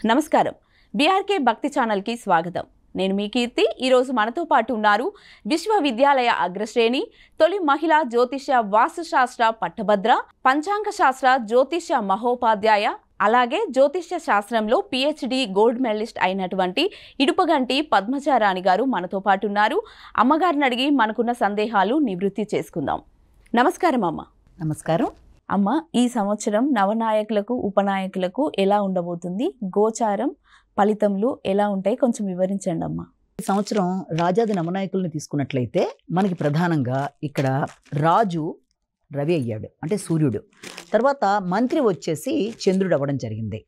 నమస్కారం. బీఆర్కే భక్తి ఛానల్కి స్వాగతం. నేను మీ కీర్తి. ఈరోజు మనతో పాటు ఉన్నారు విశ్వవిద్యాలయ అగ్రశ్రేణి, తొలి మహిళా జ్యోతిష్య వాస్తుశాస్త్ర పట్టభద్ర, పంచాంగ శాస్త్ర జ్యోతిష్య మహోపాధ్యాయ, అలాగే జ్యోతిష్య శాస్త్రంలో పిహెచ్డి గోల్డ్ మెడలిస్ట్ అయినటువంటి ఇడుపగంటి పద్మజారాణి గారు మనతో పాటు ఉన్నారు. అమ్మగారిని అడిగి మనకున్న సందేహాలు నివృత్తి చేసుకుందాం. నమస్కారం అమ్మ. నమస్కారం అమ్మ. ఈ సంవత్సరం నవనాయకులకు ఉపనాయకులకు ఎలా ఉండబోతుంది? గోచారం ఫలితములు ఎలా ఉంటాయి? కొంచెం వివరించండి అమ్మ. ఈ సంవత్సరం రాజాది నవనాయకుల్ని తీసుకున్నట్లయితే మనకి ప్రధానంగా ఇక్కడ రాజు రవి అయ్యాడు, అంటే సూర్యుడు. తర్వాత మంత్రి వచ్చేసి చంద్రుడు అవ్వడం జరిగింది.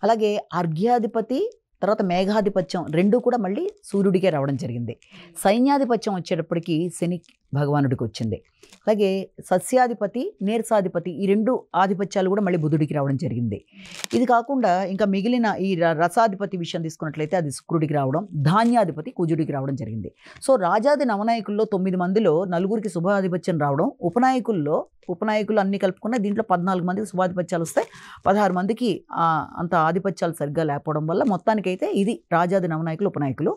అలాగే అర్ఘ్యాధిపతి తర్వాత మేఘాధిపత్యం రెండూ కూడా మళ్ళీ సూర్యుడికే రావడం జరిగింది. సైన్యాధిపత్యం వచ్చేటప్పటికి శని భగవానుడికి వచ్చింది. అలాగే సస్యాధిపతి నీరసాధిపతి ఈ రెండు ఆధిపత్యాలు కూడా మళ్ళీ బుధుడికి రావడం జరిగింది. ఇది కాకుండా ఇంకా మిగిలిన ఈ రసాధిపతి విషయం తీసుకున్నట్లయితే అది శుక్రుడికి రావడం, ధాన్యాధిపతి కుజుడికి రావడం జరిగింది. సో రాజాది నవనాయకుల్లో 9 మందిలో 4కి శుభాధిపత్యం రావడం, ఉపనాయకులు అన్ని కలుపుకున్న దీంట్లో 14 మందికి శుభాధిపత్యాలు వస్తాయి. 16 మందికి అంత ఆధిపత్యాలు సరిగ్గా లేకపోవడం వల్ల మొత్తానికైతే ఇది రాజాది నవనాయకులు ఉపనాయకులు.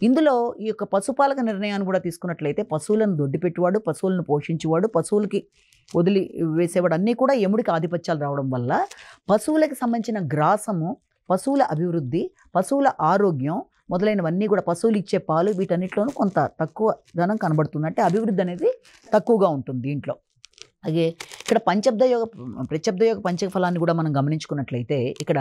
ఇందులో ఈ యొక్క పశుపాలక నిర్ణయాన్ని కూడా తీసుకున్నట్లయితే పశువులను దొడ్డిపెట్టేవాడు, పశువులను పోషించేవాడు, పశువులకి వదిలి వేసేవాడు అన్నీ కూడా యముడికి ఆధిపత్యాలు రావడం వల్ల పశువులకు సంబంధించిన గ్రాసము, పశువుల అభివృద్ధి, పశువుల ఆరోగ్యం మొదలైనవన్నీ కూడా పశువులు ఇచ్చే పాలు వీటన్నిటిలోనూ కొంత తక్కువ ధనం కనబడుతుంది. అంటే అభివృద్ధి అనేది తక్కువగా ఉంటుంది దీంట్లో. అలాగే ఇక్కడ ప్రత్యబ్దయోగ పంచక ఫలాన్ని కూడా మనం గమనించుకున్నట్లయితే ఇక్కడ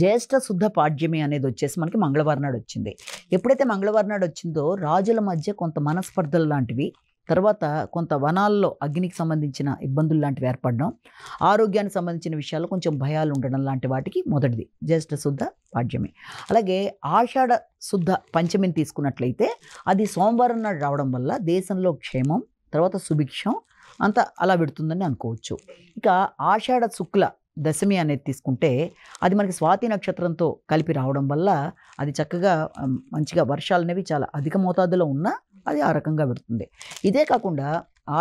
జ్యేష్ఠ శుద్ధ పాడ్యమి అనేది వచ్చేసి మనకి మంగళవారం నాడు వచ్చింది. ఎప్పుడైతే మంగళవారం నాడు వచ్చిందో రాజుల మధ్య కొంత మనస్పర్ధలు లాంటివి, తర్వాత కొంత వనాల్లో అగ్నికి సంబంధించిన ఇబ్బందులు లాంటివి ఏర్పడడం, ఆరోగ్యానికి సంబంధించిన విషయాల్లో కొంచెం భయాలు ఉండడం లాంటి వాటికి మొదటిది జ్యేష్ఠ శుద్ధ పాడ్యమి. అలాగే ఆషాఢ శుద్ధ పంచమిని తీసుకున్నట్లయితే అది సోమవారం నాడు రావడం వల్ల దేశంలో క్షేమం, తర్వాత సుభిక్షం అంతా అలా పెడుతుందని అనుకోవచ్చు. ఇక ఆషాఢ శుక్ల దశమి అనేది తీసుకుంటే అది మనకి స్వాతి నక్షత్రంతో కలిపి రావడం వల్ల అది చక్కగా మంచిగా వర్షాలు అనేవి చాలా అధిక మోతాదులో ఉన్నా అది ఆ రకంగా పెడుతుంది. ఇదే కాకుండా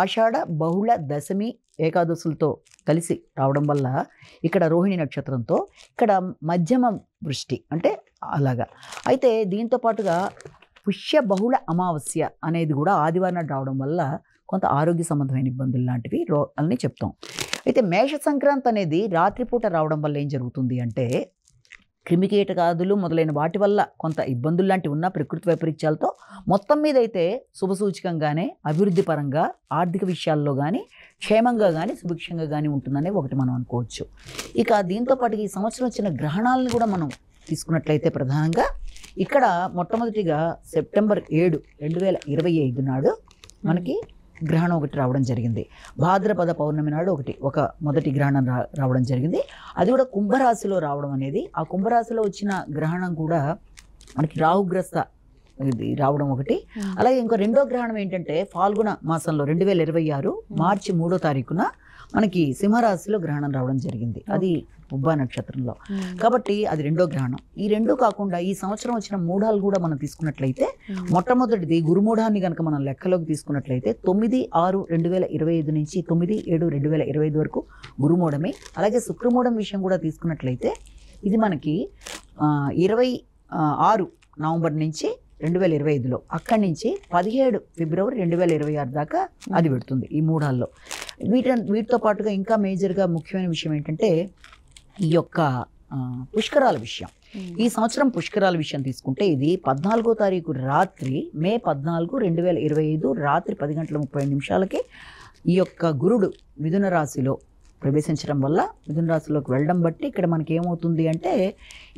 ఆషాఢ బహుళ దశమి ఏకాదశులతో కలిసి రావడం వల్ల ఇక్కడ రోహిణి నక్షత్రంతో ఇక్కడ మధ్యమ వృష్టి అంటే అలాగా. అయితే దీంతో పాటుగా పుష్య బహుళ అమావాస్య అనేది కూడా ఆదివారం నాడు రావడం వల్ల కొంత ఆరోగ్య సంబంధమైన ఇబ్బందులు లాంటివి అని చెప్తాం. అయితే మేష సంక్రాంతి అనేది రాత్రిపూట రావడం వల్ల ఏం జరుగుతుంది అంటే క్రిమికీటకాదులు మొదలైన వాటి వల్ల కొంత ఇబ్బందులు లాంటివి ఉన్న ప్రకృతి వైపరీత్యాలతో మొత్తం మీద అయితే శుభసూచకంగానే అభివృద్ధి పరంగా ఆర్థిక విషయాల్లో కానీ క్షేమంగా కానీ సుభిక్షంగా కానీ ఉంటుందనే ఒకటి మనం అనుకోవచ్చు. ఇక దీంతోపాటు ఈ సంవత్సరం వచ్చిన గ్రహణాలను కూడా మనం తీసుకున్నట్లయితే ప్రధానంగా ఇక్కడ మొట్టమొదటిగా సెప్టెంబర్ 7, 2025 నాడు మనకి గ్రహణం ఒకటి రావడం జరిగింది. భాద్రపద పౌర్ణమి నాడు ఒక మొదటి గ్రహణం రావడం జరిగింది. అది కూడా కుంభరాశిలో రావడం అనేది, ఆ కుంభరాశిలో వచ్చిన గ్రహణం కూడా మనకి రాహుగ్రస్త ఇది రావడం ఒకటి. అలాగే ఇంకో రెండో గ్రహణం ఏంటంటే ఫాల్గుణ మాసంలో 2026 మార్చి 3వ తారీఖున మనకి సింహరాశిలో గ్రహణం రావడం జరిగింది. అది ఉబ్బా నక్షత్రంలో. కాబట్టి అది రెండో గ్రహణం. ఈ రెండు కాకుండా ఈ సంవత్సరం వచ్చిన మూఢాలు కూడా మనం తీసుకున్నట్లయితే మొట్టమొదటిది గురుమూఢాన్ని కనుక మనం లెక్కలోకి తీసుకున్నట్లయితే 9/6/2025 నుంచి 9/7/2025 వరకు గురుమూఢమే. అలాగే శుక్రమూఢం విషయం కూడా తీసుకున్నట్లయితే ఇది మనకి 26 నవంబర్ నుంచి 2025లో, అక్కడి నుంచి 17 ఫిబ్రవరి 2026 దాకా అది పెడుతుంది ఈ మూఢాల్లో. వీటితో పాటుగా ఇంకా మేజర్గా ముఖ్యమైన విషయం ఏంటంటే ఈ యొక్క పుష్కరాల విషయం. ఈ సంవత్సరం పుష్కరాల విషయం తీసుకుంటే ఇది 14వ తారీఖు రాత్రి మే 14, 2025 రాత్రి 10:35 ఈ యొక్క గురుడు మిథున రాశిలో ప్రవేశించడం వల్ల మిథున రాశిలోకి వెళ్ళడం బట్టి ఇక్కడ మనకి ఏమవుతుంది అంటే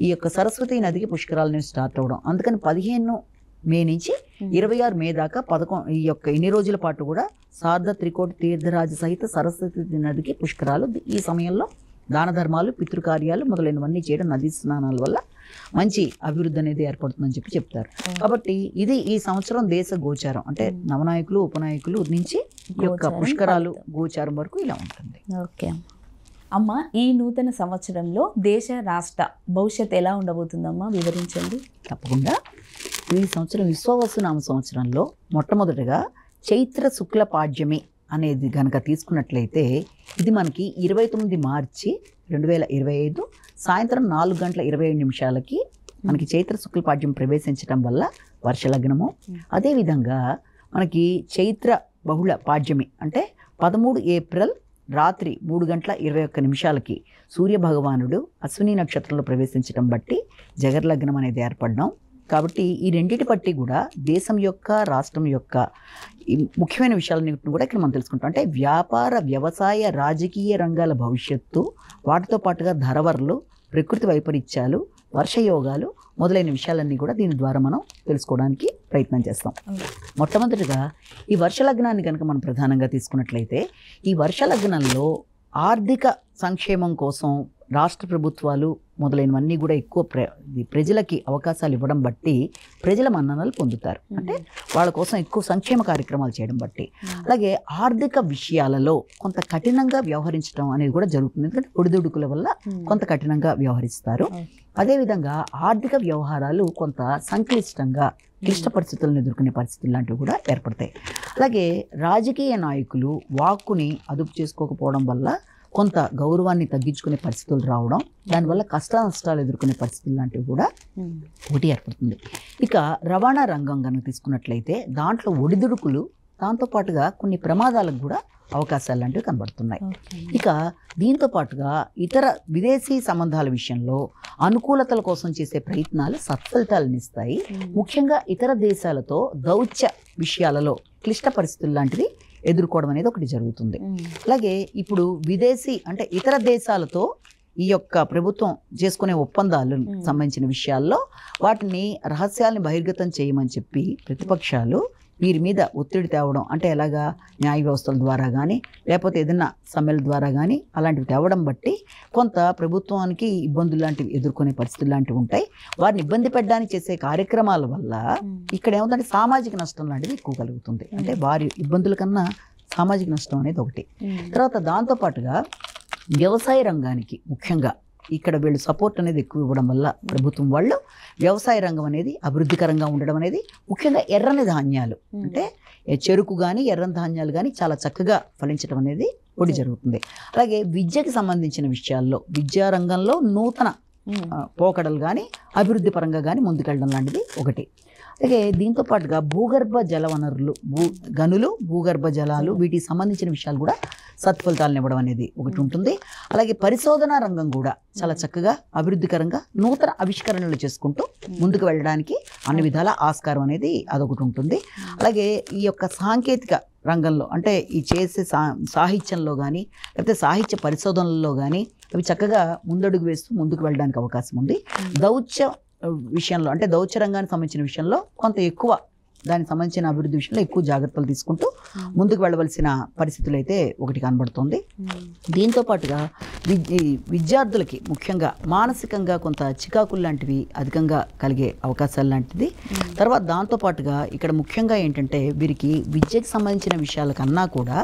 ఈ యొక్క సరస్వతి నదికి పుష్కరాలు అనేవి స్టార్ట్ అవ్వడం. అందుకని 15 మే నుంచి 26 మే దాకా ఈ యొక్క ఇన్ని రోజుల పాటు కూడా సార్ధ త్రికోటి తీర్థరాజ సహిత సరస్వతి నదికి పుష్కరాలు. ఈ సమయంలో దాన ధర్మాలు, పితృకార్యాలు మొదలైనవన్నీ చేయడం, నదీ స్నానాల వల్ల మంచి అభివృద్ధి అనేది ఏర్పడుతుందని చెప్తారు. కాబట్టి ఇది ఈ సంవత్సరం దేశ గోచారం, అంటే నవనాయకులు ఉపనాయకులు నుంచి ఈ యొక్క పుష్కరాలు గోచారం వరకు ఇలా ఉంటుంది. ఓకే అమ్మ. ఈ నూతన సంవత్సరంలో దేశ రాష్ట్ర భవిష్యత్తు ఎలా ఉండబోతుందమ్మా, వివరించండి. తప్పకుండా. ఈ సంవత్సరం విశ్వవసునామ సంవత్సరంలో మొట్టమొదటిగా చైత్ర శుక్ల పాడ్యమి అనేది కనుక తీసుకున్నట్లయితే ఇది మనకి 29 మార్చి 2025 సాయంత్రం 4:27 మనకి చైత్ర శుక్లపాడ్యం ప్రవేశించడం వల్ల వర్షలగ్నము. అదేవిధంగా మనకి చైత్ర బహుళ పాడ్యమి అంటే 13 ఏప్రిల్ రాత్రి 3:21 సూర్యభగవానుడు అశ్విని నక్షత్రంలో ప్రవేశించడం బట్టి జగర్లగ్నం అనేది ఏర్పడడం. కాబట్టి ఈ రెండింటి బట్టి కూడా దేశం యొక్క రాష్ట్రం యొక్క ఈ ముఖ్యమైన విషయాలన్నింటిని కూడా ఇక్కడ మనం తెలుసుకుంటాం. అంటే వ్యాపార, వ్యవసాయ, రాజకీయ రంగాల భవిష్యత్తు, వాటితో పాటుగా ధరవర్లు, ప్రకృతి వైపరీత్యాలు, వర్షయోగాలు మొదలైన విషయాలన్నీ కూడా దీని ద్వారా మనం తెలుసుకోవడానికి ప్రయత్నం చేస్తాం. మొట్టమొదటిగా ఈ వర్షలగ్నాన్ని కనుక మనం ప్రధానంగా తీసుకున్నట్లయితే ఈ వర్షలగ్నంలో ఆర్థిక సంక్షేమం కోసం రాష్ట్ర ప్రభుత్వాలు మొదలైనవన్నీ కూడా ఎక్కువ ప్రజలకి అవకాశాలు ఇవ్వడం బట్టి ప్రజల మన్ననలు పొందుతారు. అంటే వాళ్ళ కోసం ఎక్కువ సంక్షేమ కార్యక్రమాలు చేయడం బట్టి. అలాగే ఆర్థిక విషయాలలో కొంత కఠినంగా వ్యవహరించడం అనేది కూడా జరుగుతుంది. ఎందుకంటే ఒడిదుడుకుల వల్ల కొంత కఠినంగా వ్యవహరిస్తారు. అదేవిధంగా ఆర్థిక వ్యవహారాలు కొంత సంక్లిష్టంగా క్లిష్ట పరిస్థితులను ఎదుర్కొనే పరిస్థితులు లాంటివి కూడా ఏర్పడతాయి. అలాగే రాజకీయ నాయకులు వాక్కుని అదుపు చేసుకోకపోవడం వల్ల కొంత గౌరవాన్ని తగ్గించుకునే పరిస్థితులు రావడం, దానివల్ల కష్ట నష్టాలు ఎదుర్కొనే పరిస్థితులు లాంటివి కూడా ఒకటి ఏర్పడుతుంది. ఇక రవాణా రంగం కనుక తీసుకున్నట్లయితే దాంట్లో ఒడిదుడుకులు, దాంతోపాటుగా కొన్ని ప్రమాదాలకు కూడా అవకాశాలు లాంటివి కనబడుతున్నాయి. ఇక దీంతో పాటుగా ఇతర విదేశీ సంబంధాల విషయంలో అనుకూలతల కోసం చేసే ప్రయత్నాలు సత్ఫలితాలను ఇస్తాయి. ముఖ్యంగా ఇతర దేశాలతో దౌత్య విషయాలలో క్లిష్ట పరిస్థితులు లాంటివి ఎదుర్కోవడం అనేది ఒకటి జరుగుతుంది. అలాగే ఇప్పుడు విదేశీ అంటే ఇతర దేశాలతో ఈ యొక్క ప్రభుత్వం చేసుకునే ఒప్పందాలకు సంబంధించిన విషయాల్లో వాటిని రహస్యాలను బహిర్గతం చేయమని చెప్పి ప్రతిపక్షాలు వీరి మీద ఒత్తిడి తేవడం, అంటే ఎలాగా న్యాయ వ్యవస్థల ద్వారా కానీ లేకపోతే ఏదైనా సమ్మెల ద్వారా కానీ అలాంటివి తేవడం బట్టి కొంత ప్రభుత్వానికి ఇబ్బందులు లాంటివి ఎదుర్కొనే పరిస్థితులు లాంటివి ఉంటాయి. వారిని ఇబ్బంది పెట్టడానికి చేసే కార్యక్రమాల వల్ల ఇక్కడ ఏముందంటే సామాజిక నష్టం లాంటిది ఎక్కువ కలుగుతుంది. అంటే వారి ఇబ్బందుల కన్నా సామాజిక నష్టం అనేది ఒకటి. తర్వాత దాంతోపాటుగా వ్యవసాయ రంగానికి ముఖ్యంగా ఇక్కడ వీళ్ళు సపోర్ట్ అనేది ఎక్కువ ఇవ్వడం వల్ల ప్రభుత్వం వాళ్ళు వ్యవసాయ రంగం అనేది అభివృద్ధికరంగా ఉండడం అనేది, ముఖ్యంగా ఎర్రని ధాన్యాలు అంటే చెరుకు కానీ ఎర్రని ధాన్యాలు కానీ చాలా చక్కగా ఫలించడం అనేది ఒకటి జరుగుతుంది. అలాగే విద్యకి సంబంధించిన విషయాల్లో విద్యా రంగంలో నూతన పోకడలు కానీ అభివృద్ధి పరంగా కానీ ముందుకెళ్ళడం లాంటిది ఒకటి. అలాగే దీంతో పాటుగా భూగర్భ జల వనరులు, గనులు, భూగర్భ జలాలు, వీటికి సంబంధించిన విషయాలు కూడా సత్ఫలితాలను ఇవ్వడం అనేది ఒకటి ఉంటుంది. అలాగే పరిశోధనా రంగం కూడా చాలా చక్కగా అభివృద్ధికరంగా నూతన ఆవిష్కరణలు చేసుకుంటూ ముందుకు వెళ్ళడానికి అన్ని విధాల ఆస్కారం అనేది అదొకటి ఉంటుంది. అలాగే ఈ యొక్క సాంకేతిక రంగంలో అంటే ఈ చేసే సాహిత్యంలో కానీ లేకపోతే సాహిత్య పరిశోధనల్లో కానీ అవి చక్కగా ముందడుగు వేస్తూ ముందుకు వెళ్ళడానికి అవకాశం ఉంది. దౌత్య విషయంలో అంటే దౌత్య రంగానికి సంబంధించిన విషయంలో కొంత ఎక్కువ దానికి సంబంధించిన అభివృద్ధి విషయంలో ఎక్కువ జాగ్రత్తలు తీసుకుంటూ ముందుకు వెళ్ళవలసిన పరిస్థితులు అయితే ఒకటి కనబడుతుంది. దీంతో పాటుగా విద్యార్థులకి ముఖ్యంగా మానసికంగా కొంత చికాకులు లాంటివి అధికంగా కలిగే అవకాశాలు లాంటిది. తర్వాత దాంతోపాటుగా ఇక్కడ ముఖ్యంగా ఏంటంటే వీరికి విద్యకు సంబంధించిన విషయాల కన్నా కూడా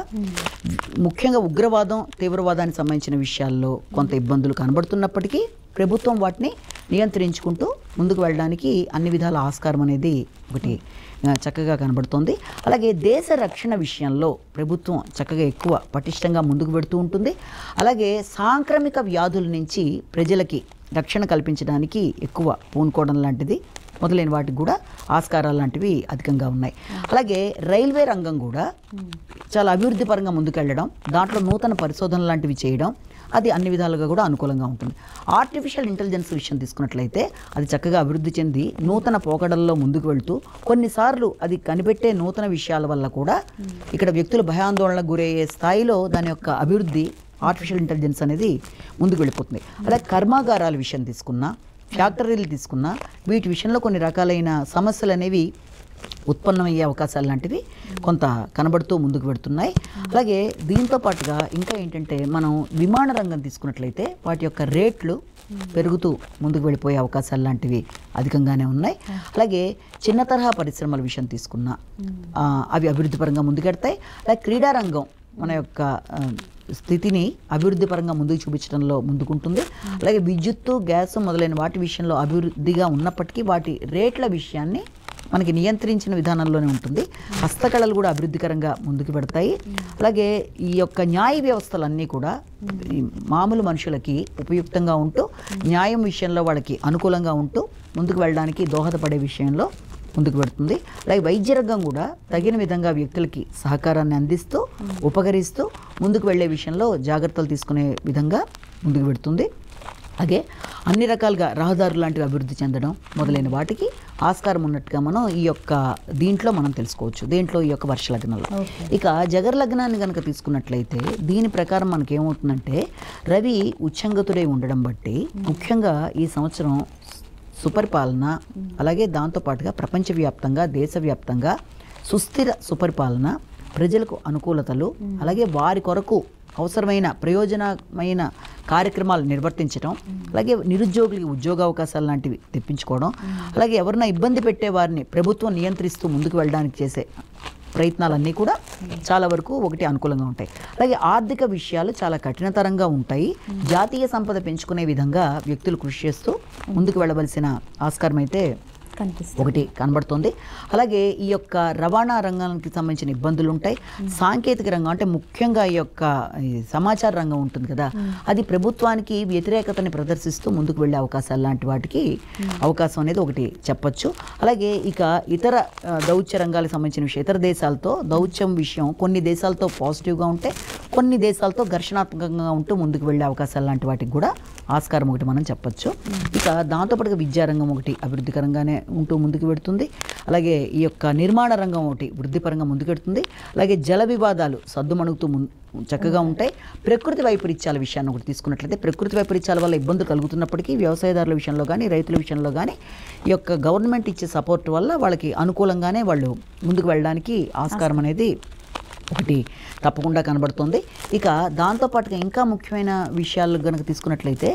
ముఖ్యంగా ఉగ్రవాదం, తీవ్రవాదానికి సంబంధించిన విషయాల్లో కొంత ఇబ్బందులు కనబడుతున్నప్పటికీ ప్రభుత్వం వాటిని నియంత్రించుకుంటూ ముందుకు వెళ్ళడానికి అన్ని విధాల ఆస్కారం అనేది ఒకటి చక్కగా కనబడుతుంది. అలాగే దేశ రక్షణ విషయంలో ప్రభుత్వం చక్కగా ఎక్కువ పటిష్టంగా ముందుకు పెడుతూ ఉంటుంది. అలాగే సాంక్రమిక వ్యాధుల నుంచి ప్రజలకి రక్షణ కల్పించడానికి ఎక్కువ పూనుకోవడం లాంటిది మొదలైన వాటికి కూడా ఆస్కారాలు లాంటివి అధికంగా ఉన్నాయి. అలాగే రైల్వే రంగం కూడా చాలా అభివృద్ధి పరంగా ముందుకెళ్ళడం, దాంట్లో నూతన పరిశోధన లాంటివి చేయడం అది అన్ని విధాలుగా కూడా అనుకూలంగా ఉంటుంది. ఆర్టిఫిషియల్ ఇంటెలిజెన్స్ విషయం తీసుకున్నట్లయితే అది చక్కగా అభివృద్ధి చెంది నూతన పోకడల్లో ముందుకు వెళ్తూ కొన్నిసార్లు అది కనిపెట్టే నూతన విషయాల వల్ల కూడా ఇక్కడ వ్యక్తులు భయాందోళనకు గురయ్యే స్థాయిలో దాని యొక్క అభివృద్ధి ఆర్టిఫిషియల్ ఇంటెలిజెన్స్ అనేది ముందుకు వెళ్ళిపోతుంది. అలాగే కర్మాగారాల విషయం తీసుకున్నా, ఫ్యాక్టరీలు తీసుకున్నా వీటి విషయంలో కొన్ని రకాలైన సమస్యలు అనేవి ఉత్పన్నమయ్యే అవకాశాలు లాంటివి కొంత కనబడుతూ ముందుకు పెడుతున్నాయి. అలాగే దీంతో పాటుగా ఇంకా ఏంటంటే మనం విమాన రంగం తీసుకున్నట్లయితే వాటి యొక్క రేట్లు పెరుగుతూ ముందుకు వెళ్ళిపోయే అవకాశాలు లాంటివి అధికంగానే ఉన్నాయి. అలాగే చిన్న తరహా పరిశ్రమల విషయం తీసుకున్నా అవి అభివృద్ధి పరంగా ముందుకెడతాయి. అలాగే క్రీడారంగం మన యొక్క స్థితిని అభివృద్ధి పరంగా ముందుకు చూపించడంలో ముందుకుంటుంది. అలాగే విద్యుత్తు, గ్యాస్ మొదలైన వాటి విషయంలో అభివృద్ధిగా ఉన్నప్పటికీ వాటి రేట్ల విషయాన్ని మనకి నియంత్రించిన విధానంలోనే ఉంటుంది. హస్తకళలు కూడా అభివృద్ధికరంగా ముందుకు పెడతాయి. అలాగే ఈ యొక్క న్యాయ వ్యవస్థలన్నీ కూడా ఈ మామూలు మనుషులకి ఉపయుక్తంగా ఉంటూ న్యాయం విషయంలో వాళ్ళకి అనుకూలంగా ఉంటూ ముందుకు వెళ్ళడానికి దోహదపడే విషయంలో ముందుకు పెడుతుంది. అలాగే వైద్య రంగం కూడా తగిన విధంగా వ్యక్తులకి సహకారాన్ని అందిస్తూ ఉపకరిస్తూ ముందుకు వెళ్ళే విషయంలో జాగ్రత్తలు తీసుకునే విధంగా ముందుకు పెడుతుంది. అలాగే అన్ని రకాలుగా రహదారులు లాంటివి అభివృద్ధి చెందడం మొదలైన వాటికి ఆస్కారం ఉన్నట్టుగా మనం ఈ యొక్క దీంట్లో మనం తెలుసుకోవచ్చు. దేంట్లో ఈ యొక్క వర్ష లగ్నంలో. ఇక జగర్ లగ్నాన్ని కనుక తీసుకున్నట్లయితే దీని ప్రకారం మనకి ఏమవుతుందంటే రవి ఉచ్చంగతుడై ఉండడం బట్టి ముఖ్యంగా ఈ సంవత్సరం సుపరిపాలన, అలాగే దాంతోపాటుగా ప్రపంచవ్యాప్తంగా దేశవ్యాప్తంగా సుస్థిర సుపరిపాలన, ప్రజలకు అనుకూలతలు, అలాగే వారి కొరకు అవసరమైన ప్రయోజనమైన కార్యక్రమాలు నిర్వర్తించడం, అలాగే నిరుద్యోగులకి ఉద్యోగ అవకాశాలు లాంటివి తెప్పించుకోవడం, అలాగే ఎవరైనా ఇబ్బంది పెట్టే వారిని ప్రభుత్వం నియంత్రిస్తూ ముందుకు వెళ్ళడానికి చేసే ప్రయత్నాలన్నీ కూడా చాలా వరకు ఒకటి అనుకూలంగా ఉంటాయి. అలాగే ఆర్థిక విషయాలు చాలా కఠినతరంగా ఉంటాయి. జాతీయ సంపద పెంచుకునే విధంగా వ్యక్తులు కృషి చేస్తూ ముందుకు వెళ్ళవలసిన ఆస్కారం అయితే ఒకటి కనబడుతుంది. అలాగే ఈ యొక్క రవాణా రంగానికి సంబంధించిన ఇబ్బందులు ఉంటాయి. సాంకేతిక రంగం అంటే ముఖ్యంగా ఈ యొక్క సమాచార రంగం ఉంటుంది కదా, అది ప్రభుత్వానికి వ్యతిరేకతని ప్రదర్శిస్తూ ముందుకు వెళ్ళే అవకాశాలు లాంటి వాటికి అవకాశం అనేది ఒకటి చెప్పచ్చు. అలాగే ఇక ఇతర దౌత్య రంగాలకు సంబంధించిన విషయం, ఇతర దేశాలతో దౌత్యం విషయం కొన్ని దేశాలతో పాజిటివ్గా ఉంటే కొన్ని దేశాలతో ఘర్షణాత్మకంగా ఉంటూ ముందుకు వెళ్ళే అవకాశాలు లాంటి వాటికి కూడా ఆస్కారం ఒకటి మనం చెప్పచ్చు. ఇక దాంతోపాటుగా విద్యారంగం ఒకటి అభివృద్ధికరంగానే ఉంటూ ముందుకు పెడుతుంది. అలాగే ఈ యొక్క నిర్మాణ రంగం ఒకటి వృద్ధిపరంగా ముందుకు పెడుతుంది. అలాగే జల వివాదాలు సద్దుమణుగుతూ చక్కగా ఉంటాయి. ప్రకృతి వైపరీత్యాల విషయాన్ని ఒకటి తీసుకున్నట్లయితే ప్రకృతి వైపరీత్యాల వల్ల ఇబ్బందులు కలుగుతున్నప్పటికీ వ్యవసాయదారుల విషయంలో కానీ రైతుల విషయంలో కానీ ఈ యొక్క గవర్నమెంట్ ఇచ్చే సపోర్ట్ వల్ల వాళ్ళకి అనుకూలంగానే వాళ్ళు ముందుకు వెళ్ళడానికి ఆస్కారం అనేది ఒకటి తప్పకుండా కనబడుతుంది. ఇక దాంతోపాటుగా ఇంకా ముఖ్యమైన విషయాలు కనుక తీసుకున్నట్లయితే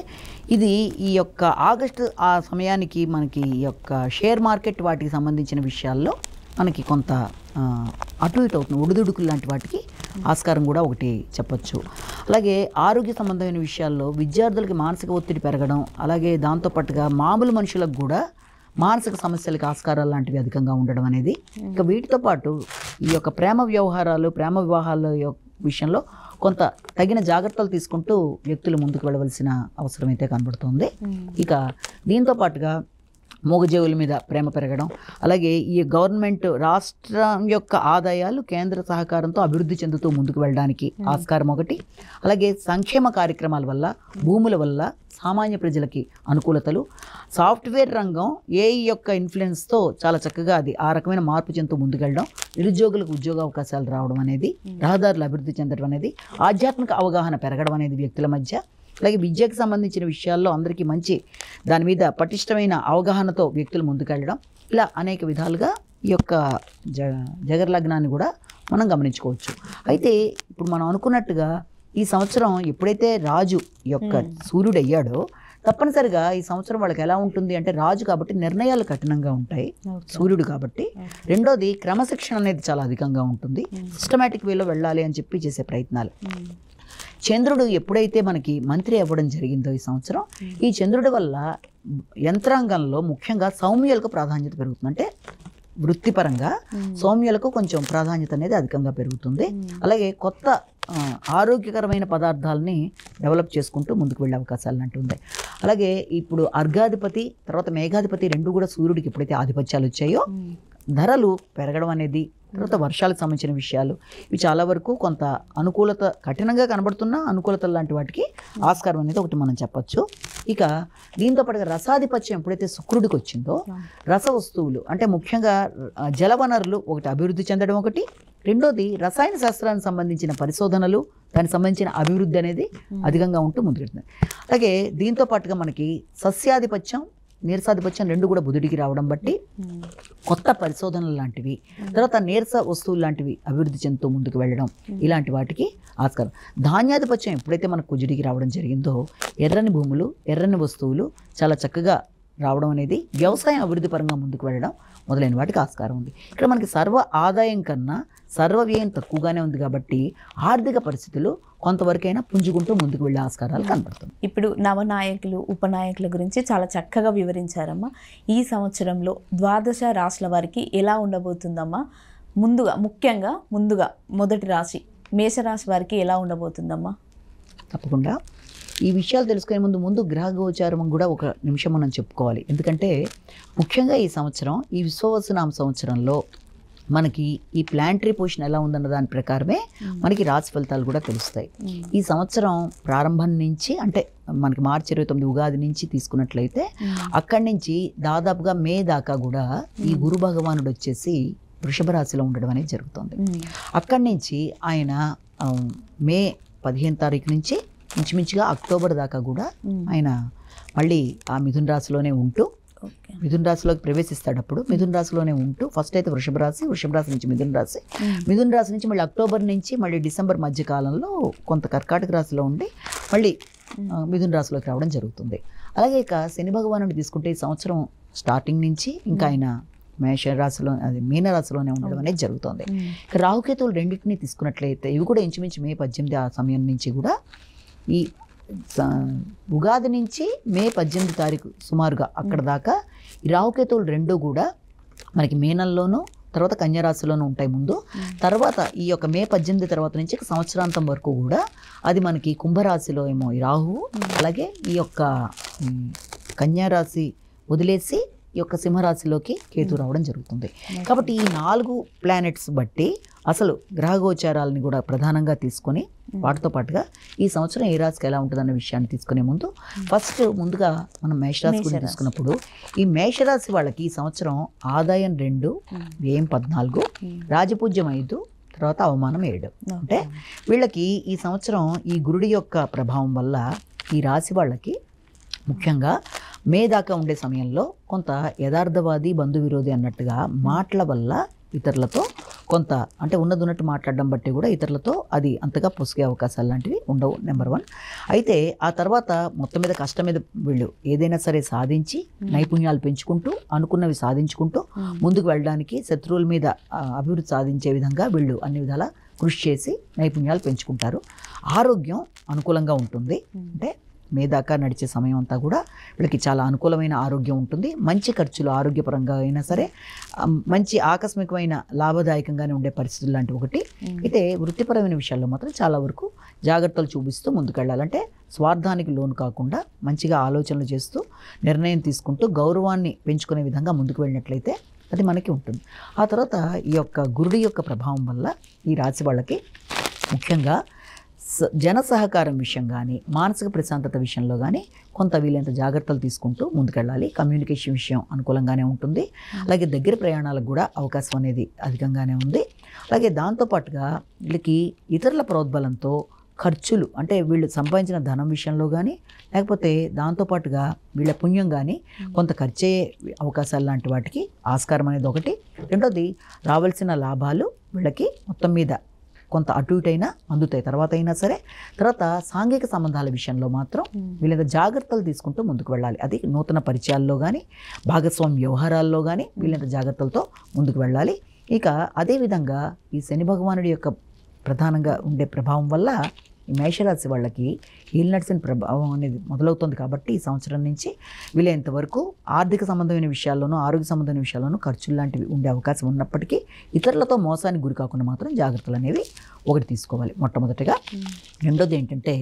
ఇది ఈ యొక్క ఆగస్టు ఆ సమయానికి మనకి ఈ యొక్క షేర్ మార్కెట్ వాటికి సంబంధించిన విషయాల్లో మనకి కొంత అటు ఇటు అవుతుంది. ఒడిదుడుకులు లాంటి వాటికి ఆస్కారం కూడా ఒకటి చెప్పచ్చు. అలాగే ఆరోగ్య సంబంధమైన విషయాల్లో విద్యార్థులకి మానసిక ఒత్తిడి పెరగడం, అలాగే దాంతోపాటుగా మామూలు మనుషులకు కూడా మానసిక సమస్యలకు ఆస్కారాలు లాంటివి అధికంగా ఉండడం అనేది. ఇక వీటితో పాటు ఈ యొక్క ప్రేమ వ్యవహారాలు ప్రేమ వివాహాల విషయంలో కొంత తగిన జాగ్రత్తలు తీసుకుంటూ వ్యక్తులు ముందుకు వెళ్ళవలసిన అవసరం అయితే కనబడుతుంది. ఇక దీంతో పాటుగా మూగజీవుల మీద ప్రేమ పెరగడం, అలాగే ఈ గవర్నమెంట్ రాష్ట్రం యొక్క ఆదాయాలు కేంద్ర సహకారంతో అభివృద్ధి చెందుతూ ముందుకు వెళ్ళడానికి ఆస్కారం ఒకటి. అలాగే సంక్షేమ కార్యక్రమాల వల్ల భూముల వల్ల సామాన్య ప్రజలకి అనుకూలతలు, సాఫ్ట్వేర్ రంగం ఏఐ యొక్క ఇన్ఫ్లుయెన్స్తో చాలా చక్కగా అది ఆ రకమైన మార్పు చెందుతూ ముందుకెళ్ళడం, నిరుద్యోగులకు ఉద్యోగ అవకాశాలు రావడం అనేది, రహదారులు అభివృద్ధి చెందడం అనేది, ఆధ్యాత్మిక అవగాహన పెరగడం అనేది వ్యక్తుల మధ్య, అలాగే విద్యకు సంబంధించిన విషయాల్లో అందరికీ మంచి దాని మీద పటిష్టమైన అవగాహనతో వ్యక్తులు ముందుకెళ్ళడం, ఇలా అనేక విధాలుగా ఈ యొక్క జగర్ లగ్నాన్ని కూడా మనం గమనించుకోవచ్చు. అయితే ఇప్పుడు మనం అనుకున్నట్టుగా ఈ సంవత్సరం ఎప్పుడైతే రాజు యొక్క సూర్యుడు అయ్యాడో తప్పనిసరిగా ఈ సంవత్సరం వాళ్ళకి ఎలా ఉంటుంది అంటే రాజు కాబట్టి నిర్ణయాలు కఠినంగా ఉంటాయి, సూర్యుడు కాబట్టి. రెండోది క్రమశిక్షణ అనేది చాలా అధికంగా ఉంటుంది, సిస్టమేటిక్ వేలో వెళ్ళాలి అని చెప్పి చేసే ప్రయత్నాలు. చంద్రుడు ఎప్పుడైతే మనకి మంత్రి అవ్వడం జరిగిందో ఈ సంవత్సరం, ఈ చంద్రుడి వల్ల యంత్రాంగంలో ముఖ్యంగా సౌమ్యులకు ప్రాధాన్యత పెరుగుతుంది. అంటే వృత్తిపరంగా సౌమ్యులకు కొంచెం ప్రాధాన్యత అనేది అధికంగా పెరుగుతుంది. అలాగే కొత్త ఆరోగ్యకరమైన పదార్థాలని డెవలప్ చేసుకుంటూ ముందుకు వెళ్ళే అవకాశాలు అంటూ ఉన్నాయి. అలాగే ఇప్పుడు అర్ఘాధిపతి తర్వాత మేఘాధిపతి రెండు కూడా సూర్యుడికి ఎప్పుడైతే ఆధిపత్యాలు వచ్చాయో ధరలు పెరగడం అనేది, తర్వాత వర్షాలకు సంబంధించిన విషయాలు ఇవి చాలా వరకు కొంత అనుకూలత కఠినంగా కనబడుతున్న అనుకూలతలు లాంటి వాటికి ఆస్కారం అనేది ఒకటి మనం చెప్పచ్చు. ఇక దీంతో పాటుగా రసాధిపత్యం ఎప్పుడైతే శుక్రుడికి వచ్చిందో రస వస్తువులు అంటే ముఖ్యంగా జలవనరులు ఒకటి అభివృద్ధి చెందడం ఒకటి, రెండోది రసాయన శాస్త్రానికి సంబంధించిన పరిశోధనలు దానికి సంబంధించిన అభివృద్ధి అనేది అధికంగా ఉంటూ ముందుకెళ్తుంది. అలాగే దీంతో పాటుగా మనకి సస్యాధిపత్యం నీరసాధిపత్యం రెండు కూడా బుధుడికి రావడం బట్టి కొత్త పరిశోధనలు లాంటివి, తర్వాత నీరస వస్తువులు లాంటివి అభివృద్ధి చెందుతూ ముందుకు వెళ్ళడం, ఇలాంటి వాటికి ఆస్కారం. ధాన్యాధిపత్యం ఎప్పుడైతే మనకు కుజుడికి రావడం జరిగిందో ఎర్రని భూములు ఎర్రని వస్తువులు చాలా చక్కగా రావడం అనేది వ్యవసాయం అభివృద్ధి పరంగా ముందుకు వెళ్ళడం మొదలైన వాటికి ఆస్కారం ఉంది. ఇక్కడ మనకి సర్వ ఆదాయం కన్నా సర్వ వ్యయం తక్కువగానే ఉంది కాబట్టి ఆర్థిక పరిస్థితులు కొంతవరకైనా పుంజుకుంటూ ముందుకు వెళ్ళే ఆస్కారాలు కనపడుతుంది. ఇప్పుడు నవనాయకులు ఉపనాయకుల గురించి చాలా చక్కగా వివరించారమ్మా. ఈ సంవత్సరంలో ద్వాదశ రాశుల వారికి ఎలా ఉండబోతుందమ్మా? ముఖ్యంగా మొదటి రాశి మేషరాశి వారికి ఎలా ఉండబోతుందమ్మా? తప్పకుండా ఈ విషయాలు తెలుసుకునే ముందు గ్రహ గోచారం కూడా ఒక నిమిషం మనం చెప్పుకోవాలి. ఎందుకంటే ముఖ్యంగా ఈ సంవత్సరం, ఈ విశ్వవసునామ సంవత్సరంలో మనకి ఈ ప్లానటరీ పొజిషన్ ఎలా ఉందన్న దాని ప్రకారమే మనకి రాశి ఫలితాలు కూడా తెలుస్తాయి. ఈ సంవత్సరం ప్రారంభం నుంచి అంటే మనకి మార్చి 29 ఉగాది నుంచి తీసుకున్నట్లయితే అక్కడి నుంచి దాదాపుగా మే దాకా కూడా ఈ గురు భగవానుడు వచ్చేసి వృషభ రాశిలో ఉండడం అనేది జరుగుతుంది. అక్కడి నుంచి ఆయన మే 15 తారీఖు నుంచి ఇంచుమించుగా అక్టోబర్ దాకా కూడా ఆయన మళ్ళీ ఆ మిథున రాశిలోనే ఉంటూ మిథున రాశిలోకి ప్రవేశిస్తాడప్పుడు మిథున రాశిలోనే ఉంటూ ఫస్ట్ అయితే వృషభ రాశి నుంచి మిథున రాశి నుంచి మళ్ళీ అక్టోబర్ నుంచి మళ్ళీ డిసెంబర్ మధ్య కాలంలో కొంత కర్కాటక రాశిలో ఉండి మళ్ళీ మిథున రాశిలోకి రావడం జరుగుతుంది. అలాగే ఇక శని భగవానుడు తీసుకుంటే ఈ సంవత్సరం స్టార్టింగ్ నుంచి ఇంకా ఆయన మీన రాశిలోనే ఉండడం అనేది జరుగుతుంది. ఇక రాహుకేతువులు రెండింటినీ తీసుకున్నట్లయితే ఇవి కూడా ఇంచుమించు మే 18 ఆ సమయం నుంచి కూడా ఈ ఉగాది నుంచి మే 18 తారీఖు సుమారుగా అక్కడ దాకా ఈ రాహుకేతువులు రెండూ కూడా మనకి మీనంలోనూ తర్వాత కన్యారాశిలోనూ ఉంటాయి ముందు. తర్వాత ఈ యొక్క మే 18 తర్వాత నుంచి సంవత్సరాంతం వరకు కూడా అది మనకి కుంభరాశిలో ఏమో ఈ రాహువు, అలాగే ఈ యొక్క కన్యారాశి వదిలేసి ఈ యొక్క సింహరాశిలోకి కేతు రావడం జరుగుతుంది. కాబట్టి ఈ 4 ప్లానెట్స్ బట్టి అసలు గ్రహగోచారాలని కూడా ప్రధానంగా తీసుకొని వాటితో పాటుగా ఈ సంవత్సరం ఏ రాశికి ఎలా ఉంటుందన్న విషయాన్ని తీసుకునే ముందుగా మనం మేషరాశి గురించి తీసుకున్నప్పుడు ఈ మేషరాశి వాళ్ళకి ఈ సంవత్సరం ఆదాయం 2, వ్యయం 14, రాజపూజ్యం 5, తర్వాత అవమానం 7. అంటే వీళ్ళకి ఈ సంవత్సరం ఈ గురుడి యొక్క ప్రభావం వల్ల ఈ రాశి వాళ్ళకి ముఖ్యంగా మే దాకా ఉండే సమయంలో కొంత యథార్థవాది బంధు విరోధి అన్నట్టుగా మాటల వల్ల ఇతరులతో కొంత అంటే ఉన్నట్టు మాట్లాడడం బట్టి కూడా ఇతరులతో అది అంతగా పొసిగే అవకాశాలు లాంటివి ఉండవు, నెంబర్ 1. అయితే ఆ తర్వాత మొత్తం మీద కష్టం మీద వీళ్ళు ఏదైనా సరే సాధించి నైపుణ్యాలు పెంచుకుంటూ అనుకున్నవి సాధించుకుంటూ ముందుకు వెళ్ళడానికి శత్రువుల మీద అభివృద్ధి సాధించే విధంగా వీళ్ళు అన్ని విధాలా కృషి చేసి నైపుణ్యాలు పెంచుకుంటారు. ఆరోగ్యం అనుకూలంగా ఉంటుంది. అంటే మే దాకా నడిచే సమయం అంతా కూడా వీళ్ళకి చాలా అనుకూలమైన ఆరోగ్యం ఉంటుంది. మంచి ఖర్చులు ఆరోగ్యపరంగా అయినా సరే మంచి ఆకస్మికమైన లాభదాయకంగానే ఉండే పరిస్థితులు లాంటి ఒకటి. అయితే వృత్తిపరమైన విషయాల్లో మాత్రం చాలా వరకు జాగ్రత్తలు చూపిస్తూ ముందుకెళ్ళాలంటే స్వార్థానికి లోను కాకుండా మంచిగా ఆలోచనలు చేస్తూ నిర్ణయం తీసుకుంటూ గౌరవాన్ని పెంచుకునే విధంగా ముందుకు వెళ్ళినట్లయితే అది మనకి ఉంటుంది. ఆ తర్వాత ఈ యొక్క గురుడి యొక్క ప్రభావం వల్ల ఈ రాశి వాళ్ళకి ముఖ్యంగా జన సహకారం విషయం కానీ మానసిక ప్రశాంతత విషయంలో కానీ కొంత వీలైనంత జాగ్రత్తలు తీసుకుంటూ ముందుకెళ్ళాలి. కమ్యూనికేషన్ విషయం అనుకూలంగానే ఉంటుంది. అలాగే దగ్గర ప్రయాణాలకు కూడా అవకాశం అనేది అధికంగానే ఉంది. అలాగే దాంతోపాటుగా వీళ్ళకి ఇతరుల ప్రోద్బలంతో ఖర్చులు అంటే వీళ్ళు సంపాదించిన ధనం విషయంలో కానీ లేకపోతే దాంతోపాటుగా వీళ్ళ పుణ్యం కానీ కొంత ఖర్చు అయ్యే అవకాశాలు లాంటి వాటికి ఆస్కారం అనేది ఒకటి. రెండోది రావాల్సిన లాభాలు వీళ్ళకి మొత్తం మీద కొంత అటు ఇటైనా అందుతాయి తర్వాత అయినా సరే. తర్వాత సాంఘిక సంబంధాల విషయంలో మాత్రం వీళ్ళంత జాగ్రత్తలు తీసుకుంటూ ముందుకు వెళ్ళాలి. అది నూతన పరిచయాల్లో కానీ భాగస్వామ్య వ్యవహారాల్లో కానీ వీళ్ళంత జాగ్రత్తలతో ముందుకు వెళ్ళాలి. ఇక అదేవిధంగా ఈ శని భగవానుడి యొక్క ప్రధానంగా ఉండే ప్రభావం వల్ల ఈ మేషరాశి వాళ్ళకి ఈల్నట్సిన ప్రభావం అనేది మొదలవుతుంది. కాబట్టి ఈ సంవత్సరం నుంచి వీలైనంతవరకు ఆర్థిక సంబంధమైన విషయాల్లోనూ ఆరోగ్య సంబంధమైన విషయాల్లోనూ ఖర్చులు లాంటివి ఉండే అవకాశం ఉన్నప్పటికీ ఇతరులతో మోసానికి గురి కాకుండా మాత్రం జాగ్రత్తలు అనేవి ఒకటి తీసుకోవాలి మొట్టమొదటిగా. రెండోది ఏంటంటే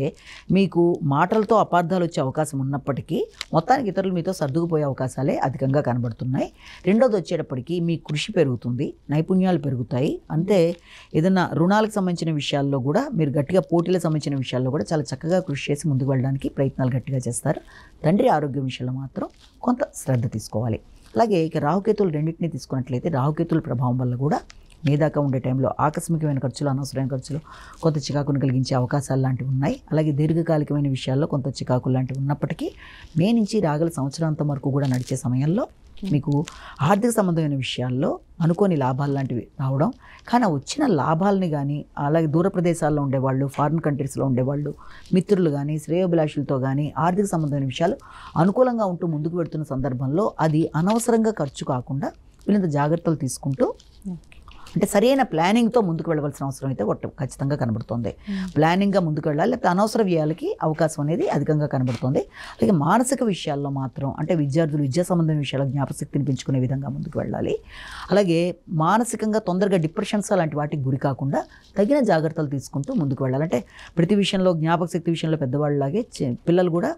మీకు మాటలతో అపార్థాలు వచ్చే అవకాశం ఉన్నప్పటికీ మొత్తానికి ఇతరులు మీతో సర్దుకుపోయే అవకాశాలే అధికంగా కనబడుతున్నాయి. రెండోది వచ్చేటప్పటికి మీ కృషి పెరుగుతుంది, నైపుణ్యాలు పెరుగుతాయి. అంటే ఏదైనా రుణాలకు సంబంధించిన విషయాల్లో కూడా మీరు గట్టిగా పోటీలకు సంబంధించిన విషయాల్లో కూడా చాలా చక్కగా కృషి చేసి ముందుకు వెళ్ళడానికి ప్రయత్నాలు గట్టిగా చేస్తారు. తండ్రి ఆరోగ్యం విషయంలో మాత్రం కొంత శ్రద్ధ తీసుకోవాలి. అలాగే ఇక రాహుకేతువులు రెండింటినీ తీసుకున్నట్లయితే రాహుకేతువుల ప్రభావం వల్ల కూడా మే దాకా ఉండే టైంలో ఆకస్మికమైన ఖర్చులు అనవసరమైన ఖర్చులు కొంత చికాకును కలిగించే అవకాశాలు లాంటివి ఉన్నాయి. అలాగే దీర్ఘకాలికమైన విషయాల్లో కొంత చికాకులు లాంటివి ఉన్నప్పటికీ మే నుంచి రాగల సంవత్సరాంతం వరకు కూడా నడిచే సమయంలో మీకు ఆర్థిక సంబంధమైన విషయాల్లో అనుకోని లాభాలు లాంటివి రావడం, కానీ వచ్చిన లాభాలని కానీ అలాగే దూర ప్రదేశాల్లో ఉండేవాళ్ళు, ఫారిన్ కంట్రీస్లో ఉండేవాళ్ళు, మిత్రులు కానీ శ్రేయోభిలాషులతో కానీ ఆర్థిక సంబంధమైన విషయాలు అనుకూలంగా ఉంటూ ముందుకు పెడుతున్న సందర్భంలో అది అనవసరంగా ఖర్చు కాకుండా వీళ్ళంత జాగ్రత్తలు తీసుకుంటూ అంటే సరైన ప్లానింగ్తో ముందుకు వెళ్ళవలసిన అవసరం అయితే ఖచ్చితంగా కనబడుతుంది. ప్లానింగ్గా ముందుకు వెళ్ళాలి, లేకపోతే అనవసర వ్యయాలకి అవకాశం అనేది అధికంగా కనబడుతుంది. అలాగే మానసిక విషయాల్లో మాత్రం అంటే విద్యార్థులు విద్యా సంబంధమైన విషయాల్లో జ్ఞాపకశక్తిని పెంచుకునే విధంగా ముందుకు వెళ్ళాలి. అలాగే మానసికంగా తొందరగా డిప్రెషన్స్ అలాంటి వాటికి గురి కాకుండా తగిన జాగ్రత్తలు తీసుకుంటూ ముందుకు వెళ్ళాలి. అంటే ప్రతి విషయంలో జ్ఞాపకశక్తి విషయంలో పెద్దవాళ్ళలాగే పిల్లలు కూడా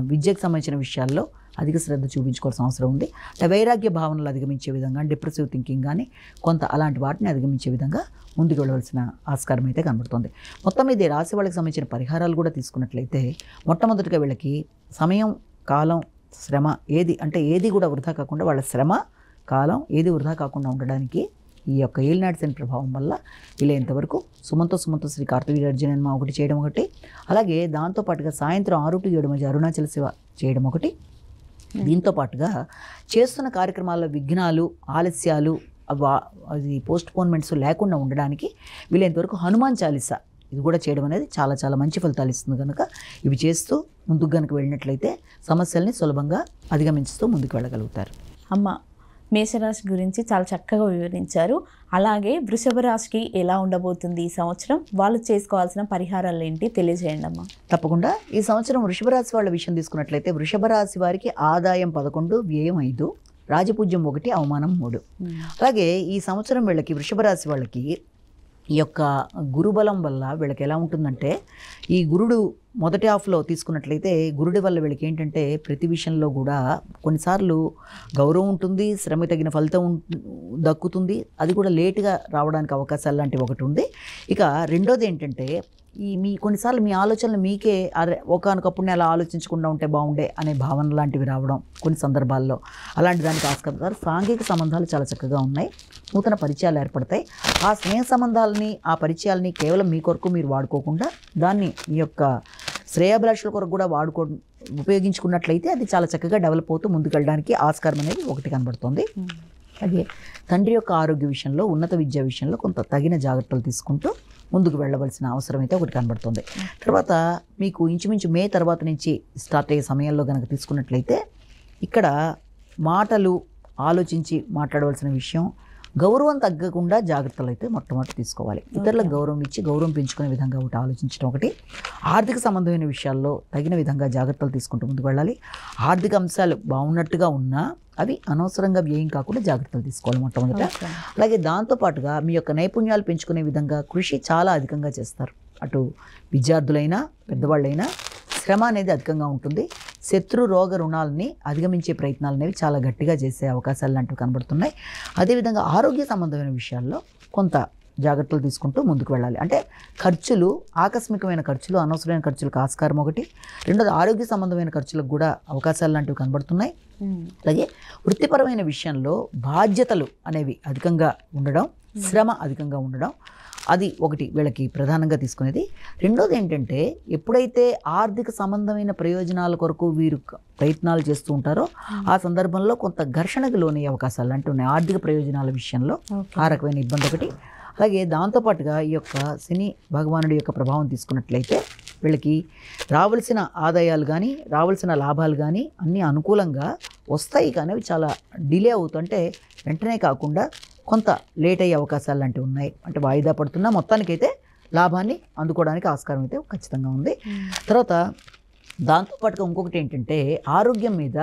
విద్యకు సంబంధించిన విషయాల్లో అధిక శ్రద్ధ చూపించుకోవాల్సిన అవసరం ఉంది. అంటే వైరాగ్య భావనలు అధిగమించే విధంగా, డిప్రెసివ్ థింకింగ్ కానీ కొంత అలాంటి వాటిని అధిగమించే విధంగా ముందుకు వెళ్ళవలసిన ఆస్కారం అయితే కనబడుతుంది. మొత్తం మీద రాశి వాళ్ళకి సంబంధించిన పరిహారాలు కూడా తీసుకున్నట్లయితే మొట్టమొదటిగా వీళ్ళకి సమయం, కాలం, శ్రమ ఏది కూడా వృధా కాకుండా వాళ్ళ శ్రమ, కాలం ఏది వృధా కాకుండా ఉండడానికి ఈ యొక్క ఏలినాటి శని ప్రభావం వల్ల వీలైనంతవరకు సుమంతో శ్రీ కార్తవీర్యార్జునన్మ ఒకటి చేయడం ఒకటి, అలాగే దాంతోపాటుగా సాయంత్రం 6 to 7 మధ్య అరుణాచల శివ చేయడం ఒకటి, దీంతో పాటుగా చేస్తున్న కార్యక్రమాల్లో విఘ్నాలు, ఆలస్యాలు, అది పోస్ట్పోన్మెంట్స్ లేకుండా ఉండడానికి వీలైనంతవరకు హనుమాన్ చాలీసా ఇది కూడా చేయడం అనేది చాలా చాలా మంచి ఫలితాలు ఇస్తుంది. కనుక ఇవి చేస్తూ ముందుకు కనుక వెళ్ళినట్లయితే సమస్యల్ని సులభంగా అధిగమించుతూ ముందుకు వెళ్ళగలుగుతారు. అమ్మ, మేషరాశి గురించి చాలా చక్కగా వివరించారు. అలాగే వృషభ రాశికి ఎలా ఉండబోతుంది ఈ సంవత్సరం, వాళ్ళు చేసుకోవాల్సిన పరిహారాలు ఏంటి తెలియజేయండి అమ్మా. తప్పకుండా. ఈ సంవత్సరం వృషభ రాశి వాళ్ళ విషయం తీసుకున్నట్లయితే వృషభ రాశి వారికి ఆదాయం 11, వ్యయం 5, రాజపూజ్యం 1, అవమానం 3. అలాగే ఈ సంవత్సరం వీళ్ళకి వృషభ రాశి వాళ్ళకి ఈ యొక్క గురుబలం వల్ల వీళ్ళకి ఎలా ఉంటుందంటే, ఈ గురుడు మొదటి హాఫ్లో తీసుకున్నట్లయితే గురుడి వల్ల వీళ్ళకి ఏంటంటే ప్రతి విషయంలో కూడా కొన్నిసార్లు గౌరవం ఉంటుంది, శ్రమ తగిన ఫలితం దక్కుతుంది, అది కూడా లేటుగా రావడానికి అవకాశాలు లాంటివి ఒకటి ఉంది. ఇక రెండోది ఏంటంటే కొన్నిసార్లు మీ ఆలోచనలు మీకే ఒకనొకప్పుడు నేను అలా ఆలోచించకుండా ఉంటే బాగుండే అనే భావన లాంటివి రావడం కొన్ని సందర్భాల్లో అలాంటి దానికి ఆస్కారం. సాంఘిక సంబంధాలు చాలా చక్కగా ఉన్నాయి, నూతన పరిచయాలు ఏర్పడతాయి. ఆ స్నేహ సంబంధాలని, ఆ పరిచయాలని కేవలం మీ కొరకు మీరు వాడుకోకుండా దాన్ని మీ యొక్క శ్రేయాభిలాషుల కొరకు కూడా ఉపయోగించుకున్నట్లయితే అది చాలా చక్కగా డెవలప్ అవుతూ ముందుకు వెళ్ళడానికి ఆస్కారం అనేది ఒకటి కనబడుతుంది. అలాగే తండ్రి యొక్క ఆరోగ్య విషయంలో, ఉన్నత విద్యా విషయంలో కొంత తగిన జాగ్రత్తలు తీసుకుంటూ ముందుకు వెళ్ళవలసిన అవసరం అయితే ఒకటి కనబడుతుంది. తర్వాత మీకు ఇంచుమించు మే తర్వాత నుంచి స్టార్ట్ అయ్యే సమయంలో కనుక తీసుకున్నట్లయితే ఇక్కడ మాటలు ఆలోచించి మాట్లాడవలసిన విషయం, గౌరవం తగ్గకుండా జాగ్రత్తలు అయితే మొట్టమొదటి తీసుకోవాలి. ఇతరులకు గౌరవం ఇచ్చి గౌరవం పెంచుకునే విధంగా ఒకటి ఆలోచించడం ఒకటి. ఆర్థిక సంబంధమైన విషయాల్లో తగిన విధంగా జాగ్రత్తలు తీసుకుంటూ ముందుకు వెళ్ళాలి. ఆర్థిక అంశాలు బాగున్నట్టుగా ఉన్నా అవి అనవసరంగా వ్యయం కాకుండా జాగ్రత్తలు తీసుకోవాలి మొట్టమొదట. అలాగే దాంతోపాటుగా మీ యొక్క నైపుణ్యాలు పెంచుకునే విధంగా కృషి చాలా అధికంగా చేస్తారు. అటు విద్యార్థులైనా పెద్దవాళ్ళైనా శ్రమ అనేది అధికంగా ఉంటుంది. శత్రు రోగ రుణాలని అధిగమించే ప్రయత్నాలు అనేవి చాలా గట్టిగా చేసే అవకాశాలు లాంటివి కనబడుతున్నాయి. అదేవిధంగా ఆరోగ్య సంబంధమైన విషయాల్లో కొంత జాగ్రత్తలు తీసుకుంటూ ముందుకు వెళ్ళాలి. అంటే ఖర్చులు, ఆకస్మికమైన ఖర్చులు, అనవసరమైన ఖర్చులకు ఆస్కారం ఒకటి. రెండోది ఆరోగ్య సంబంధమైన ఖర్చులకు కూడా అవకాశాలు లాంటివి కనబడుతున్నాయి. అలాగే వృత్తిపరమైన విషయంలో బాధ్యతలు అనేవి అధికంగా ఉండడం, శ్రమ అధికంగా ఉండడం, అది ఒకటి వీళ్ళకి ప్రధానంగా తీసుకునేది. రెండోది ఏంటంటే ఎప్పుడైతే ఆర్థిక సంబంధమైన ప్రయోజనాల కొరకు వీరు ప్రయత్నాలు చేస్తూ ఉంటారో ఆ సందర్భంలో కొంత ఘర్షణకు లోనే అవకాశాలు లాంటివి ఉన్నాయి. ఆర్థిక ప్రయోజనాల విషయంలో ఆ రకమైన ఇబ్బంది ఒకటి. అలాగే దాంతోపాటుగా ఈ యొక్క శని భగవానుడి యొక్క ప్రభావం తీసుకున్నట్లయితే వీళ్ళకి రావాల్సిన ఆదాయాలు కానీ రావాల్సిన లాభాలు కానీ అన్నీ అనుకూలంగా వస్తాయి, కానీ అవి చాలా డిలే అవుతుంటే వెంటనే కాకుండా కొంత లేట్ అయ్యే అవకాశాలు లాంటివి ఉన్నాయి. అంటే వాయిదా పడుతున్నా మొత్తానికైతే లాభాన్ని అందుకోవడానికి ఆస్కారం అయితే ఖచ్చితంగా ఉంది. తర్వాత దాంతోపాటుగా ఇంకొకటి ఏంటంటే ఆరోగ్యం మీద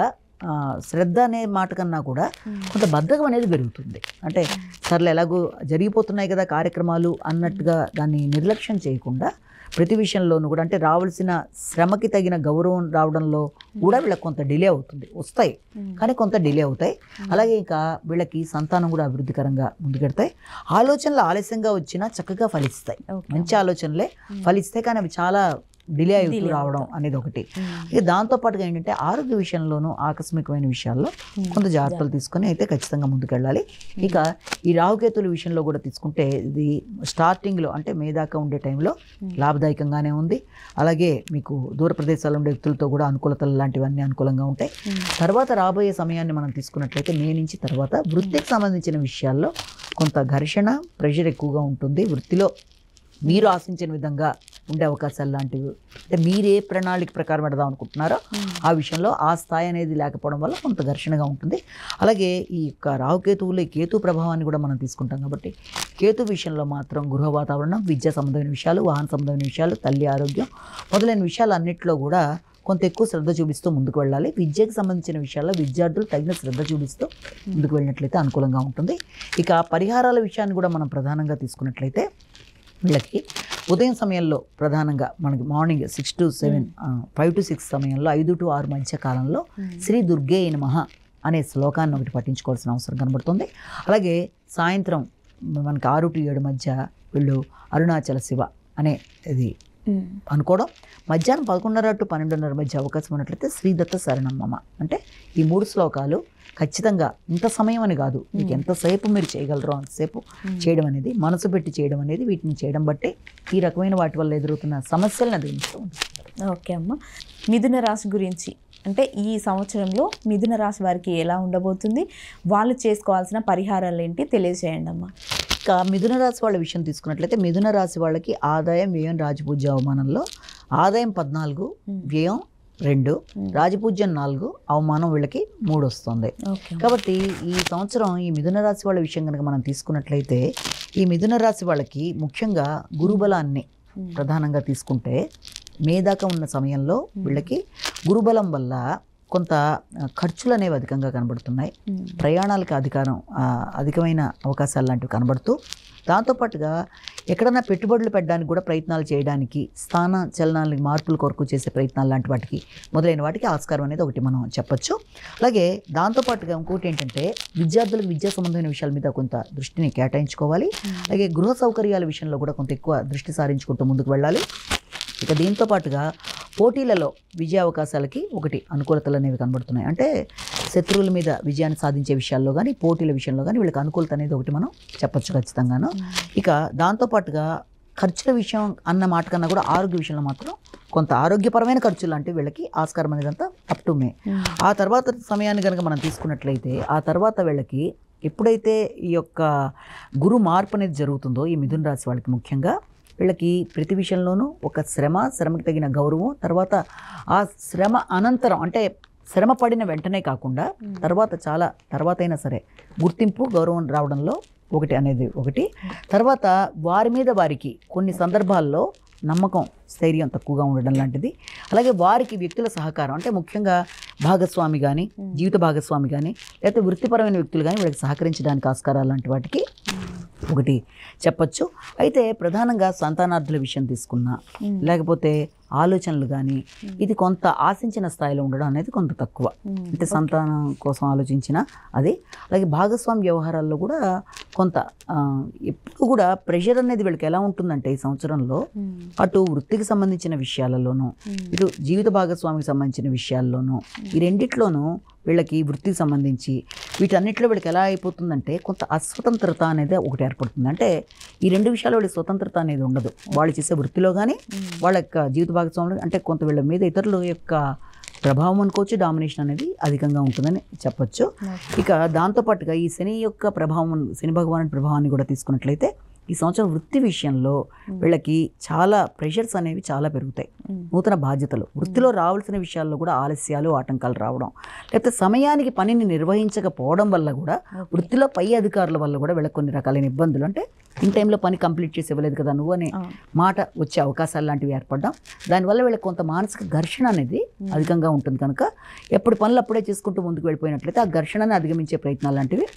శ్రద్ధ అనే మాట కన్నా కూడా కొంత బద్ధకం అనేది పెరుగుతుంది. అంటే సర్లే ఎలాగో జరిగిపోతున్నాయి కదా కార్యక్రమాలు అన్నట్టుగా దాన్ని నిర్లక్ష్యం చేయకుండా ప్రతి విషయంలోనూ కూడా అంటే రావాల్సిన శ్రమకి తగిన గౌరవం రావడంలో కూడా వీళ్ళకి కొంత డిలే అవుతుంది. వస్తాయి కానీ కొంత డిలే అవుతాయి. అలాగే ఇంకా వీళ్ళకి సంతానం కూడా అభివృద్ధికరంగా ముందుకెడతాయి. ఆలోచనలు ఆలస్యంగా వచ్చినా చక్కగా ఫలిస్తాయి. మంచి ఆలోచనలే ఫలిస్తాయి, కానీ అవి చాలా డిలే అవుతూ రావడం అనేది ఒకటి. ఇక దాంతోపాటుగా ఏంటంటే ఆరోగ్య విషయంలోనూ ఆకస్మికమైన విషయాల్లో కొంత జాగ్రత్తలు తీసుకొని అయితే ఖచ్చితంగా ముందుకెళ్ళాలి. ఇక ఈ రాహుకేతుల విషయంలో కూడా తీసుకుంటే ఇది స్టార్టింగ్లో అంటే మే దాకా ఉండే టైంలో లాభదాయకంగానే ఉంది. అలాగే మీకు దూర ప్రదేశాల్లో ఉండే వ్యక్తులతో కూడా అనుకూలతలు లాంటివన్నీ అనుకూలంగా ఉంటాయి. తర్వాత రాబోయే సమయాన్ని మనం తీసుకున్నట్లయితే మే నుంచి తర్వాత వృత్తికి సంబంధించిన విషయాల్లో కొంత ఘర్షణ ప్రెషర్ ఎక్కువగా ఉంటుంది. వృత్తిలో మీరు ఆశించిన విధంగా ఉండే అవకాశాలు లాంటివి అంటే మీరు ఏ ప్రణాళిక ప్రకారం పెడదాం అనుకుంటున్నారో ఆ విషయంలో ఆ స్థాయి అనేది లేకపోవడం వల్ల కొంత ఘర్షణగా ఉంటుంది. అలాగే ఈ యొక్క రాహుకేతువులు ఈ కేతు ప్రభావాన్ని కూడా మనం తీసుకుంటాం కాబట్టి కేతు విషయంలో మాత్రం గృహ వాతావరణం, విద్యా సంబంధమైన విషయాలు, వాహన సంబంధమైన విషయాలు, తల్లి ఆరోగ్యం మొదలైన విషయాలు అన్నింటిలో కూడా కొంత ఎక్కువ శ్రద్ధ చూపిస్తూ ముందుకు వెళ్ళాలి. విద్యకు సంబంధించిన విషయాల్లో విద్యార్థులు తగిన శ్రద్ధ చూపిస్తూ ముందుకు వెళ్ళినట్లయితే అనుకూలంగా ఉంటుంది. ఇక పరిహారాల విషయాన్ని కూడా మనం ప్రధానంగా తీసుకున్నట్లయితే వీళ్ళకి ఉదయం సమయంలో ప్రధానంగా మనకి మార్నింగ్ 6 to 7 5 to 6 సమయంలో 5 to 6 మధ్య కాలంలో శ్రీ దుర్గే నమః అనే శ్లోకాన్ని ఒకటి పఠించుకోవాల్సిన అవసరం కనబడుతుంది. అలాగే సాయంత్రం మనకి 6 to 7 మధ్య వీళ్ళు అరుణాచల శివ అనే ఇది అనుకోవడం. మధ్యాహ్నం 11:30 to 12:30 మధ్య అవకాశం ఉన్నట్లయితే శ్రీదత్త శరణమ్మ అంటే ఈ 3 శ్లోకాలు ఖచ్చితంగా ఇంత సమయం అని కాదు, మీకు ఎంతసేపు మీరు చేయగలరో అంతసేపు చేయడం అనేది, మనసు పెట్టి చేయడం అనేది, వీటిని చేయడం బట్టి ఈ రకమైన వాటి వల్ల ఎదురవుతున్న సమస్యలను అధిగమిస్తూ ఉంటుంది. ఓకే అమ్మ, మిథున రాశి గురించి అంటే ఈ సంవత్సరంలో మిథున రాశి వారికి ఎలా ఉండబోతుంది, వాళ్ళు చేసుకోవాల్సిన పరిహారాలు ఏంటి తెలియజేయండి అమ్మ. ఇక మిథున రాశి వాళ్ళ విషయం తీసుకున్నట్లయితే మిథున రాశి వాళ్ళకి ఆదాయం, వ్యయం, రాజపూజ్య, అవమానంలో ఆదాయం 14, వ్యయం 2, రాజపూజ్యం 4, అవమానం వీళ్ళకి 3 వస్తుంది. కాబట్టి ఈ సంవత్సరం ఈ మిథున రాశి వాళ్ళ విషయం కనుక మనం తీసుకున్నట్లయితే ఈ మిథున రాశి వాళ్ళకి ముఖ్యంగా గురుబలాన్ని ప్రధానంగా తీసుకుంటే మే దాకా ఉన్న సమయంలో వీళ్ళకి గురుబలం వల్ల కొంత ఖర్చులు అనేవి అధికంగా కనబడుతున్నాయి. ప్రయాణాలకు అధికమైన అవకాశాలు లాంటివి కనబడుతూ దాంతోపాటుగా ఎక్కడన్నా పెట్టుబడులు పెట్టడానికి కూడా ప్రయత్నాలు చేయడానికి, స్థాన చలనాలకి మార్పుల కొరకు చేసే ప్రయత్నాలు లాంటి వాటికి మొదలైన వాటికి ఆస్కారం అనేది ఒకటి మనం చెప్పొచ్చు. అలాగే దాంతోపాటుగా ఇంకోటి ఏంటంటే విద్యార్థులకు విద్యా సంబంధమైన విషయాల మీద కొంత దృష్టిని కేటాయించుకోవాలి. అలాగే గృహ సౌకర్యాల విషయంలో కూడా కొంత ఎక్కువ దృష్టి సారించుకుంటూ ముందుకు వెళ్ళాలి. ఇక దీంతో పాటుగా పోటీలలో విజయ అవకాశాలకి ఒకటి అనుకూలతలు అనేవి కనబడుతున్నాయి. అంటే శత్రువుల మీద విజయాన్ని సాధించే విషయాల్లో కానీ పోటీల విషయంలో కానీ వీళ్ళకి అనుకూలత అనేది ఒకటి మనం చెప్పచ్చు ఖచ్చితంగాను. ఇక దాంతోపాటుగా ఖర్చుల విషయం అన్న మాట కన్నా కూడా ఆరోగ్య విషయంలో మాత్రం కొంత ఆరోగ్యపరమైన ఖర్చులు అంటే వీళ్ళకి ఆస్కారం అనేది అంతా అప్ టు మే. ఆ తర్వాత సమయాన్ని కనుక మనం తీసుకున్నట్లయితే ఆ తర్వాత వీళ్ళకి ఎప్పుడైతే ఈ యొక్క గురు మార్పు అనేది జరుగుతుందో ఈ మిథున రాశి వాళ్ళకి ముఖ్యంగా వీళ్ళకి ప్రతి విషయంలోనూ ఒక శ్రమకి తగిన గౌరవం, తర్వాత ఆ శ్రమ అనంతరం అంటే శ్రమ పడిన వెంటనే కాకుండా తర్వాత అయినా సరే గుర్తింపు, గౌరవం రావడంలో ఒకటి. తర్వాత వారి మీద వారికి కొన్ని సందర్భాల్లో నమ్మకం, స్థైర్యం తక్కువగా ఉండడం లాంటిది. అలాగే వారికి వ్యక్తుల సహకారం అంటే ముఖ్యంగా భాగస్వామి కానీ, జీవిత భాగస్వామి కానీ, లేకపోతే వృత్తిపరమైన వ్యక్తులు కానీ వీళ్ళకి సహకరించడానికి ఆస్కారాలు లాంటి వాటికి ఒకటి చెప్పచ్చు. అయితే ప్రధానంగా సంతానార్థుల విషయం తీసుకున్నా లేకపోతే ఆలోచనలు కానీ ఇది కొంత ఆశించిన స్థాయిలో ఉండడం అనేది కొంత తక్కువ. అంటే సంతానం కోసం ఆలోచించిన అది. అలాగే భాగస్వామి వ్యవహారాల్లో కూడా కొంత ఎప్పుడు కూడా ప్రెషర్ అనేది వీళ్ళకి ఎలా ఉంటుందంటే ఈ సంవత్సరంలో అటు వృత్తికి సంబంధించిన విషయాలలోనూ ఇటు జీవిత భాగస్వామికి సంబంధించిన విషయాల్లోనూ ఈ రెండిట్లోనూ వీళ్ళకి వృత్తికి సంబంధించి వీటన్నిటిలో వీళ్ళకి ఎలా అయిపోతుందంటే కొంత అస్వతంత్రత అనేది ఒకటి ఏర్పడుతుంది. అంటే ఈ రెండు విషయాలు వీళ్ళకి స్వతంత్రత అనేది ఉండదు. వాళ్ళు చేసే వృత్తిలో కానీ వాళ్ళ యొక్క జీవిత భాగస్వాములు అంటే కొంత వీళ్ళ మీద ఇతరుల యొక్క ప్రభావం అనుకోవచ్చు, డామినేషన్ అనేది అధికంగా ఉంటుందని చెప్పొచ్చు. ఇక దాంతోపాటుగా ఈ శని యొక్క ప్రభావం, శని భగవానుడి ప్రభావాన్ని కూడా తీసుకున్నట్లయితే ఈ సంవత్సరం వృత్తి విషయంలో వీళ్ళకి చాలా ప్రెషర్స్ అనేవి చాలా పెరుగుతాయి. నూతన బాధ్యతలు, వృత్తిలో రావాల్సిన విషయాల్లో కూడా ఆలస్యాలు, ఆటంకాలు రావడం, లేకపోతే సమయానికి పనిని నిర్వహించకపోవడం వల్ల కూడా వృత్తిలో పై అధికారుల వల్ల కూడా వీళ్ళకి కొన్ని రకాలైన ఇబ్బందులు, అంటే ఇన్ టైంలో పని కంప్లీట్ చేసి ఇవ్వలేదు కదా నువ్వు అనే మాట వచ్చే అవకాశాలు లాంటివి ఏర్పడడం, దానివల్ల వీళ్ళకి కొంత మానసిక ఘర్షణ అనేది అధికంగా ఉంటుంది. కనుక ఎప్పుడు పనులు అప్పుడే చేసుకుంటూ ముందుకు వెళ్ళిపోయినట్లయితే ఆ ఘర్షణని అధిగమించే ప్రయత్నాలు లాంటివి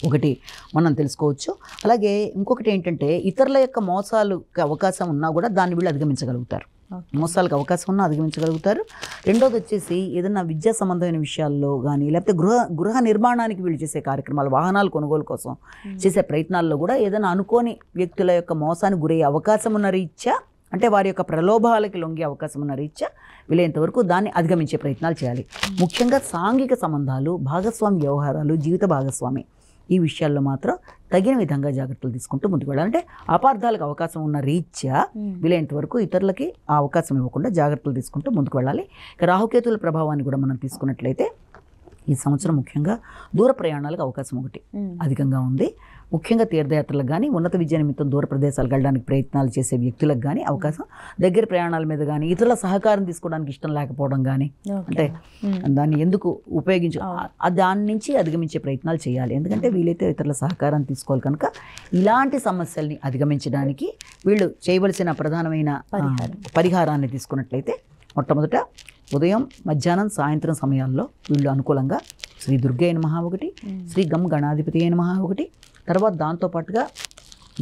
ఒకటి మనం తెలుసుకోవచ్చు. అలాగే ఇంకొకటి ఏంటంటే ఇతరుల యొక్క మోసాలకు అవకాశం ఉన్నా కూడా దాన్ని వీళ్ళు అధిగమించగలుగుతారు. మోసాలకు అవకాశం ఉన్నా అధిగమించగలుగుతారు. రెండోది వచ్చేసి ఏదైనా విద్యా సంబంధమైన విషయాల్లో కానీ లేకపోతే గృహ నిర్మాణానికి వీళ్ళు చేసే కార్యక్రమాలు, వాహనాలు కొనుగోలు కోసం చేసే ప్రయత్నాల్లో కూడా ఏదైనా అనుకోని వ్యక్తుల యొక్క మోసానికి గురయ్యే అవకాశం ఉన్న రీత్యా అంటే వారి యొక్క ప్రలోభాలకి లొంగే అవకాశం ఉన్న రీత్యా వీలైనంతవరకు దాన్ని అధిగమించే ప్రయత్నాలు చేయాలి. ముఖ్యంగా సాంఘిక సంబంధాలు, భాగస్వామి వ్యవహారాలు, జీవిత భాగస్వామి ఈ విషయాల్లో మాత్రం తగిన విధంగా జాగ్రత్తలు తీసుకుంటూ ముందుకు వెళ్ళాలి. అంటే అపార్థాలకు అవకాశం ఉన్న రీత్యా వీలైనంత వరకు ఇతరులకి ఆ అవకాశం ఇవ్వకుండా జాగ్రత్తలు తీసుకుంటూ ముందుకు వెళ్ళాలి. ఇక రాహుకేతుల ప్రభావాన్ని కూడా మనం తీసుకున్నట్లయితే ఈ సంవత్సరం ముఖ్యంగా దూర ప్రయాణాలకు అవకాశం ఒకటి అధికంగా ఉంది. ముఖ్యంగా తీర్థయాత్రలకు కానీ, ఉన్నత విద్య నిమిత్తం దూర ప్రదేశాలకు వెళ్ళడానికి ప్రయత్నాలు చేసే వ్యక్తులకు కానీ అవకాశం, దగ్గర ప్రయాణాల మీద కానీ, ఇతరుల సహకారం తీసుకోవడానికి ఇష్టం లేకపోవడం కానీ, అంటే దాన్ని ఎందుకు దాని నుంచి అధిగమించే ప్రయత్నాలు చేయాలి. ఎందుకంటే వీలైతే ఇతరుల సహకారాన్ని తీసుకోవాలి కనుక ఇలాంటి సమస్యల్ని అధిగమించడానికి వీళ్ళు చేయవలసిన ప్రధానమైన పరిహారాన్ని తీసుకున్నట్లయితే మొట్టమొదట ఉదయం, మధ్యాహ్నం, సాయంత్రం సమయాల్లో వీళ్ళు అనుకూలంగా శ్రీ దుర్గే నమః ఒకటి, శ్రీ గం గణాధిపతి నమః ఒకటి, తర్వాత దాంతోపాటుగా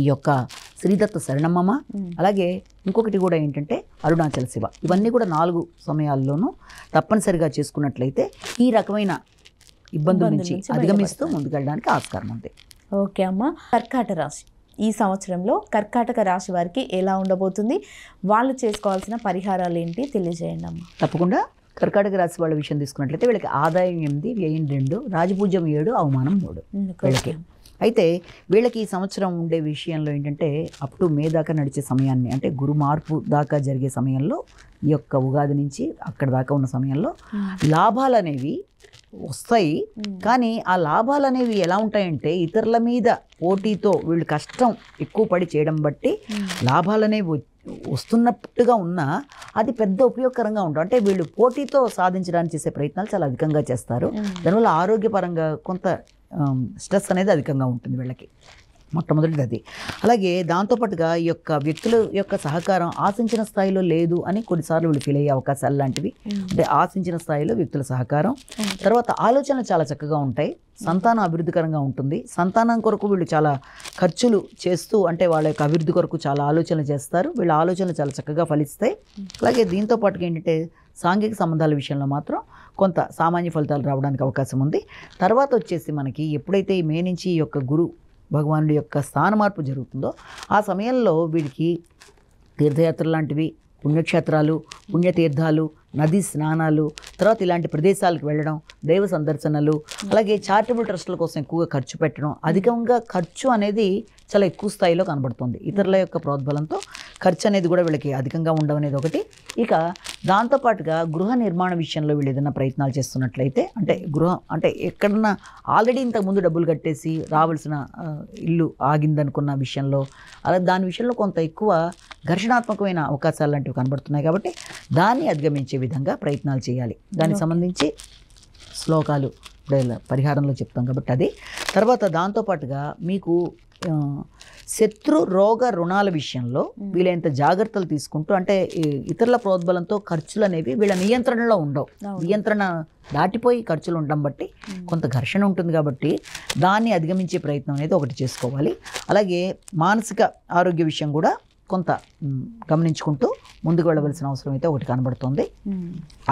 ఈ యొక్క శ్రీదత్త శరణమ్మ, అలాగే ఇంకొకటి కూడా ఏంటంటే అరుణాచల శివ. ఇవన్నీ కూడా 4 సమయాల్లోనూ తప్పనిసరిగా చేసుకున్నట్లయితే ఈ రకమైన ఇబ్బందుల నుంచి అధిగమిస్తూ ముందుకెళ్ళడానికి ఆస్కారం ఉంది. ఓకే అమ్మ. కర్కాటక రాశి ఈ సంవత్సరంలో కర్కాటక రాశి వారికి ఎలా ఉండబోతుంది, వాళ్ళు చేసుకోవాల్సిన పరిహారాలు ఏంటి తెలియజేయండి అమ్మ. తప్పకుండా. కర్కాటక రాశి వాళ్ళ విషయం తీసుకున్నట్లయితే వీళ్ళకి ఆదాయం 8, వ్యయం 2, రాజపూజ్యం 7, అవమానం 3 వీళ్ళకి. అయితే వీళ్ళకి ఈ సంవత్సరం ఉండే విషయంలో ఏంటంటే అప్ టు మే దాకా నడిచే సమయాన్ని, అంటే గురు మార్పు దాకా జరిగే సమయంలో, ఈ యొక్క ఉగాది నుంచి అక్కడ దాకా ఉన్న సమయంలో లాభాలు అనేవి వస్తాయి. కానీ ఆ లాభాలు అనేవి ఎలా ఉంటాయంటే ఇతరుల మీద పోటీతో వీళ్ళు కష్టం ఎక్కువ పడి చేయడం బట్టి లాభాలు అనేవి వస్తున్నట్టుగా ఉన్నా అది పెద్ద ఉపయోగకరంగా ఉండవు. అంటే వీళ్ళు పోటీతో సాధించడానికి చేసే ప్రయత్నాలు చాలా అధికంగా చేస్తారు. దానివల్ల ఆరోగ్యపరంగా కొంత స్ట్రెస్ అనేది అధికంగా ఉంటుంది వీళ్ళకి. మొట్టమొదటిది అది. అలాగే దాంతోపాటుగా ఈ యొక్క వ్యక్తుల యొక్క సహకారం ఆశించిన స్థాయిలో లేదు అని కొన్నిసార్లు వీళ్ళు ఫీల్ అయ్యే అవకాశాలు లాంటివి. అంటే ఆశించిన స్థాయిలో వ్యక్తుల సహకారం, తర్వాత ఆలోచనలు చాలా చక్కగా ఉంటాయి, సంతానం అభివృద్ధికరంగా ఉంటుంది. సంతానం కొరకు వీళ్ళు చాలా ఖర్చులు చేస్తూ, అంటే వాళ్ళ యొక్క అభివృద్ధి కొరకు చాలా ఆలోచనలు చేస్తారు. వీళ్ళ ఆలోచనలు చాలా చక్కగా ఫలిస్తాయి. అలాగే దీంతో పాటుగా ఏంటంటే సాంఘిక సంబంధాల విషయంలో మాత్రం కొంత సామాన్య ఫలితాలు రావడానికి అవకాశం ఉంది. తర్వాత వచ్చేసి మనకి ఎప్పుడైతే ఈ మే నుంచి ఈ యొక్క గురు భగవానుడి యొక్క స్థాన మార్పు జరుగుతుందో ఆ సమయంలో వీడికి తీర్థయాత్రలు లాంటివి, పుణ్యక్షేత్రాలు, పుణ్యతీర్థాలు, నదీ స్నానాలు, తర్వాత ఇలాంటి ప్రదేశాలకు వెళ్ళడం, దైవ సందర్శనలు, అలాగే చారిటబుల్ ట్రస్టుల కోసం ఎక్కువగా ఖర్చు పెట్టడం, అధికంగా ఖర్చు అనేది చాలా ఎక్కువ స్థాయిలో కనబడుతుంది. ఇతరుల యొక్క ప్రోద్బలంతో ఖర్చు అనేది కూడా వీళ్ళకి అధికంగా ఉండడం అనేది ఒకటి. ఇక దాంతోపాటుగా గృహ నిర్మాణ విషయంలో వీళ్ళు ఏదైనా ప్రయత్నాలు చేస్తున్నట్లయితే, అంటే గృహం అంటే ఎక్కడన్నా ఆల్రెడీ ఇంతకుముందు డబ్బులు కట్టేసి రావాల్సిన ఇల్లు ఆగిందనుకున్న విషయంలో, అలా దాని విషయంలో కొంత ఎక్కువ ఘర్షణాత్మకమైన అవకాశాలు లాంటివి కనబడుతున్నాయి. కాబట్టి దాన్ని అధిగమించే విధంగా ప్రయత్నాలు చేయాలి. దానికి సంబంధించి శ్లోకాలు పరిహారంలో చెప్తాం కాబట్టి అది. తర్వాత దాంతోపాటుగా మీకు శత్రు రోగ రుణాల విషయంలో వీళ్ళంత జాగ్రత్తలు తీసుకుంటూ, అంటే ఇతరుల ప్రోద్బలంతో ఖర్చులు అనేవి వీళ్ళ నియంత్రణలో ఉండవు. నియంత్రణ దాటిపోయి ఖర్చులు ఉండడం బట్టి కొంత ఘర్షణ ఉంటుంది. కాబట్టి దాన్ని అధిగమించే ప్రయత్నం అనేది ఒకటి చేసుకోవాలి. అలాగే మానసిక ఆరోగ్య విషయం కూడా కొంత గమనించుకుంటూ ముందుకు వెళ్ళవలసిన అవసరం అయితే ఒకటి కనబడుతుంది.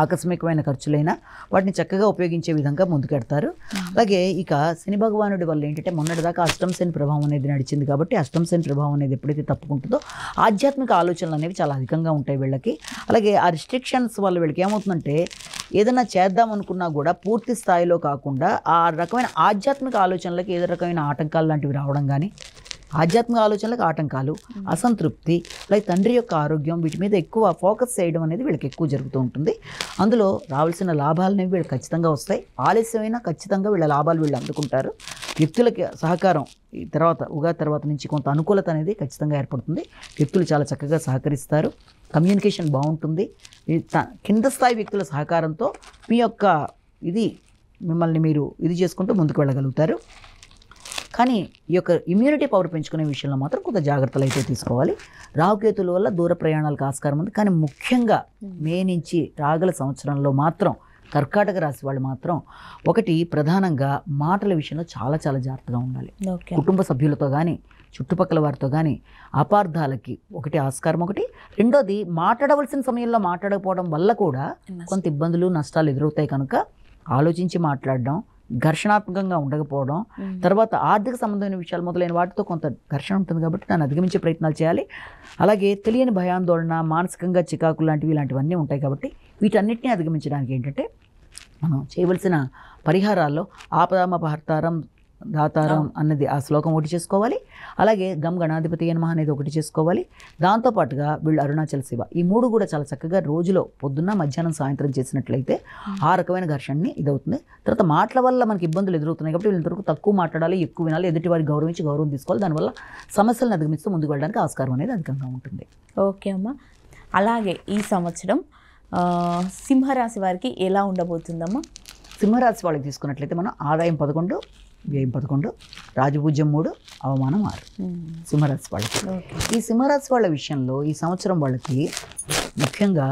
ఆకస్మికమైన ఖర్చులైనా వాటిని చక్కగా ఉపయోగించే విధంగా ముందుకెడతారు. అలాగే ఇక శని భగవానుడి వల్ల ఏంటంటే మొన్నటిదాకా అష్టమ శని ప్రభావం అనేది నడిచింది. కాబట్టి అష్టమ శని ప్రభావం అనేది ఎప్పుడైతే తప్పుకుంటుందో ఆధ్యాత్మిక ఆలోచనలు అనేవి చాలా అధికంగా ఉంటాయి వీళ్ళకి. అలాగే ఆ రిస్ట్రిక్షన్స్ వల్ల వీళ్ళకి ఏమవుతుందంటే ఏదైనా చేద్దాం అనుకున్నా కూడా పూర్తి స్థాయిలో కాకుండా ఆ రకమైన ఆధ్యాత్మిక ఆలోచనలకి ఏదో రకమైన ఆటంకాలు లాంటివి రావడం కానీ, ఆధ్యాత్మిక ఆలోచనలకు ఆటంకాలు, అసంతృప్తి, అలాగే తండ్రి యొక్క ఆరోగ్యం, వీటి మీద ఎక్కువ ఫోకస్ చేయడం అనేది వీళ్ళకి ఎక్కువ జరుగుతూ ఉంటుంది. అందులో రావాల్సిన లాభాలు అనేవి వీళ్ళు ఖచ్చితంగా వస్తాయి. ఆలస్యమైనా ఖచ్చితంగా వీళ్ళ లాభాలు వీళ్ళు అందుకుంటారు. వ్యక్తులకి సహకారం ఈ తర్వాత ఉగాది తర్వాత నుంచి కొంత అనుకూలత అనేది ఖచ్చితంగా ఏర్పడుతుంది. వ్యక్తులు చాలా చక్కగా సహకరిస్తారు. కమ్యూనికేషన్ బాగుంటుంది. కింద స్థాయి వ్యక్తుల సహకారంతో మీ యొక్క మిమ్మల్ని మీరు ఇది చేసుకుంటూ ముందుకు వెళ్ళగలుగుతారు. కానీ ఈ యొక్క ఇమ్యూనిటీ పవర్ పెంచుకునే విషయంలో మాత్రం కొంత జాగ్రత్తలు అయితే తీసుకోవాలి. రాహుకేతుల వల్ల దూర ప్రయాణాలకు ఆస్కారం ఉంది. కానీ ముఖ్యంగా మే నుంచి రాగల సంవత్సరంలో మాత్రం కర్కాటక రాశి వాళ్ళు మాత్రం ఒకటి ప్రధానంగా మాటల విషయంలో చాలా చాలా జాగ్రత్తగా ఉండాలి. కుటుంబ సభ్యులతో కానీ, చుట్టుపక్కల వారితో కానీ అపార్థాలకి ఒకటి ఆస్కారం ఒకటి. రెండోది మాట్లాడవలసిన సమయంలో మాట్లాడకపోవడం వల్ల కూడా కొంత ఇబ్బందులు, నష్టాలు ఎదురవుతాయి. కనుక ఆలోచించి మాట్లాడడం, ఘర్షణాత్మకంగా ఉండకపోవడం, తర్వాత ఆర్థిక సంబంధమైన విషయాలు మొదలైన వాటితో కొంత ఘర్షణ ఉంటుంది కాబట్టి దాన్ని అధిగమించే ప్రయత్నాలు చేయాలి. అలాగే తెలియని భయాందోళన, మానసికంగా చికాకులు లాంటివి ఇలాంటివన్నీ ఉంటాయి కాబట్టి వీటన్నిటిని అధిగమించడానికి ఏంటంటే మనం చేయవలసిన పరిహారాల్లో ఆపదామపహర్తారం దాతారం అన్నది ఆ శ్లోకం ఒకటి చేసుకోవాలి. అలాగే గం గణాధిపతి నమః అనేది ఒకటి చేసుకోవాలి. దాంతోపాటుగా వీళ్ళు అరుణాచల శివ, ఈ 3 కూడా చాలా చక్కగా రోజులో పొద్దున్న, మధ్యాహ్నం, సాయంత్రం చేసినట్లయితే ఆ రకమైన ఘర్షణని ఇదవుతుంది. తర్వాత మాటల వల్ల మనకి ఇబ్బందులు ఎదురవుతున్నాయి కాబట్టి వీళ్ళంతవరకు తక్కువ మాట్లాడాలి, ఎక్కువ వినాలి, ఎదుటి వారికి గౌరవించి గౌరవం తీసుకోవాలి. దానివల్ల సమస్యలను అధిగమిస్తూ ముందుకు వెళ్ళడానికి ఆస్కారం అనేది అధికంగా ఉంటుంది. ఓకే అమ్మ. అలాగే ఈ సంవత్సరం సింహరాశి వారికి ఎలా ఉండబోతుందమ్మా? సింహరాశి వాళ్ళకి తీసుకున్నట్లయితే మనం ఆదాయం 11, వ్యయం 11, రాజపూజ్యం 3, అవమానం 6 సింహరాశి వాళ్ళకి. ఈ సింహరాశి వాళ్ళ విషయంలో ఈ సంవత్సరం వాళ్ళకి ముఖ్యంగా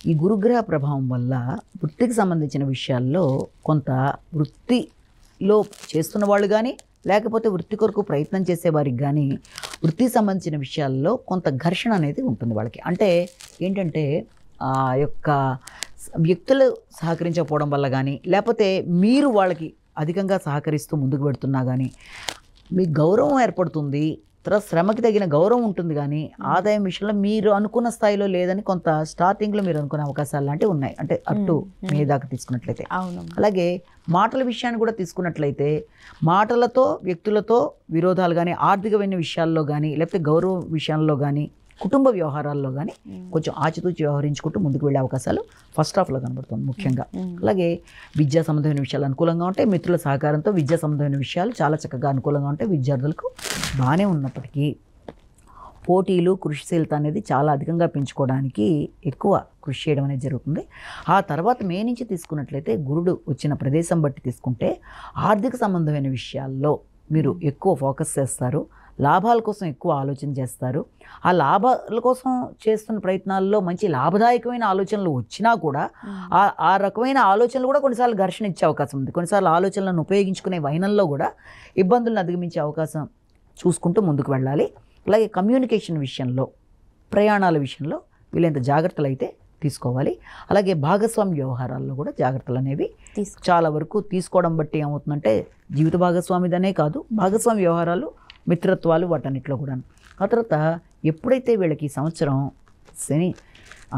ఈ గురుగ్రహ ప్రభావం వల్ల వృత్తికి సంబంధించిన విషయాల్లో కొంత వృత్తిలో చేస్తున్న వాళ్ళు కానీ లేకపోతే వృత్తి కొరకు ప్రయత్నం చేసేవారికి కానీ వృత్తికి సంబంధించిన విషయాల్లో కొంత ఘర్షణ అనేది ఉంటుంది వాళ్ళకి. అంటే ఏంటంటే ఆ యొక్క వ్యక్తులు సహకరించకపోవడం వల్ల కానీ లేకపోతే మీరు వాళ్ళకి అధికంగా సహకరిస్తూ ముందుకు పెడుతున్నా కానీ మీ గౌరవం ఏర్పడుతుంది. తర్వాత శ్రమకి తగిన గౌరవం ఉంటుంది కానీ ఆదాయం విషయంలో మీరు అనుకున్న స్థాయిలో లేదని కొంత స్టార్టింగ్లో మీరు అనుకునే అవకాశాలు లాంటివి ఉన్నాయి. అంటే అప్ టు మే దాకా తీసుకున్నట్లయితే. అలాగే మాటల విషయాన్ని కూడా తీసుకున్నట్లయితే మాటలతో వ్యక్తులతో విరోధాలు కానీ ఆర్థికమైన విషయాల్లో కానీ లేకపోతే గౌరవ విషయాల్లో కానీ కుటుంబ వ్యవహారాల్లో కానీ కొంచెం ఆచితూచి వ్యవహరించుకుంటూ ముందుకు వెళ్ళే అవకాశాలు ఫస్ట్ హాఫ్లో కనబడుతుంది ముఖ్యంగా. అలాగే విద్యా సంబంధమైన విషయాలు అనుకూలంగా ఉంటాయి. మిత్రుల సహకారంతో విద్యా సంబంధమైన విషయాలు చాలా చక్కగా అనుకూలంగా ఉంటాయి. విద్యార్థులకు బాగానే ఉన్నప్పటికీ పోటీలు, కృషిశీలత అనేది చాలా అధికంగా పెంచుకోవడానికి ఎక్కువ కృషి చేయడం అనేది జరుగుతుంది. ఆ తర్వాత మే నుంచి తీసుకున్నట్లయితే గురుడు వచ్చిన ప్రదేశం బట్టి తీసుకుంటే ఆర్థిక సంబంధమైన విషయాల్లో మీరు ఎక్కువ ఫోకస్ చేస్తారు. లాభాల కోసం ఎక్కువ ఆలోచన చేస్తారు. ఆ లాభాల కోసం చేస్తున్న ప్రయత్నాల్లో మంచి లాభదాయకమైన ఆలోచనలు వచ్చినా కూడా ఆ రకమైన ఆలోచనలు కూడా కొన్నిసార్లు ఘర్షణ ఇచ్చే అవకాశం ఉంది. కొన్నిసార్లు ఆలోచనలను ఉపయోగించుకునే వైనంలో కూడా ఇబ్బందులను అధిగమించే అవకాశం చూసుకుంటూ ముందుకు వెళ్ళాలి. అలాగే కమ్యూనికేషన్ విషయంలో, ప్రయాణాల విషయంలో వీళ్ళంత జాగ్రత్తలు అయితే తీసుకోవాలి. అలాగే భాగస్వామి వ్యవహారాల్లో కూడా జాగ్రత్తలు అనేవి చాలా వరకు తీసుకోవడం బట్టి ఏమవుతుందంటే జీవిత భాగస్వామిదనే కాదు, భాగస్వామి వ్యవహారాలు, మిత్రత్వాలు వాటన్నిటిలో కూడా. ఆ తర్వాత ఎప్పుడైతే వీళ్ళకి ఈ సంవత్సరం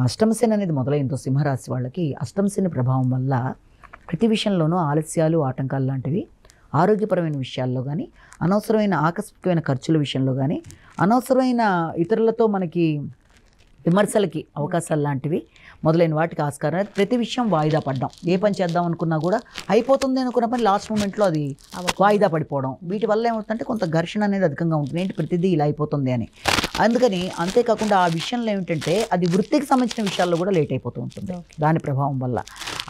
అష్టమశని అనేది మొదలైందో సింహరాశి వాళ్ళకి అష్టమశని ప్రభావం వల్ల ప్రతి విషయంలోనూ ఆలస్యాలు, ఆటంకాలు లాంటివి, ఆరోగ్యపరమైన విషయాల్లో కానీ అనవసరమైన ఆకస్మికమైన ఖర్చుల విషయంలో కానీ అనవసరమైన ఇతరులతో మనకి విమర్శలకి అవకాశాలు లాంటివి మొదలైన వాటికి ఆస్కారం. ప్రతి విషయం వాయిదా పడ్డం, ఏ పని చేద్దాం అనుకున్నా కూడా అయిపోతుంది అనుకున్న పని లాస్ట్ మూమెంట్లో అది వాయిదా పడిపోవడం, వీటి వల్ల ఏమవుతుందంటే కొంత ఘర్షణ అనేది అధికంగా ఉంటుంది. ఏంటి ప్రతిదీ ఇలా అయిపోతుంది అని. అందుకని అంతేకాకుండా ఆ విషయంలో ఏమిటంటే అది వృత్తికి సంబంధించిన విషయాల్లో కూడా లేట్ అయిపోతూ ఉంటుంది దాని ప్రభావం వల్ల.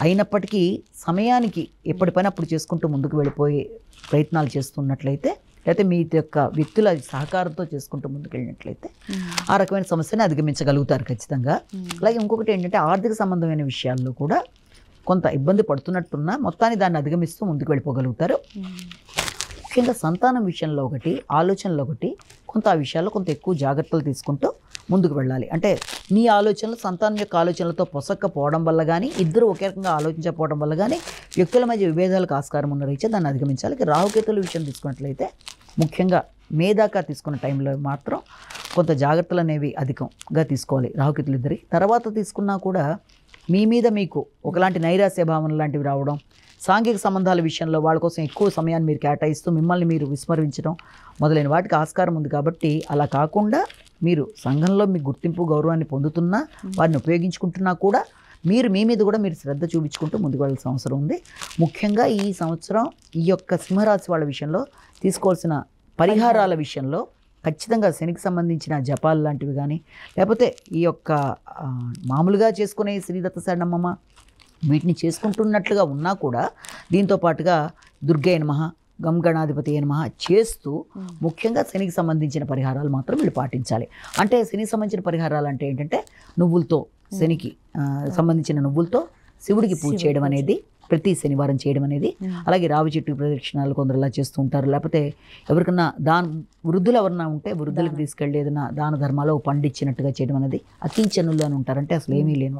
అయినప్పటికీ సమయానికి ఎప్పటి పని అప్పుడు చేసుకుంటూ ముందుకు వెళ్ళిపోయే ప్రయత్నాలు చేస్తున్నట్లయితే లేకపోతే మీ యొక్క వ్యక్తుల సహకారంతో చేసుకుంటూ ముందుకు వెళ్ళినట్లయితే ఆ రకమైన సమస్యను అధిగమించగలుగుతారు ఖచ్చితంగా. అలాగే ఇంకొకటి ఏంటంటే ఆర్థిక సంబంధమైన విషయాల్లో కూడా కొంత ఇబ్బంది పడుతున్నట్టున్నా మొత్తాన్ని దాన్ని అధిగమిస్తూ ముందుకు వెళ్ళిపోగలుగుతారు. ముఖ్యంగా సంతానం విషయంలో ఒకటి, ఆలోచనలో ఒకటి, కొంత ఆ విషయాల్లో కొంత ఎక్కువ జాగ్రత్తలు తీసుకుంటూ ముందుకు వెళ్ళాలి. అంటే మీ ఆలోచనలు సంతానం యొక్క ఆలోచనలతో పొసక్కపోవడం వల్ల కానీ ఇద్దరు ఒకే రకంగా ఆలోచించకపోవడం వల్ల కానీ వ్యక్తుల మధ్య విభేదాలకు ఆస్కారం ఉన్న రీత్యా దాన్ని అధిగమించాలి. రాహుకేతుల విషయం తీసుకున్నట్లయితే ముఖ్యంగా మే దాకా తీసుకున్న టైంలో మాత్రం కొంత జాగ్రత్తలు అనేవి అధికంగా తీసుకోవాలి రాహుకేతులు ఇద్దరికి. తర్వాత తీసుకున్నా కూడా మీ మీద మీకు ఒకలాంటి నైరాస్య భావన లాంటివి రావడం, సాంఘిక సంబంధాల విషయంలో వాళ్ళ కోసం ఎక్కువ సమయాన్ని మీరు కేటాయిస్తూ మిమ్మల్ని మీరు విస్మరించడం మొదలైన వాటికి ఆస్కారం ఉంది. కాబట్టి అలా కాకుండా మీరు సంఘంలో మీ గుర్తింపు, గౌరవాన్ని పొందుతున్నా వారిని ఉపయోగించుకుంటున్నా కూడా మీరు మీ మీద కూడా మీరు శ్రద్ధ చూపించుకుంటూ ముందుకు వెళ్ళాల్సిన అవసరం ఉంది. ముఖ్యంగా ఈ సంవత్సరం ఈ యొక్క సింహరాశి వాళ్ళ విషయంలో తీసుకోవాల్సిన పరిహారాల విషయంలో ఖచ్చితంగా శనికి సంబంధించిన జపాలు లాంటివి కానీ లేకపోతే ఈ యొక్క మామూలుగా చేసుకునే శ్రీదత్త శరణమ్మ వీటిని చేసుకుంటున్నట్లుగా ఉన్నా కూడా దీంతో పాటుగా దుర్గే నమః, గం గణాధిపతి నమః చేస్తూ ముఖ్యంగా శనికి సంబంధించిన పరిహారాలు మాత్రం వీళ్ళు పాటించాలి. అంటే శనికి సంబంధించిన పరిహారాలు అంటే ఏంటంటే నువ్వులతో, శనికి సంబంధించిన నువ్వులతో శివుడికి పూజ చేయడం అనేది ప్రతి శనివారం చేయడం అనేది. అలాగే రావి చెట్టు ప్రదక్షిణాలు కొందరు అలా చేస్తూ ఉంటారు. లేకపోతే ఎవరికన్నా వృద్ధులు ఎవరన్నా ఉంటే వృద్ధులకు తీసుకెళ్ళి ఏదైనా దాన ధర్మాలు పండు ఇచ్చినట్టుగా చేయడం అనేది. అతీచనులు అని ఉంటారంటే అసలు ఏమీ లేని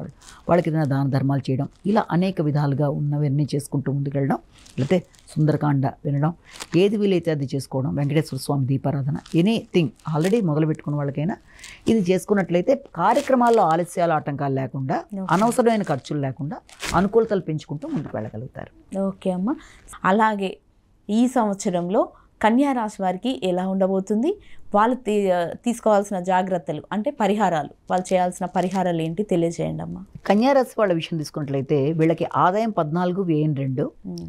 వాళ్ళకి ఏదైనా దాన ధర్మాలు చేయడం, ఇలా అనేక విధాలుగా ఉన్నవన్నీ చేసుకుంటూ ముందుకెళ్ళడం. లేకపోతే సుందరకాండ వినడం, ఏది వీలైతే అది చేసుకోవడం, వెంకటేశ్వర స్వామి దీపారాధన, ఎనీథింగ్ ఆల్రెడీ మొదలు పెట్టుకున్న వాళ్ళకైనా ఇది చేసుకున్నట్లయితే కార్యక్రమాల్లో ఆలస్యాలు ఆటంకాలు లేకుండా, అనవసరమైన ఖర్చులు లేకుండా అనుకూలతలు పెంచుకుంటూ ముందుకు వెళ్ళగలుగుతారు. ఓకే అమ్మ. అలాగే ఈ సంవత్సరంలో కన్యా రాశి వారికి ఎలా ఉండబోతుంది, వాళ్ళు తీసుకోవాల్సిన జాగ్రత్తలు అంటే పరిహారాలు, వాళ్ళు చేయాల్సిన పరిహారాలు ఏంటి తెలియజేయండి అమ్మ. కన్యారాశి వాళ్ళ విషయం తీసుకున్నట్లయితే వీళ్ళకి ఆదాయం 14, వ్యయం 2,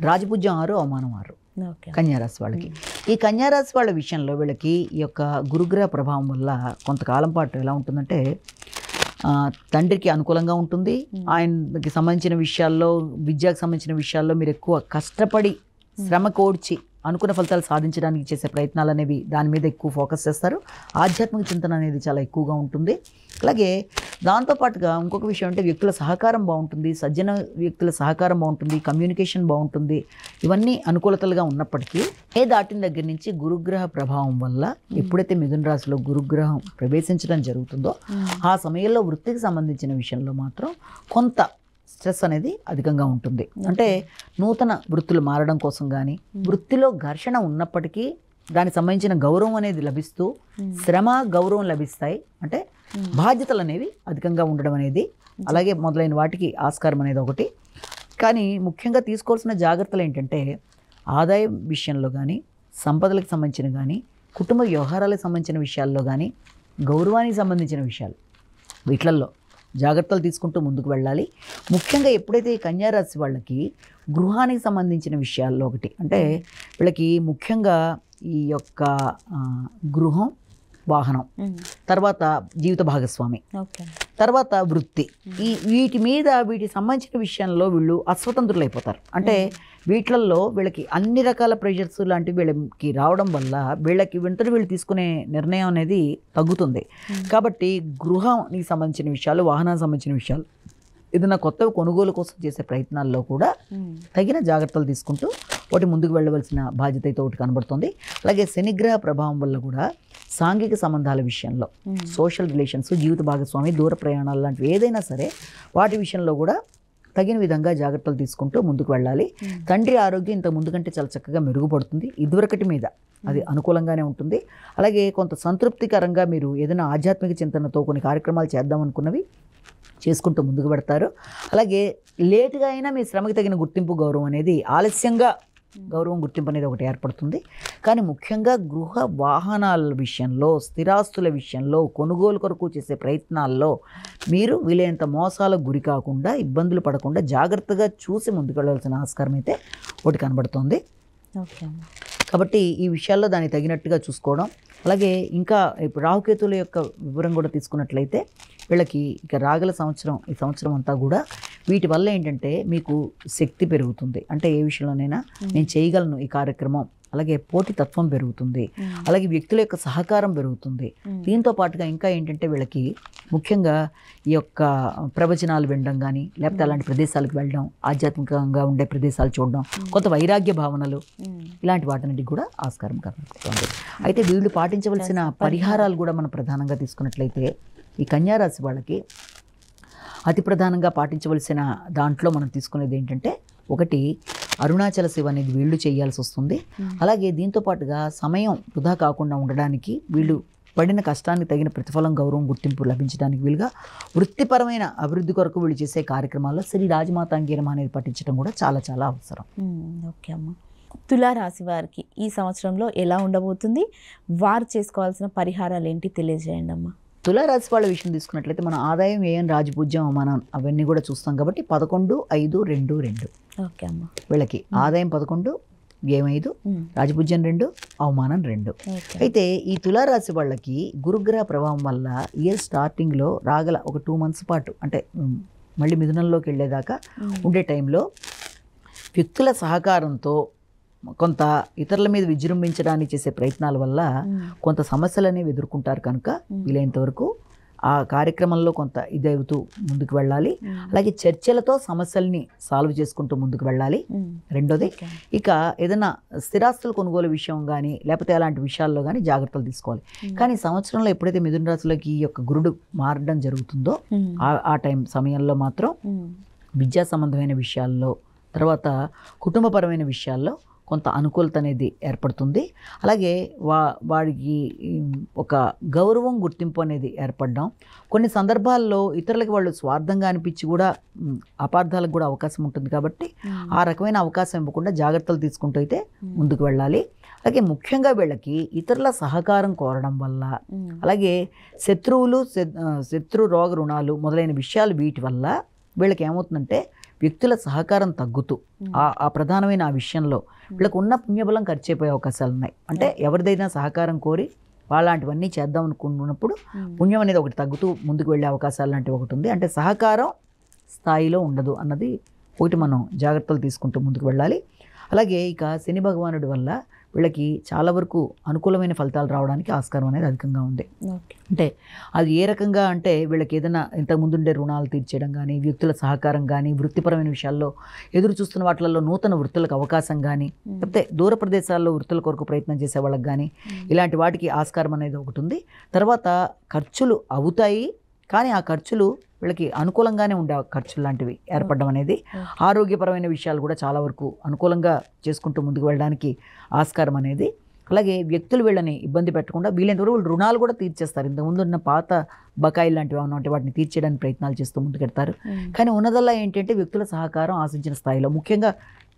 రాజపూజ్యం 6, అవమానం 6. కన్యారాశి వాళ్ళకి. ఈ కన్యారాశి వాళ్ళ విషయంలో వీళ్ళకి ఈ యొక్క గురుగ్రహ ప్రభావం వల్ల కొంతకాలం పాటు ఎలా ఉంటుందంటే తండ్రికి అనుకూలంగా ఉంటుంది. ఆయనకి సంబంధించిన విషయాల్లో, విద్యకు సంబంధించిన విషయాల్లో మీరు ఎక్కువ కష్టపడి శ్రమ కోడ్చి అనుకున్న ఫలితాలు సాధించడానికి చేసే ప్రయత్నాలు అనేవి దాని మీద ఎక్కువ ఫోకస్ చేస్తారు. ఆధ్యాత్మిక చింతన అనేది చాలా ఎక్కువగా ఉంటుంది. అలాగే దాంతోపాటుగా ఇంకొక విషయం అంటే వ్యక్తుల సహకారం బాగుంటుంది, సజ్జన వ్యక్తుల సహకారం బాగుంటుంది, కమ్యూనికేషన్ బాగుంటుంది. ఇవన్నీ అనుకూలతలుగా ఉన్నప్పటికీ దాటిన దగ్గర నుంచి గురుగ్రహ ప్రభావం వల్ల ఎప్పుడైతే మిథున రాశిలో గురుగ్రహం ప్రవేశించడం జరుగుతుందో ఆ సమయంలో వృత్తికి సంబంధించిన విషయంలో మాత్రం కొంత స్ట్రెస్ అనేది అధికంగా ఉంటుంది. అంటే నూతన వృత్తులు మారడం కోసం కానీ, వృత్తిలో ఘర్షణ ఉన్నప్పటికీ దానికి సంబంధించిన గౌరవం అనేది లభిస్తూ శ్రమ గౌరవం లభిస్తాయి. అంటే బాధ్యతలు అనేవి అధికంగా ఉండడం అనేది, అలాగే మొదలైన వాటికి ఆస్కారం అనేది ఒకటి. కానీ ముఖ్యంగా తీసుకోవాల్సిన జాగ్రత్తలు ఏంటంటే ఆదాయం విషయంలో కానీ, సంపదలకు సంబంధించిన కానీ, కుటుంబ వ్యవహారాలకు సంబంధించిన విషయాల్లో కానీ, గౌరవానికి సంబంధించిన విషయాలు, వీటిల్లో జాగ్రత్తలు తీసుకుంటూ ముందుకు వెళ్ళాలి. ముఖ్యంగా ఎప్పుడైతే ఈ కన్యారాశి వాళ్ళకి గృహానికి సంబంధించిన విషయాల్లో ఒకటి అంటే వీళ్ళకి ముఖ్యంగా ఈ యొక్క గృహం, వాహనం, తర్వాత జీవిత భాగస్వామి, తర్వాత వృత్తి, వీటికి సంబంధించిన విషయంలో వీళ్ళు అస్వతంత్రులు అయిపోతారు. అంటే వీటిల్లో వీళ్ళకి అన్ని రకాల ప్రెషర్స్ లాంటివి వీళ్ళకి రావడం వల్ల వీళ్ళు తీసుకునే నిర్ణయం అనేది తగ్గుతుంది. కాబట్టి గృహానికి సంబంధించిన విషయాలు, వాహనానికి సంబంధించిన విషయాలు, ఏదైనా కొత్తవి కొనుగోలు కోసం చేసే ప్రయత్నాల్లో కూడా తగిన జాగ్రత్తలు తీసుకుంటూ ఒకటి ముందుకు వెళ్ళవలసిన బాధ్యత అయితే ఒకటి కనబడుతుంది. అలాగే శనిగ్రహ ప్రభావం వల్ల కూడా సాంఘిక సంబంధాల విషయంలో, సోషల్ రిలేషన్స్, జీవిత భాగస్వామి, దూర ప్రయాణాలు లాంటివి ఏదైనా సరే వాటి విషయంలో కూడా తగిన విధంగా జాగ్రత్తలు తీసుకుంటూ ముందుకు వెళ్ళాలి. తండ్రి ఆరోగ్యం ఇంత ముందు కంటే చాలా చక్కగా మెరుగుపడుతుంది. ఇదివరకటి మీద అది అనుకూలంగానే ఉంటుంది. అలాగే కొంత సంతృప్తికరంగా మీరు ఏదైనా ఆధ్యాత్మిక చింతనతో కొన్ని కార్యక్రమాలు చేద్దాం అనుకున్నవి చేసుకుంటూ ముందుకు పెడతారు. అలాగే లేటుగా అయినా మీ శ్రమకి తగిన గుర్తింపు, గౌరవం అనేది ఆలస్యంగా గౌరవం, గుర్తింపు అనేది ఒకటి ఏర్పడుతుంది. కానీ ముఖ్యంగా గృహ వాహనాల విషయంలో, స్థిరాస్తుల విషయంలో, కొనుగోలు కొరకు చేసే ప్రయత్నాల్లో మీరు వీలైనంత మోసాలకు గురి కాకుండా, ఇబ్బందులు పడకుండా జాగ్రత్తగా చూసి ముందుకు వెళ్ళాల్సిన ఆస్కారం అయితే ఒకటి కనబడుతుంది. కాబట్టి ఈ విషయాల్లో దాన్ని తగినట్టుగా చూసుకోవడం. అలాగే ఇంకా ఇప్పుడు రాహుకేతుల యొక్క వివరం కూడా తీసుకున్నట్లయితే వీళ్ళకి ఇక రాగల సంవత్సరం, ఈ సంవత్సరం అంతా కూడా వీటి వల్ల ఏంటంటే మీకు శక్తి పెరుగుతుంది. అంటే ఏ విషయంలోనైనా నేను చేయగలను ఈ కార్యక్రమం, అలాగే పోటీతత్వం పెరుగుతుంది, అలాగే వ్యక్తుల యొక్క సహకారం పెరుగుతుంది. దీంతో పాటుగా ఇంకా ఏంటంటే వీళ్ళకి ముఖ్యంగా ఈ యొక్క ప్రవచనాలు వినడం కానీ, లేకపోతే అలాంటి ప్రదేశాలకు వెళ్ళడం, ఆధ్యాత్మికంగా ఉండే ప్రదేశాలు చూడడం, కొంత వైరాగ్య భావనలు, ఇలాంటి వాటిని కూడా ఆస్కారం కనబడుతుంది. అయితే వీళ్ళు పాటించవలసిన పరిహారాలు కూడా మనం ప్రధానంగా తీసుకున్నట్లయితే ఈ కన్యారాశి వాళ్ళకి అతి ప్రధానంగా పాటించవలసిన దాంట్లో మనం తీసుకునేది ఏంటంటే ఒకటి అరుణాచల శివ అనేది వీళ్ళు చేయాల్సి వస్తుంది. అలాగే దీంతో పాటుగా సమయం వృధా కాకుండా ఉండడానికి, వీళ్ళు పడిన కష్టానికి తగిన ప్రతిఫలం, గౌరవం, గుర్తింపు లభించడానికి వీలుగా వృత్తిపరమైన అభివృద్ధి కొరకు వీళ్ళు చేసే కార్యక్రమాల్లో శ్రీ రాజమాతాంగీరం అనేది పఠించడం కూడా చాలా చాలా అవసరం. ఓకే అమ్మ. తులారాశి వారికి ఈ సంవత్సరంలో ఎలా ఉండబోతుంది, వారు చేసుకోవాల్సిన పరిహారాలు ఏంటి తెలియజేయండి అమ్మ. తులారాశి వాళ్ళ విషయం తీసుకున్నట్లయితే మన ఆదాయం, వ్యయం, రాజపూజ్యం, అవమానం అవన్నీ కూడా చూస్తాం కాబట్టి 11, 5, 2, 2. ఓకే అమ్మ. వీళ్ళకి ఆదాయం 11, వ్యయం 5, రాజపూజ్యం 2, అవమానం 2. అయితే ఈ తులారాశి వాళ్ళకి గురుగ్రహ ప్రభావం వల్ల ఇయర్ స్టార్టింగ్లో రాగల ఒక 2 months పాటు, అంటే మళ్ళీ మిథునంలోకి వెళ్ళేదాకా ఉండే టైంలో వ్యక్తుల సహకారంతో కొంత ఇతరుల మీద విజృంభించడానికి చేసే ప్రయత్నాల వల్ల కొంత సమస్యలు అనేవి ఎదుర్కొంటారు. కనుక వీలైనంత వరకు ఆ కార్యక్రమంలో కొంత ఇదవుతూ ముందుకు వెళ్ళాలి. అలాగే చర్చలతో సమస్యల్ని సాల్వ్ చేసుకుంటూ ముందుకు వెళ్ళాలి. రెండోది, ఇక ఏదైనా స్థిరాస్తుల కొనుగోలు విషయం కానీ లేకపోతే అలాంటి విషయాల్లో కానీ జాగ్రత్తలు తీసుకోవాలి. కానీ సంవత్సరంలో ఎప్పుడైతే మిథున రాశిలోకి ఈ యొక్క గురుడు మారడం జరుగుతుందో ఆ సమయంలో మాత్రం విద్యా సంబంధమైన విషయాల్లో, తర్వాత కుటుంబపరమైన విషయాల్లో కొంత అనుకూలత అనేది ఏర్పడుతుంది. అలాగే వాడికి ఒక గౌరవం, గుర్తింపు అనేది ఏర్పడడం, కొన్ని సందర్భాల్లో ఇతరులకి వాళ్ళు స్వార్థంగా అనిపించి కూడా అపార్థాలకు కూడా అవకాశం ఉంటుంది. కాబట్టి ఆ రకమైన అవకాశం ఇవ్వకుండా జాగ్రత్తలు తీసుకుంటూ అయితే ముందుకు వెళ్ళాలి. అలాగే ముఖ్యంగా వీళ్ళకి ఇతరుల సహకారం కోరడం వల్ల, అలాగే శత్రు రోగ రుణాలు మొదలైన విషయాలు వీటి వల్ల వీళ్ళకి ఏమవుతుందంటే వ్యక్తుల సహకారం తగ్గుతూ ఆ ప్రధానమైన ఆ విషయంలో వీళ్ళకు ఉన్న పుణ్యబలం ఖర్చు అయిపోయే అవకాశాలు ఉన్నాయి. అంటే ఎవరిదైనా సహకారం కోరి వాళ్ళంటివన్నీ చేద్దాం అనుకున్నప్పుడు పుణ్యం అనేది ఒకటి తగ్గుతూ ముందుకు వెళ్ళే అవకాశాలు లాంటివి ఒకటి ఉంది. అంటే సహకారం స్థాయిలో ఉండదు అన్నది ఒకటి మనం జాగ్రత్తలు తీసుకుంటూ ముందుకు వెళ్ళాలి. అలాగే ఇక శని భగవానుడి వల్ల వీళ్ళకి చాలా వరకు అనుకూలమైన ఫలితాలు రావడానికి ఆస్కారం అనేది అధికంగా ఉంది. అంటే అది ఏ రకంగా అంటే వీళ్ళకి ఏదైనా ఇంతకుముందుండే రుణాలు తీర్చేయడం కానీ, వ్యక్తుల సహకారం కానీ, వృత్తిపరమైన విషయాల్లో ఎదురు చూస్తున్న వాటిల్లో నూతన వృత్తులకు అవకాశం కానీ, లేకపోతే దూర ప్రదేశాల్లో వృత్తుల కొరకు ప్రయత్నం చేసే వాళ్ళకి కానీ ఇలాంటి వాటికి ఆస్కారం అనేది ఒకటి ఉంది. తర్వాత ఖర్చులు అవుతాయి, కానీ ఆ ఖర్చులు వీళ్ళకి అనుకూలంగానే ఉండే ఖర్చులు లాంటివి ఏర్పడడం అనేది, ఆరోగ్యపరమైన విషయాలు కూడా చాలా వరకు అనుకూలంగా చేసుకుంటూ ముందుకు వెళ్ళడానికి ఆస్కారం అనేది. అలాగే వ్యక్తులు వీళ్ళని ఇబ్బంది పెట్టకుండా వీళ్ళంతవరకు వీళ్ళు రుణాలు కూడా తీర్చేస్తారు. ఇంతకుముందు ఉన్న పాత బకాయిలు లాంటివి ఏమన్నా ఉంటే వాటిని తీర్చేయడానికి ప్రయత్నాలు చేస్తూ ముందుకెడతారు. కానీ ఉన్నదల్లా ఏంటంటే వ్యక్తుల సహకారం ఆశించిన స్థాయిలో, ముఖ్యంగా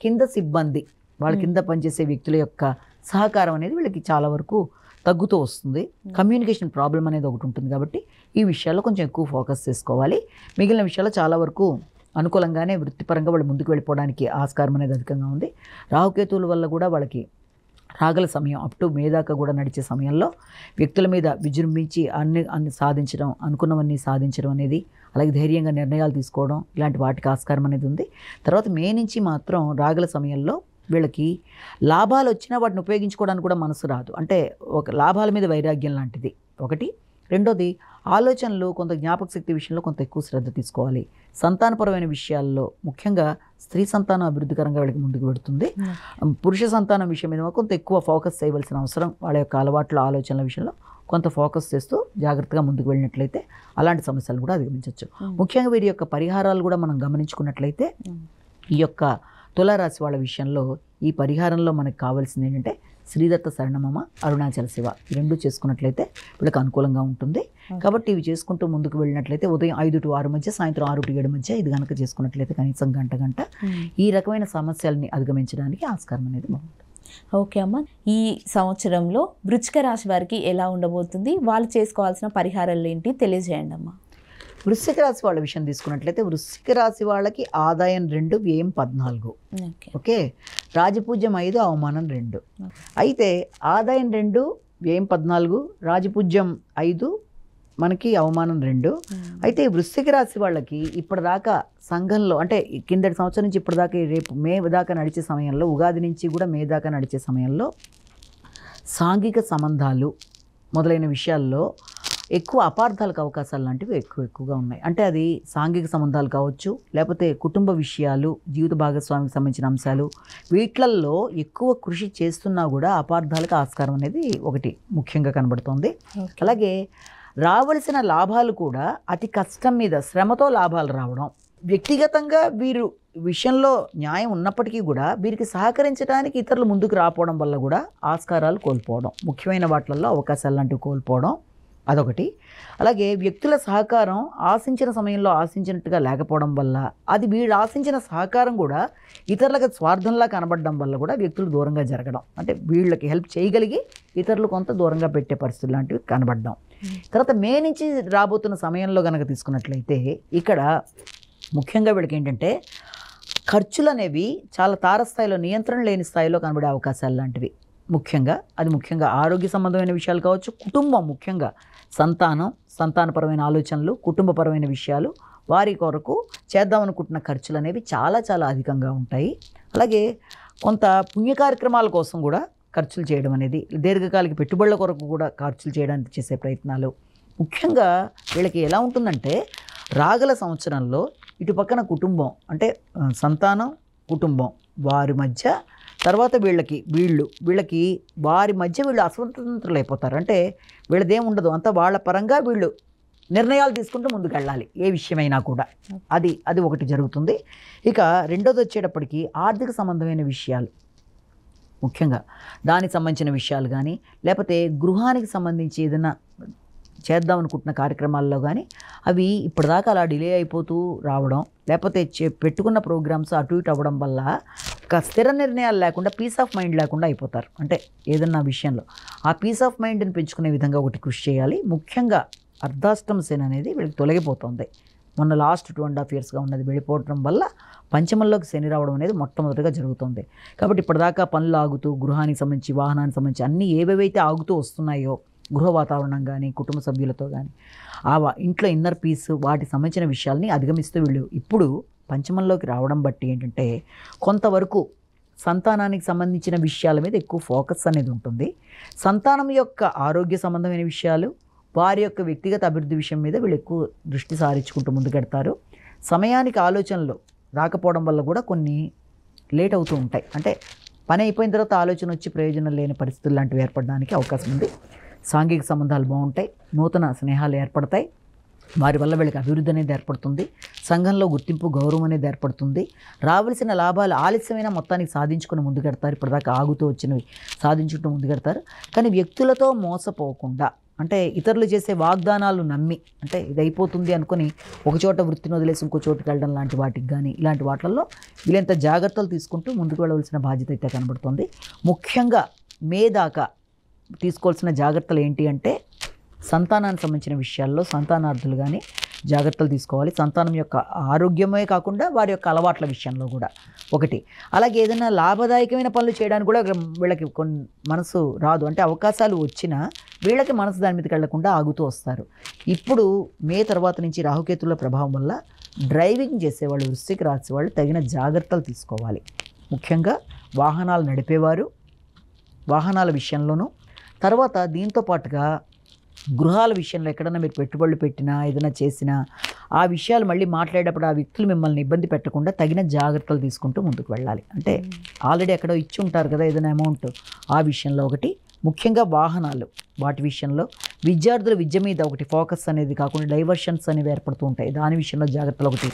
కింద సిబ్బంది వాళ్ళ కింద పనిచేసే వ్యక్తుల యొక్క సహకారం అనేది వీళ్ళకి చాలా వరకు తగ్గుతూ వస్తుంది. కమ్యూనికేషన్ ప్రాబ్లం అనేది ఒకటి ఉంటుంది. కాబట్టి ఈ విషయాల్లో కొంచెం ఎక్కువ ఫోకస్ చేసుకోవాలి. మిగిలిన విషయాల్లో చాలా వరకు అనుకూలంగానే వృత్తిపరంగా వాళ్ళు ముందుకు వెళ్ళిపోవడానికి ఆస్కారం అనేది అధికంగా ఉంది. రాహుకేతువుల వల్ల కూడా వాళ్ళకి రాగల సమయం అప్ టు మే దాకా కూడా నడిచే సమయంలో వ్యక్తుల మీద విజృంభించి అన్ని సాధించడం, అనుకున్నవన్నీ సాధించడం అనేది, అలాగే ధైర్యంగా నిర్ణయాలు తీసుకోవడం, ఇలాంటి వాటికి ఆస్కారం అనేది ఉంది. తర్వాత మే నుంచి మాత్రం రాగల సమయంలో వీళ్ళకి లాభాలు వచ్చినా వాటిని ఉపయోగించుకోవడానికి కూడా మనసు రాదు. అంటే ఒక లాభాల మీద వైరాగ్యం లాంటిది ఒకటి. రెండోది, ఆలోచనలు కొంత జ్ఞాపక శక్తి విషయంలో కొంత ఎక్కువ శ్రద్ధ తీసుకోవాలి. సంతానపరమైన విషయాల్లో ముఖ్యంగా స్త్రీ సంతానం అభివృద్ధికరంగా వీళ్ళకి ముందుకు పెడుతుంది. పురుష సంతానం విషయం మీద కొంత ఎక్కువ ఫోకస్ చేయవలసిన అవసరం, వాళ్ళ యొక్క అలవాట్ల ఆలోచనల విషయంలో కొంత ఫోకస్ చేస్తూ జాగ్రత్తగా ముందుకు వెళ్ళినట్లయితే అలాంటి సమస్యలు కూడా అధిగమించవచ్చు. ముఖ్యంగా వీరి యొక్క పరిహారాలు కూడా మనం గమనించుకున్నట్లయితే ఈ యొక్క తులారాశి వాళ్ళ విషయంలో ఈ పరిహారంలో మనకు కావాల్సింది ఏంటంటే శ్రీదత్త శరణమమ, అరుణాచల శివ, ఈ రెండు చేసుకున్నట్లయితే వీళ్ళకి అనుకూలంగా ఉంటుంది. కాబట్టి ఇవి చేసుకుంటూ ముందుకు వెళ్ళినట్లయితే ఉదయం 5 to 6 మధ్య, సాయంత్రం 6 to 7 మధ్య ఇది కనుక చేసుకున్నట్లయితే కనీసం గంట ఈ రకమైన సమస్యల్ని అధిగమించడానికి ఆస్కారం అనేది బాగుంటుంది. ఓకే అమ్మ, ఈ సంవత్సరంలో వృశ్చిక రాశి వారికి ఎలా ఉండబోతుంది, వాళ్ళు చేసుకోవాల్సిన పరిహారాలు ఏంటి తెలియజేయండి అమ్మ. వృశ్చిక రాశి వాళ్ళ విషయం తీసుకున్నట్లయితే వృశ్చిక రాశి వాళ్ళకి ఆదాయం 2, వ్యయం 14. ఓకే, రాజపూజ్యం 5, అవమానం 2. అయితే ఆదాయం 2, వ్యయం 14, రాజపూజ్యం 5, మనకి అవమానం 2. అయితే వృశ్చిక రాశి వాళ్ళకి ఇప్పటిదాకా సంఘంలో అంటే కిందటి సంవత్సరం నుంచి ఇప్పటిదాకా రేపు మే దాకా నడిచే సమయంలో, ఉగాది నుంచి కూడా మే దాకా నడిచే సమయంలో సాంఘిక సంబంధాలు మొదలైన విషయాల్లో ఎక్కువ అపార్థాలకు అవకాశాలు లాంటివి ఎక్కువగా ఉన్నాయి. అంటే అది సాంఘిక సంబంధాలు కావచ్చు, లేకపోతే కుటుంబ విషయాలు, జీవిత భాగస్వామికి సంబంధించిన అంశాలు, వీటిల్లో ఎక్కువ కృషి చేస్తున్నా కూడా అపార్థాలకు ఆస్కారం అనేది ఒకటి ముఖ్యంగా కనబడుతోంది. అలాగే రావలసిన లాభాలు కూడా అతి కష్టం మీద శ్రమతో లాభాలు రావడం, వ్యక్తిగతంగా వీరు విషయంలో న్యాయం ఉన్నప్పటికీ కూడా వీరికి సహకరించడానికి ఇతరులు ముందుకు రాకపోవడం వల్ల కూడా ఆస్కారాలు కోల్పోవడం, ముఖ్యమైన వాటిల్లో అవకాశాలు లాంటివి కోల్పోవడం, అదొకటి. అలాగే వ్యక్తుల సహకారం ఆశించిన సమయంలో ఆశించినట్టుగా లేకపోవడం వల్ల, అది వీళ్ళు ఆశించిన సహకారం కూడా ఇతరులకు స్వార్థంలా కనబడడం వల్ల కూడా వ్యక్తులు దూరంగా జరగడం, అంటే వీళ్ళకి హెల్ప్ చేయగలిగి ఇతరులు కొంత దూరంగా పెట్టే పరిస్థితులు లాంటివి కనబడడం. తర్వాత మే నుంచి రాబోతున్న సమయంలో కనుక తీసుకున్నట్లయితే ఇక్కడ ముఖ్యంగా వీళ్ళకి ఏంటంటే ఖర్చులు అనేవి చాలా తారస్థాయిలో, నియంత్రణ లేని స్థాయిలో కనబడే అవకాశాలు లాంటివి. ముఖ్యంగా ఆరోగ్య సంబంధమైన విషయాలు కావచ్చు, కుటుంబం ముఖ్యంగా సంతానపరమైన ఆలోచనలు, కుటుంబపరమైన విషయాలు, వారి కొరకు చేద్దామనుకుంటున్న ఖర్చులు అనేవి చాలా చాలా అధికంగా ఉంటాయి. అలాగే కొంత పుణ్య కార్యక్రమాల కోసం కూడా ఖర్చులు చేయడం అనేది, దీర్ఘకాలిక పెట్టుబడుల కొరకు కూడా ఖర్చులు చేయడానికి చేసే ప్రయత్నాలు, ముఖ్యంగా వీళ్ళకి ఎలా ఉంటుందంటే రాగల సంవత్సరంలో ఇటు పక్కన కుటుంబం అంటే సంతానం కుటుంబం వారి మధ్య, తర్వాత వీళ్ళకి వారి మధ్య వీళ్ళు అస్వతంత్రులు అయిపోతారు. అంటే వీళ్ళదేం ఉండదు, అంతా వాళ్ళ పరంగా వీళ్ళు నిర్ణయాలు తీసుకుంటూ ముందుకు వెళ్ళాలి ఏ విషయమైనా కూడా. అది ఒకటి జరుగుతుంది. ఇక రెండోది వచ్చేటప్పటికి ఆర్థిక సంబంధమైన విషయాలు, ముఖ్యంగా దానికి సంబంధించిన విషయాలు కానీ, లేకపోతే గృహానికి సంబంధించి ఏదైనా చేద్దాం అనుకుంటున్న కార్యక్రమాల్లో కానీ అవి ఇప్పటిదాకా అలా డిలే అయిపోతూ రావడం, లేకపోతే పెట్టుకున్న ప్రోగ్రామ్స్ అటు ఇటు అవ్వడం వల్ల ఒక స్థిర నిర్ణయాలు లేకుండా పీస్ ఆఫ్ మైండ్ లేకుండా అయిపోతారు. అంటే ఏదన్నా విషయంలో ఆ పీస్ ఆఫ్ మైండ్ని పెంచుకునే విధంగా ఒకటి కృషి చేయాలి. ముఖ్యంగా అర్ధాష్టమ శని అనేది వీళ్ళకి తొలగిపోతుంది. మొన్న లాస్ట్ 2.5 yearsగా ఉన్నది వెళ్ళిపోవడం వల్ల పంచమంలోకి శని రావడం అనేది మొట్టమొదటిగా జరుగుతుంది. కాబట్టి ఇప్పటిదాకా పనులు ఆగుతూ, గృహానికి సంబంధించి వాహనానికి సంబంధించి అన్నీ ఏవేవైతే ఆగుతూ వస్తున్నాయో, గృహ వాతావరణం కానీ కుటుంబ సభ్యులతో కానీ ఇంట్లో ఇన్నర్ పీస్ వాటికి సంబంధించిన విషయాల్ని అధిగమిస్తూ వీళ్ళు ఇప్పుడు పంచమంలోకి రావడం బట్టి ఏంటంటే కొంతవరకు సంతానానికి సంబంధించిన విషయాల మీద ఎక్కువ ఫోకస్ అనేది ఉంటుంది. సంతానం యొక్క ఆరోగ్య సంబంధమైన విషయాలు, వారి యొక్క వ్యక్తిగత అభివృద్ధి విషయం మీద వీళ్ళు ఎక్కువ దృష్టి సారించుకుంటూ ముందుకెడతారు. సమయానికి ఆలోచనలు రాకపోవడం వల్ల కూడా కొన్ని లేట్ అవుతూ ఉంటాయి. అంటే పని అయిపోయిన తర్వాత ఆలోచన వచ్చి ప్రయోజనం లేని పరిస్థితులు లాంటివి ఏర్పడడానికి అవకాశం ఉంది. సాంఘిక సంబంధాలు బాగుంటాయి, నూతన స్నేహాలు ఏర్పడతాయి, వారి వల్ల వీళ్ళకి అభివృద్ధి అనేది ఏర్పడుతుంది, సంఘంలో గుర్తింపు గౌరవం అనేది ఏర్పడుతుంది, రావాల్సిన లాభాలు ఆలస్యమైన మొత్తానికి సాధించుకుని ముందుకెడతారు. ఇప్పటిదాకా ఆగుతూ వచ్చినవి సాధించుకుంటూ ముందుకెడతారు. కానీ వ్యక్తులతో మోసపోకుండా, అంటే ఇతరులు చేసే వాగ్దానాలు నమ్మి, అంటే ఇది అయిపోతుంది అనుకుని ఒక చోట వృత్తిని వదిలేసి ఇంకో చోటుకి వెళ్ళడం లాంటి వాటికి కానీ ఇలాంటి వాటిల్లో వీళ్ళంత జాగ్రత్తలు తీసుకుంటూ ముందుకు వెళ్ళవలసిన బాధ్యత అయితే కనబడుతుంది. ముఖ్యంగా మే దాకా తీసుకోవాల్సిన జాగ్రత్తలు ఏంటి అంటే సంతానానికి సంబంధించిన విషయాల్లో సంతానార్థులు కానీ జాగ్రత్తలు తీసుకోవాలి. సంతానం యొక్క ఆరోగ్యమే కాకుండా వారి యొక్క అలవాట్ల విషయంలో కూడా ఒకటి. అలాగే ఏదైనా లాభదాయకమైన పనులు చేయడానికి కూడా వీళ్ళకి కొన్ని మనసు రాదు, అంటే అవకాశాలు వచ్చినా వీళ్ళకి మనసు దాని మీదకి వెళ్లకుండా ఆగుతూ వస్తారు. ఇప్పుడు మే తర్వాత నుంచి రాహుకేతుల ప్రభావం వల్ల డ్రైవింగ్ చేసేవాళ్ళు, వృశ్చిక రాశి వాళ్ళు తగిన జాగ్రత్తలు తీసుకోవాలి. ముఖ్యంగా వాహనాలు నడిపేవారు వాహనాల విషయంలోనూ, తర్వాత దీంతో పాటుగా గృహాల విషయంలో ఎక్కడన్నా మీరు పెట్టుబడులు పెట్టినా ఏదైనా చేసినా ఆ విషయాలు మళ్ళీ మాట్లాడేటప్పుడు ఆ వ్యక్తులు మిమ్మల్ని ఇబ్బంది పెట్టకుండా తగిన జాగ్రత్తలు తీసుకుంటూ ముందుకు వెళ్ళాలి. అంటే ఆల్రెడీ ఎక్కడో ఇచ్చి ఉంటారు కదా ఏదైనా అమౌంట్, ఆ విషయంలో ఒకటి. ముఖ్యంగా వాహనాలు వాటి విషయంలో విద్యార్థుల విద్య మీద ఒకటి ఫోకస్ అనేది కాకుండా డైవర్షన్స్ అనేవి ఏర్పడుతూ ఉంటాయి, దాని విషయంలో జాగ్రత్తలు ఒకటి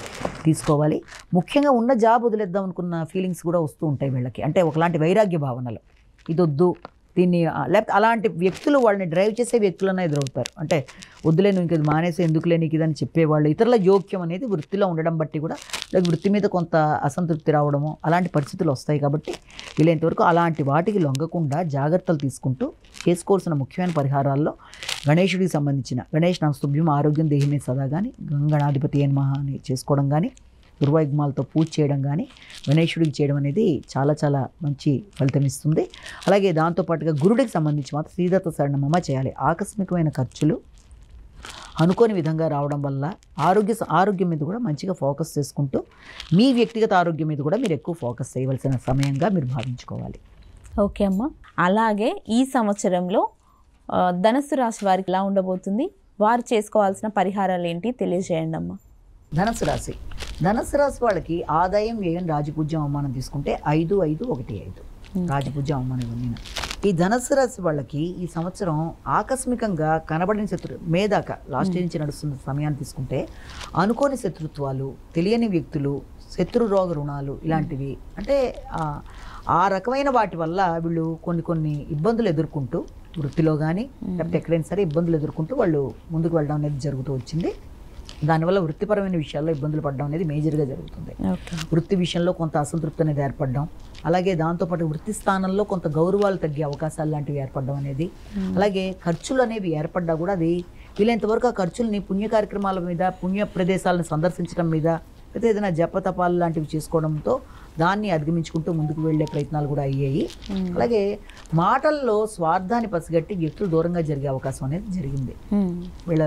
తీసుకోవాలి. ముఖ్యంగా ఉన్న జాబ్ వదిలేద్దాం అనుకున్న ఫీలింగ్స్ కూడా వస్తూ ఉంటాయి వీళ్ళకి, అంటే ఒకలాంటి వైరాగ్య భావనలు, ఇదొద్దు దీన్ని, లేకపోతే అలాంటి వ్యక్తులు వాళ్ళని డ్రైవ్ చేసే వ్యక్తులన్నా ఎదురవుతారు. అంటే వద్దులే నువ్వు ఇంక మానేసి ఎందుకులే నీకు ఇదని చెప్పేవాళ్ళు, ఇతరుల జోక్యం అనేది వృత్తిలో ఉండడం బట్టి కూడా వృత్తి మీద కొంత అసంతృప్తి రావడము అలాంటి పరిస్థితులు వస్తాయి. కాబట్టి వీలైనంతవరకు అలాంటి వాటికి లొంగకుండా జాగ్రత్తలు తీసుకుంటూ చేసుకోవాల్సిన ముఖ్యమైన పరిహారాల్లో గణేశుడికి సంబంధించిన గణేష్ నమస్తుభ్యం ఆరోగ్యం దేహిమే సదా కానీ, గంగణాధిపతి నమః అని చేసుకోవడం కానీ, దుర్వాయుగ్మాలతో పూజ చేయడం కానీ గణేశుడికి చేయడం అనేది చాలా చాలా మంచి ఫలితం ఇస్తుంది. అలాగే దాంతోపాటుగా గురుడికి సంబంధించి మాత్రం శ్రీదత్త శరణమమ్మ చేయాలి. ఆకస్మికమైన ఖర్చులు అనుకోని విధంగా రావడం వల్ల ఆరోగ్యం మీద కూడా మంచిగా ఫోకస్ చేసుకుంటూ మీ వ్యక్తిగత ఆరోగ్యం మీద కూడా మీరు ఎక్కువ ఫోకస్ చేయవలసిన సమయంగా మీరు భావించుకోవాలి. ఓకే అమ్మ. అలాగే ఈ సంవత్సరంలో ధనుస్సు రాశి వారికి ఎలా ఉండబోతుంది, వారు చేసుకోవాల్సిన పరిహారాలు ఏంటి తెలియజేయండి అమ్మ. ధనుస్సు రాశి వాళ్ళకి ఆదాయం వ్యయం రాజపూజ్యం అవమానం తీసుకుంటే 5-5-1-5 రాజపూజ్యం అవమానం ఇవన్నీ. ఈ ధనుస్సు రాశి వాళ్ళకి ఈ సంవత్సరం ఆకస్మికంగా కనబడిన మే దాకా లాస్ట్ నుంచి నడుస్తున్న సమయాన్ని తీసుకుంటే అనుకోని శత్రుత్వాలు, తెలియని వ్యక్తులు, శత్రు రోగ రుణాలు ఇలాంటివి, అంటే ఆ రకమైన వాటి వల్ల వీళ్ళు కొన్ని ఇబ్బందులు ఎదుర్కొంటూ వృత్తిలో కానీ లేకపోతే ఎక్కడైనా సరే ఇబ్బందులు ఎదుర్కొంటూ వాళ్ళు ముందుకు వెళ్ళడం అనేది జరుగుతూ వచ్చింది. దానివల్ల వృత్తిపరమైన విషయాల్లో ఇబ్బందులు పడడం అనేది మేజర్గా జరుగుతుంది. వృత్తి విషయంలో కొంత అసంతృప్తి అనేది ఏర్పడడం, అలాగే దాంతోపాటు వృత్తి స్థానంలో కొంత గౌరవాలు తగ్గే అవకాశాలు లాంటివి ఏర్పడడం అనేది, అలాగే ఖర్చులు అనేవి ఏర్పడ్డా కూడా అది వీలైనంతవరకు ఆ ఖర్చుల్ని పుణ్య కార్యక్రమాల మీద, పుణ్య ప్రదేశాలను సందర్శించడం మీద, లేదా ఏదైనా జపతపాలు లాంటివి చేసుకోవడంతో దాన్ని అధిగమించుకుంటూ ముందుకు వెళ్ళే ప్రయత్నాలు కూడా అయ్యాయి. అలాగే మాటల్లో స్వార్థాన్ని పసిగట్టి వ్యక్తులు దూరంగా జరిగే అవకాశం అనేది జరిగింది వీళ్ళ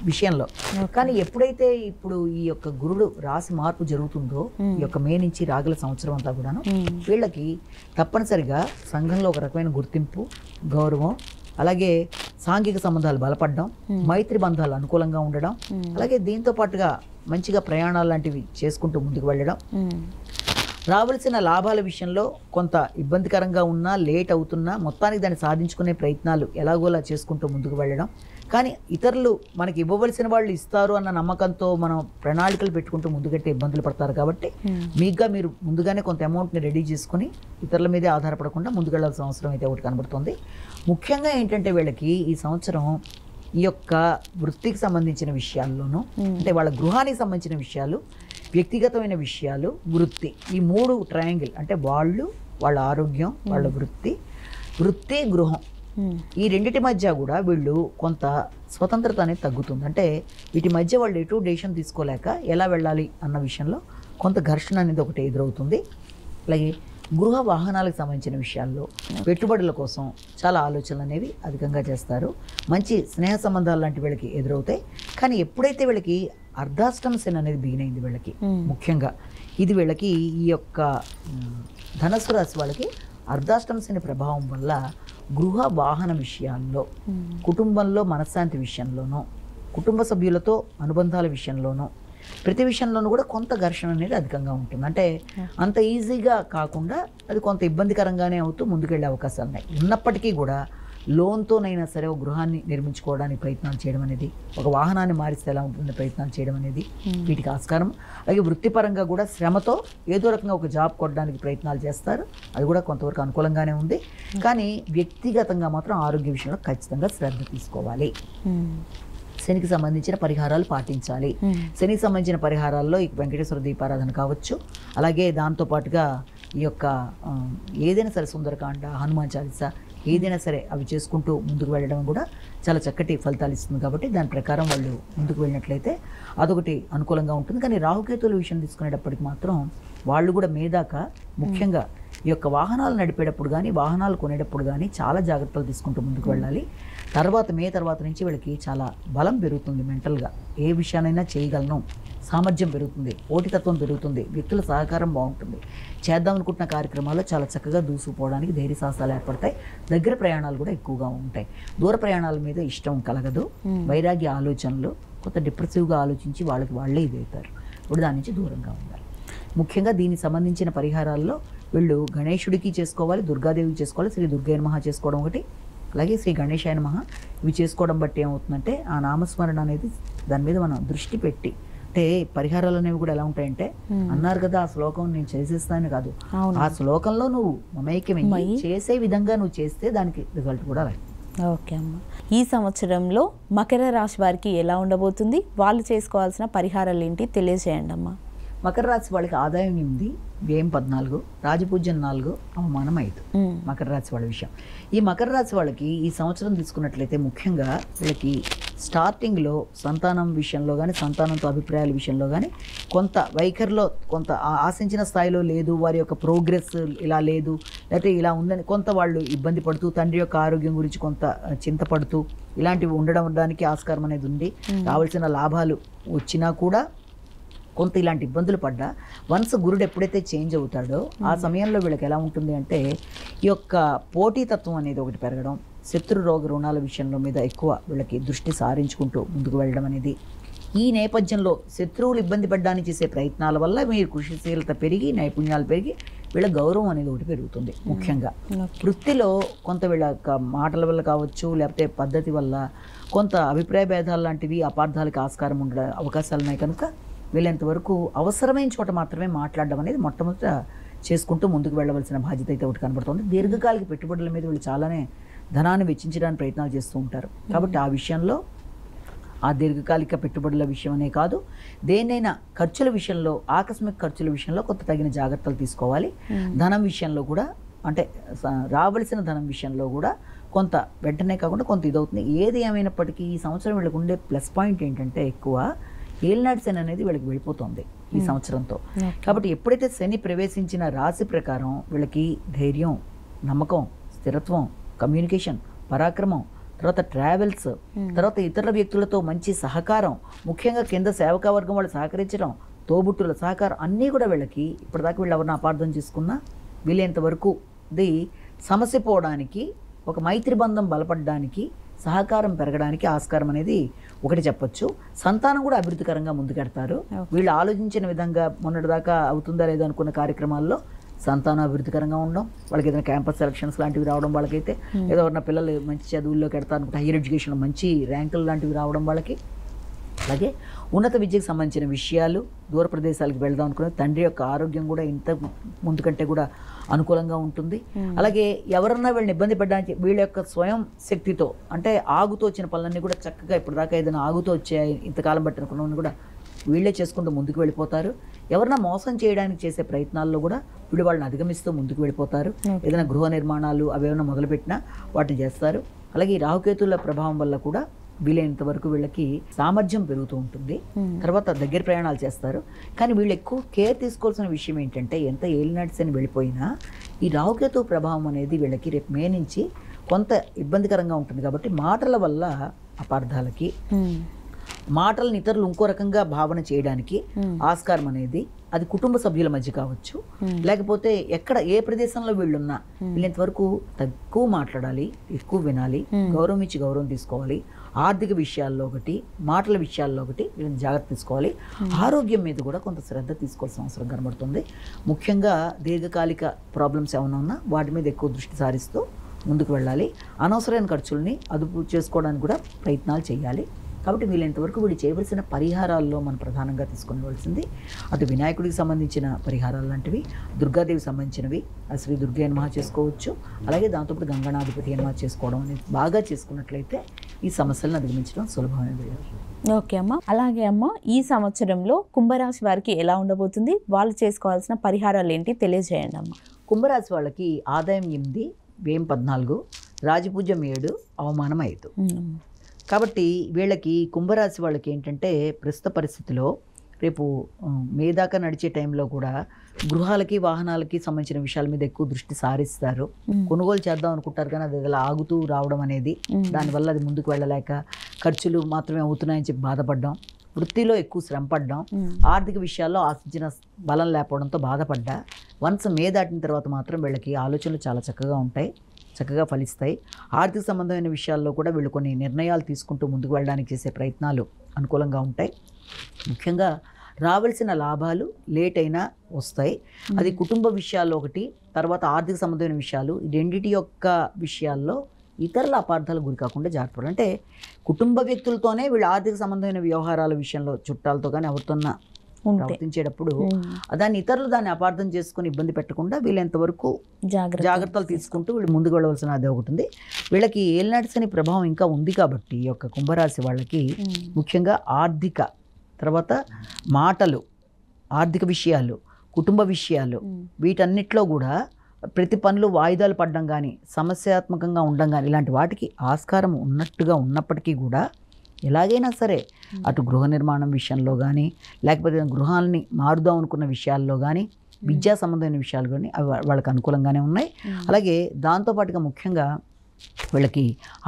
విషయంలో. కానీ ఎప్పుడైతే ఇప్పుడు ఈ యొక్క గురుడు రాశి మార్పు జరుగుతుందో ఈ యొక్క మే నుంచి రాగల సంవత్సరం అంతా కూడాను వీళ్ళకి తప్పనిసరిగా సంఘంలో ఒక రకమైన గుర్తింపు, గౌరవం, అలాగే సాంఘిక సంబంధాలు బలపడడం, మైత్రి బంధాలు అనుకూలంగా ఉండడం, అలాగే దీంతో పాటుగా మంచిగా ప్రయాణాలు లాంటివి చేసుకుంటూ ముందుకు వెళ్ళడం, రావాల్సిన లాభాల విషయంలో కొంత ఇబ్బందికరంగా ఉన్నా లేట్ అవుతున్నా మొత్తానికి దాన్ని సాధించుకునే ప్రయత్నాలు ఎలాగోలా చేసుకుంటూ ముందుకు వెళ్ళడం. కానీ ఇతరులు మనకి ఇవ్వవలసిన వాళ్ళు ఇస్తారు అన్న నమ్మకంతో మనం ప్రణాళికలు పెట్టుకుంటూ ముందుకెట్టే ఇబ్బందులు పడతారు. కాబట్టి మీకుగా మీరు ముందుగానే కొంత అమౌంట్ని రెడీ చేసుకుని ఇతరుల మీదే ఆధారపడకుండా ముందుకెళ్లాల్సిన అవసరం అయితే ఒకటి కనబడుతుంది. ముఖ్యంగా ఏంటంటే వీళ్ళకి ఈ సంవత్సరం ఈ యొక్క వృత్తికి సంబంధించిన విషయాల్లోనూ, అంటే వాళ్ళ గృహానికి సంబంధించిన విషయాలు, వ్యక్తిగతమైన విషయాలు, వృత్తి, ఈ 3 ట్రయాంగిల్, అంటే వాళ్ళు, వాళ్ళ ఆరోగ్యం, వాళ్ళ వృత్తి, గృహం, ఈ రెండిటి మధ్య కూడా వీళ్ళు కొంత స్వతంత్రత అనేది తగ్గుతుంది. అంటే వీటి మధ్య వాళ్ళు ఎటు డెసిషన్ తీసుకోలేక ఎలా వెళ్ళాలి అన్న విషయంలో కొంత ఘర్షణ అనేది ఒకటి ఎదురవుతుంది. అలాగే గృహ వాహనాలకు సంబంధించిన విషయాల్లో పెట్టుబడుల కోసం చాలా ఆలోచనలు అనేవి అధికంగా చేస్తారు. మంచి స్నేహ సంబంధాలు లాంటి వీళ్ళకి ఎదురవుతాయి. కానీ ఎప్పుడైతే వీళ్ళకి అర్ధాష్టమ శని అనేది బిగిన్ అయింది వీళ్ళకి, ముఖ్యంగా ఇది వీళ్ళకి ఈ యొక్క ధనస్సు రాశి వాళ్ళకి అర్ధాష్టమ శని ప్రభావం వల్ల గృహ వాహన విషయాల్లో, కుటుంబంలో మనశ్శాంతి విషయంలోనూ, కుటుంబ సభ్యులతో అనుబంధాల విషయంలోనూ, ప్రతి విషయంలోనూ కూడా కొంత ఘర్షణ అనేది అధికంగా ఉంటుంది. అంటే అంత ఈజీగా కాకుండా అది కొంత ఇబ్బందికరంగానే అవుతూ ముందుకెళ్ళే అవకాశాలు ఉన్నాయి. ఉన్నప్పటికీ కూడా లోన్తోనైనా సరే ఒక గృహాన్ని నిర్మించుకోవడానికి ప్రయత్నాలు చేయడం అనేది, ఒక వాహనాన్ని మారిస్తే ఎలా ఉంటుంది ప్రయత్నాలు చేయడం అనేది వీటికి ఆస్కారం. అలాగే వృత్తిపరంగా కూడా శ్రమతో ఏదో రకంగా ఒక జాబ్ కొట్టడానికి ప్రయత్నాలు చేస్తారు. అది కూడా కొంతవరకు అనుకూలంగానే ఉంది. కానీ వ్యక్తిగతంగా మాత్రం ఆరోగ్య విషయంలో ఖచ్చితంగా శ్రద్ధ తీసుకోవాలి. శనికి సంబంధించిన పరిహారాలు పాటించాలి. శనికి సంబంధించిన పరిహారాల్లో ఈ వెంకటేశ్వర దీపారాధన కావచ్చు, అలాగే దాంతోపాటుగా ఈ యొక్క ఏదైనా సరే సుందరకాండ, హనుమాన్ చాలీసా, ఏదైనా సరే అవి చేసుకుంటూ ముందుకు వెళ్ళడం కూడా చాలా చక్కటి ఫలితాలు ఇస్తుంది. కాబట్టి దాని ప్రకారం వాళ్ళు ముందుకు వెళ్ళినట్లయితే అదొకటి అనుకూలంగా ఉంటుంది. కానీ రాహుకేతువుల విషయం తీసుకునేటప్పటికి మాత్రం వాళ్ళు కూడా మేదాక ముఖ్యంగా ఈ యొక్క వాహనాలు నడిపేటప్పుడు కానీ, వాహనాలు కొనేటప్పుడు కానీ చాలా జాగ్రత్తలు తీసుకుంటూ ముందుకు వెళ్ళాలి. మే తర్వాత నుంచి వీళ్ళకి చాలా బలం పెరుగుతుంది. మెంటల్గా ఏ విషయానైనా చేయగలను, సామర్థ్యం పెరుగుతుంది, పోటీతత్వం పెరుగుతుంది, వ్యక్తుల సహకారం బాగుంటుంది. చేద్దాం అనుకుంటున్న కార్యక్రమాల్లో చాలా చక్కగా దూసుకుపోవడానికి ధైర్య సాహసాలు ఏర్పడతాయి. దగ్గర ప్రయాణాలు కూడా ఎక్కువగా ఉంటాయి. దూర ప్రయాణాల మీద ఇష్టం కలగదు. వైరాగ్య ఆలోచనలు, కొంత డిప్రెసివ్గా ఆలోచించి వాళ్ళే ఇదవుతారు. ఇప్పుడు దాని నుంచి దూరంగా ఉండాలి. ముఖ్యంగా దీనికి సంబంధించిన పరిహారాల్లో వీళ్ళు గణేశుడికి చేసుకోవాలి, దుర్గాదేవికి చేసుకోవాలి, శ్రీ దుర్గాయ నమః చేసుకోవడం ఒకటి, అలాగే శ్రీ గణేశాయ నమః ఇవి చేసుకోవడం బట్టి ఏమవుతుందంటే ఆ నామస్మరణ అనేది దాని మీద మనం దృష్టి పెట్టి, అంటే పరిహారాలు అనేవి కూడా ఎలా ఉంటాయంటే అన్నారు కదా ఆ శ్లోకం నేను చేసేస్తాను కాదు, ఆ శ్లోకంలో నువ్వు మమైక్యమై చేసే విధంగా నువ్వు చేస్తే దానికి రిజల్ట్ కూడా రాదు. ఓకే అమ్మ, ఈ సంవత్సరంలో మకర రాశి వారికి ఎలా ఉండబోతుంది, వాళ్ళు చేసుకోవాల్సిన పరిహారాలు ఏంటి తెలియజేయండి అమ్మా. మకర రాశి వాళ్ళకి ఆదాయం 8, వ్యయం 14, రాజపూజ్యం 4, అవమానం 5. మకర రాశి వాళ్ళ విషయం. ఈ మకర రాశి వాళ్ళకి ఈ సంవత్సరం తీసుకున్నట్లయితే ముఖ్యంగా వీళ్ళకి స్టార్టింగ్లో సంతానం విషయంలో కానీ, సంతానంతో అభిప్రాయాల విషయంలో కానీ కొంత వైఖరిలో కొంత ఆశించిన స్థాయిలో లేదు, వారి యొక్క ప్రోగ్రెస్ ఇలా లేదు, లేకపోతే ఇలా ఉందని కొంత వాళ్ళు ఇబ్బంది పడుతూ, తండ్రి యొక్క ఆరోగ్యం గురించి కొంత చింతపడుతూ ఇలాంటివి ఉండడానికి ఆస్కారం అనేది ఉంది. రావాల్సిన లాభాలు వచ్చినా కూడా కొంత ఇలాంటి ఇబ్బందులు పడ్డా వన్స్ గురుడు ఎప్పుడైతే చేంజ్ అవుతాడో ఆ సమయంలో వీళ్ళకి ఎలా ఉంటుంది అంటే ఈ యొక్క పోటీతత్వం అనేది ఒకటి పెరగడం, శత్రు రోగ రుణాల విషయంలో మీద ఎక్కువ వీళ్ళకి దృష్టి సారించుకుంటూ ముందుకు వెళ్ళడం అనేది, ఈ నేపథ్యంలో శత్రువులు ఇబ్బంది పడ్డానికి చేసే ప్రయత్నాల వల్ల మీరు కృషిశీలత పెరిగి, నైపుణ్యాలు పెరిగి వీళ్ళ గౌరవం అనేది ఒకటి పెరుగుతుంది. ముఖ్యంగా వృత్తిలో కొంత వీళ్ళ మాటల వల్ల కావచ్చు, లేకపోతే పద్ధతి వల్ల కొంత అభిప్రాయ భేదాలు లాంటివి, అపార్థాలకు ఆస్కారం ఉండే అవకాశాలు ఉన్నాయి. కనుక వీళ్ళంతవరకు అవసరమైన చోట మాత్రమే మాట్లాడడం అనేది మొట్టమొదట చేసుకుంటూ ముందుకు వెళ్ళవలసిన బాధ్యత అయితే ఒకటి కనబడుతుంది. దీర్ఘకాలిక పెట్టుబడుల మీద వీళ్ళు చాలానే ధనాన్ని వెచ్చించడానికి ప్రయత్నాలు చేస్తూ ఉంటారు. కాబట్టి ఆ విషయంలో, ఆ దీర్ఘకాలిక పెట్టుబడుల విషయమనే కాదు, దేన్నైనా ఖర్చుల విషయంలో, ఆకస్మిక ఖర్చుల విషయంలో కొంత తగిన జాగ్రత్తలు తీసుకోవాలి. ధనం విషయంలో కూడా, అంటే రావలసిన ధనం విషయంలో కూడా కొంత వెంటనే కాకుండా కొంత ఇదవుతుంది. ఏది ఏమైనప్పటికీ ఈ సంవత్సరం వీళ్ళకు ఉండే ప్లస్ పాయింట్ ఏంటంటే ఎక్కువ ఏలినాటి శని అనేది వీళ్ళకి వెళ్ళిపోతుంది ఈ సంవత్సరంతో. కాబట్టి ఎప్పుడైతే శని ప్రవేశించిన రాశి ప్రకారం వీళ్ళకి ధైర్యం, నమ్మకం, స్థిరత్వం, కమ్యూనికేషన్, పరాక్రమం, తర్వాత ట్రావెల్స్, తర్వాత ఇతర వ్యక్తులతో మంచి సహకారం, ముఖ్యంగా కింద సేవకా వర్గం వాళ్ళు సహకరించడం, తోబుట్టుల సహకారం అన్నీ కూడా వీళ్ళకి ఇప్పటిదాకా వీళ్ళు ఎవరిని అపార్థం చేసుకున్నా వీళ్ళంత వరకు ఇది సమస్య పోవడానికి, ఒక మైత్రి బంధం బలపడడానికి, సహకారం పెరగడానికి ఆస్కారం అనేది ఒకటి చెప్పొచ్చు. సంతానం కూడా అభివృద్ధికరంగా ముందుకెడతారు. వీళ్ళు ఆలోచించిన విధంగా మొన్నటిదాకా అవుతుందా లేదా అనుకున్న కార్యక్రమాల్లో సంతానం అభివృద్ధికరంగా ఉండడం, వాళ్ళకి ఏదైనా క్యాంపస్ సెలక్షన్స్ లాంటివి రావడం, వాళ్ళకైతే ఏదో ఉన్న పిల్లలు మంచి చదువుల్లోకి ఎడతారు అనుకుంటే హైయర్ ఎడ్యుకేషన్లో మంచి ర్యాంకులు లాంటివి రావడం వాళ్ళకి. అలాగే ఉన్నత విద్యకు సంబంధించిన విషయాలు, దూర ప్రదేశాలకు వెళ్దాం అనుకునే తండ్రి యొక్క ఆరోగ్యం కూడా ఇంత ముందు కంటే కూడా అనుకూలంగా ఉంటుంది. అలాగే ఎవరన్నా వీళ్ళని ఇబ్బంది పెట్టడానికి వీళ్ళ యొక్క స్వయం శక్తితో, అంటే ఆగుతూ వచ్చిన పనులన్నీ కూడా చక్కగా ఇప్పుడు దాకా ఏదైనా ఆగుతూ వచ్చాయి ఇంతకాలం బట్టి అనుకున్నవన్నీ కూడా వీళ్ళే చేసుకుంటూ ముందుకు వెళ్ళిపోతారు. ఎవరన్నా మోసం చేయడానికి చేసే ప్రయత్నాల్లో కూడా వీళ్ళు వాళ్ళని అధిగమిస్తూ ముందుకు వెళ్ళిపోతారు. ఏదైనా గృహ నిర్మాణాలు అవేమైనా మొదలుపెట్టినా వాటిని చేస్తారు. అలాగే ఈ రాహుకేతుల ప్రభావం వల్ల కూడా వీలైనంత వరకు వీళ్ళకి సామర్థ్యం పెరుగుతూ ఉంటుంది. తర్వాత దగ్గర ప్రయాణాలు చేస్తారు. కానీ వీళ్ళు ఎక్కువ కేర్ తీసుకోవాల్సిన విషయం ఏంటంటే, ఎంత ఏలినాటి శని వెళ్ళిపోయినా ఈ రాహుకేతు ప్రభావం అనేది వీళ్ళకి రేపు మే నుంచి కొంత ఇబ్బందికరంగా ఉంటుంది. కాబట్టి మాటల వల్ల అపార్థాలకి, మాటలను ఇతరులు ఇంకో రకంగా భావన చేయడానికి ఆస్కారం అనేది, అది కుటుంబ సభ్యుల మధ్య కావచ్చు, లేకపోతే ఎక్కడ ఏ ప్రదేశంలో వీళ్ళున్నా వీళ్ళంతవరకు తక్కువ మాట్లాడాలి, ఎక్కువ వినాలి, గౌరవం ఇచ్చి గౌరవం తీసుకోవాలి. ఆర్థిక విషయాల్లో ఒకటి, మాటల విషయాల్లో ఒకటి వీళ్ళని జాగ్రత్త తీసుకోవాలి. ఆరోగ్యం మీద కూడా కొంత శ్రద్ధ తీసుకోవాల్సిన అవసరం కనబడుతుంది. ముఖ్యంగా దీర్ఘకాలిక ప్రాబ్లమ్స్ ఏమైనా ఉన్నా వాటి మీద ఎక్కువ దృష్టి సారిస్తూ ముందుకు వెళ్ళాలి. అనవసరమైన ఖర్చుల్ని అదుపు చేసుకోవడానికి కూడా ప్రయత్నాలు చేయాలి. కాబట్టి వీళ్ళంతవరకు వీళ్ళు చేయవలసిన పరిహారాల్లో మనం ప్రధానంగా తీసుకునేవలసింది అటు వినాయకుడికి సంబంధించిన పరిహారాలు లాంటివి, దుర్గాదేవికి సంబంధించినవి శ్రీ దుర్గా నమః చేసుకోవచ్చు. అలాగే దాంతోపాటు గంగానాధిపతి నమః చేసుకోవడం అనేది బాగా చేసుకున్నట్లయితే ఈ సమస్యలను అధిగమించడం సులభమైనది. ఓకే అమ్మ. అలాగే అమ్మ, ఈ సంవత్సరంలో కుంభరాశి వారికి ఎలా ఉండబోతుంది, వాళ్ళు చేసుకోవాల్సిన పరిహారాలు ఏంటి తెలియజేయండి అమ్మ. కుంభరాశి వాళ్ళకి ఆదాయం 8, వ్యయం 14, రాజపూజ్యం 7, అవమానం 5. కాబట్టి వీళ్ళకి కుంభరాశి వాళ్ళకి ఏంటంటే ప్రస్తుత పరిస్థితిలో రేపు మే దాకా నడిచే టైంలో కూడా గృహాలకి వాహనాలకి సంబంధించిన విషయాల మీద ఎక్కువ దృష్టి సారిస్తారు. కొనుగోలు చేద్దాం అనుకుంటారు కానీ అది అలా ఆగుతూ రావడం అనేది, దానివల్ల అది ముందుకు వెళ్ళలేక ఖర్చులు మాత్రమే అవుతున్నాయని చెప్పి బాధపడ్డాం, వృత్తిలో ఎక్కువ శ్రమ పడ్డాం, ఆర్థిక విషయాల్లో ఆశించిన బలం లేకపోవడంతో బాధపడ్డా. వన్స్ మే దాటిన తర్వాత మాత్రం వీళ్ళకి ఆలోచనలు చాలా చక్కగా ఉంటాయి, చక్కగా ఫలిస్తాయి. ఆర్థిక సంబంధమైన విషయాల్లో కూడా వీళ్ళు కొన్ని నిర్ణయాలు తీసుకుంటూ ముందుకు వెళ్ళడానికి చేసే ప్రయత్నాలు అనుకూలంగా ఉంటాయి. ముఖ్యంగా రావాల్సిన లాభాలు లేట్ అయినా వస్తాయి. అది కుటుంబ విషయాల్లో ఒకటి, తర్వాత ఆర్థిక సంబంధమైన విషయాలు, ఈ రెండింటి యొక్క విషయాల్లో ఇతరుల అపార్థాలు గురి కాకుండా జాగ్రత్త. అంటే కుటుంబ వ్యక్తులతోనే వీళ్ళు ఆర్థిక సంబంధమైన వ్యవహారాల విషయంలో చుట్టాలతో కానీ ఎవరితోన్నా ప్రవర్తించేటప్పుడు దాన్ని ఇతరులు దాన్ని అపార్థం చేసుకుని ఇబ్బంది పెట్టకుండా వీళ్ళెంతవరకు జాగ్రత్తలు తీసుకుంటూ వీళ్ళు ముందుకు వెళ్ళవలసిన అదే ఒకటి ఉంది. వీళ్ళకి ఏలినాటి శని ప్రభావం ఇంకా ఉంది కాబట్టి ఈ యొక్క కుంభరాశి వాళ్ళకి ముఖ్యంగా ఆర్థిక, తర్వాత మాటలు, ఆర్థిక విషయాలు, కుటుంబ విషయాలు, వీటన్నిటిలో కూడా ప్రతి పనులు వాయిదాలు పడడం కానీ, సమస్యాత్మకంగా ఉండడం కానీ ఇలాంటి వాటికి ఆస్కారం ఉన్నట్టుగా ఉన్నప్పటికీ కూడా ఎలాగైనా సరే అటు గృహ నిర్మాణం విషయంలో కానీ, లేకపోతే గృహాలని మారుదాం అనుకున్న విషయాల్లో కానీ, విద్యా సంబంధమైన విషయాలు కానీ అవి వాళ్ళకి అనుకూలంగానే ఉన్నాయి. అలాగే దాంతోపాటుగా ముఖ్యంగా వీళ్ళకి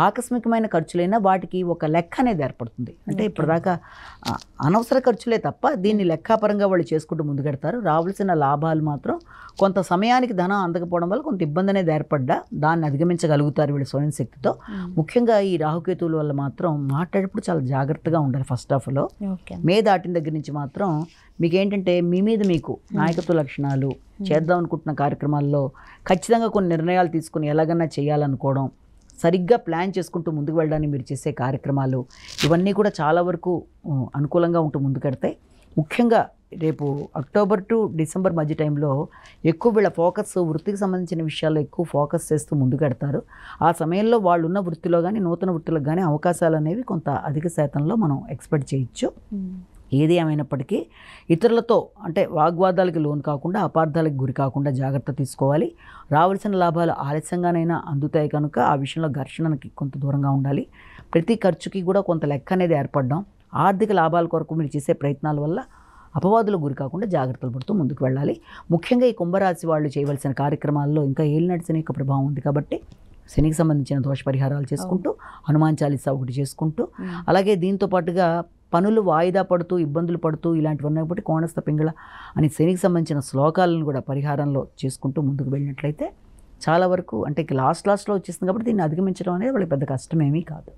ఆకస్మికమైన ఖర్చులైనా వాటికి ఒక లెక్క అనేది ఏర్పడుతుంది. అంటే ఇప్పటిదాకా అనవసర ఖర్చులే తప్ప దీన్ని లెక్కాపరంగా వాళ్ళు చేసుకుంటూ ముందుకెడతారు. రావాల్సిన లాభాలు మాత్రం కొంత సమయానికి ధనం అందకపోవడం వల్ల కొంత ఇబ్బంది అనేది ఏర్పడ్డా దాన్ని అధిగమించగలుగుతారు వీళ్ళ స్వయం శక్తితో. ముఖ్యంగా ఈ రాహుకేతువుల వల్ల మాత్రం మాట్లాడేటప్పుడు చాలా జాగ్రత్తగా ఉండాలి. ఫస్ట్ హాఫ్లో మే దాటిన దగ్గర నుంచి మాత్రం మీకు ఏంటంటే మీ మీద మీకు నాయకత్వ లక్షణాలు, చేద్దాం అనుకుంటున్న కార్యక్రమాల్లో ఖచ్చితంగా కొన్ని నిర్ణయాలు తీసుకుని ఎలాగన్నా చేయాలనుకోవడం, సరిగ్గా ప్లాన్ చేసుకుంటూ ముందుకు వెళ్ళడానికి మీరు చేసే కార్యక్రమాలు ఇవన్నీ కూడా చాలా వరకు అనుకూలంగా ఉంటూ ముందుకెడతాయి. ముఖ్యంగా రేపు అక్టోబర్ టు డిసెంబర్ మధ్య టైంలో ఎక్కువ వీళ్ళ ఫోకస్ వృత్తికి సంబంధించిన విషయాల్లో ఎక్కువ ఫోకస్ చేస్తూ ముందుకెడతారు. ఆ సమయంలో వాళ్ళు ఉన్న వృత్తిలో కానీ నూతన వృత్తులకు కానీ అవకాశాలు అనేవి కొంత అధిక శాతంలో మనం ఎక్స్పెక్ట్ చేయొచ్చు. ఏది ఏమైనప్పటికీ ఇతరులతో అంటే వాగ్వాదాలకి లోను కాకుండా, అపార్థాలకు గురి కాకుండా జాగ్రత్త తీసుకోవాలి. రావాల్సిన లాభాలు ఆలస్యంగానైనా అందుతాయి కనుక ఆ విషయంలో ఘర్షణకి కొంత దూరంగా ఉండాలి. ప్రతి ఖర్చుకి కూడా కొంత లెక్క అనేది ఏర్పడడం, ఆర్థిక లాభాల కొరకు మీరు చేసే ప్రయత్నాల వల్ల అపవాదులకు గురి కాకుండా జాగ్రత్తలు పడుతూ ముందుకు వెళ్ళాలి. ముఖ్యంగా ఈ కుంభరాశి వాళ్ళు చేయవలసిన కార్యక్రమాల్లో ఇంకా ఏలినాటి శని యొక్క ప్రభావం ఉంది కాబట్టి శనికి సంబంధించిన దోష పరిహారాలు చేసుకుంటూ, హనుమాన్ చాలీసా ఒకటి చేసుకుంటూ, అలాగే దీంతో పాటుగా పనులు వాయిదా పడుతూ ఇబ్బందులు పడుతూ ఇలాంటివన్నీ బట్టి కోణస్థ పింగళ అని శనికి సంబంధించిన శ్లోకాలను కూడా పరిహారంలో చేసుకుంటూ ముందుకు వెళ్ళినట్లయితే చాలా వరకు అంటే లాస్ట్లో వచ్చేస్తుంది కాబట్టి దీన్ని అధిగమించడం అనేది వాళ్ళకి పెద్ద కష్టమేమీ కాదు.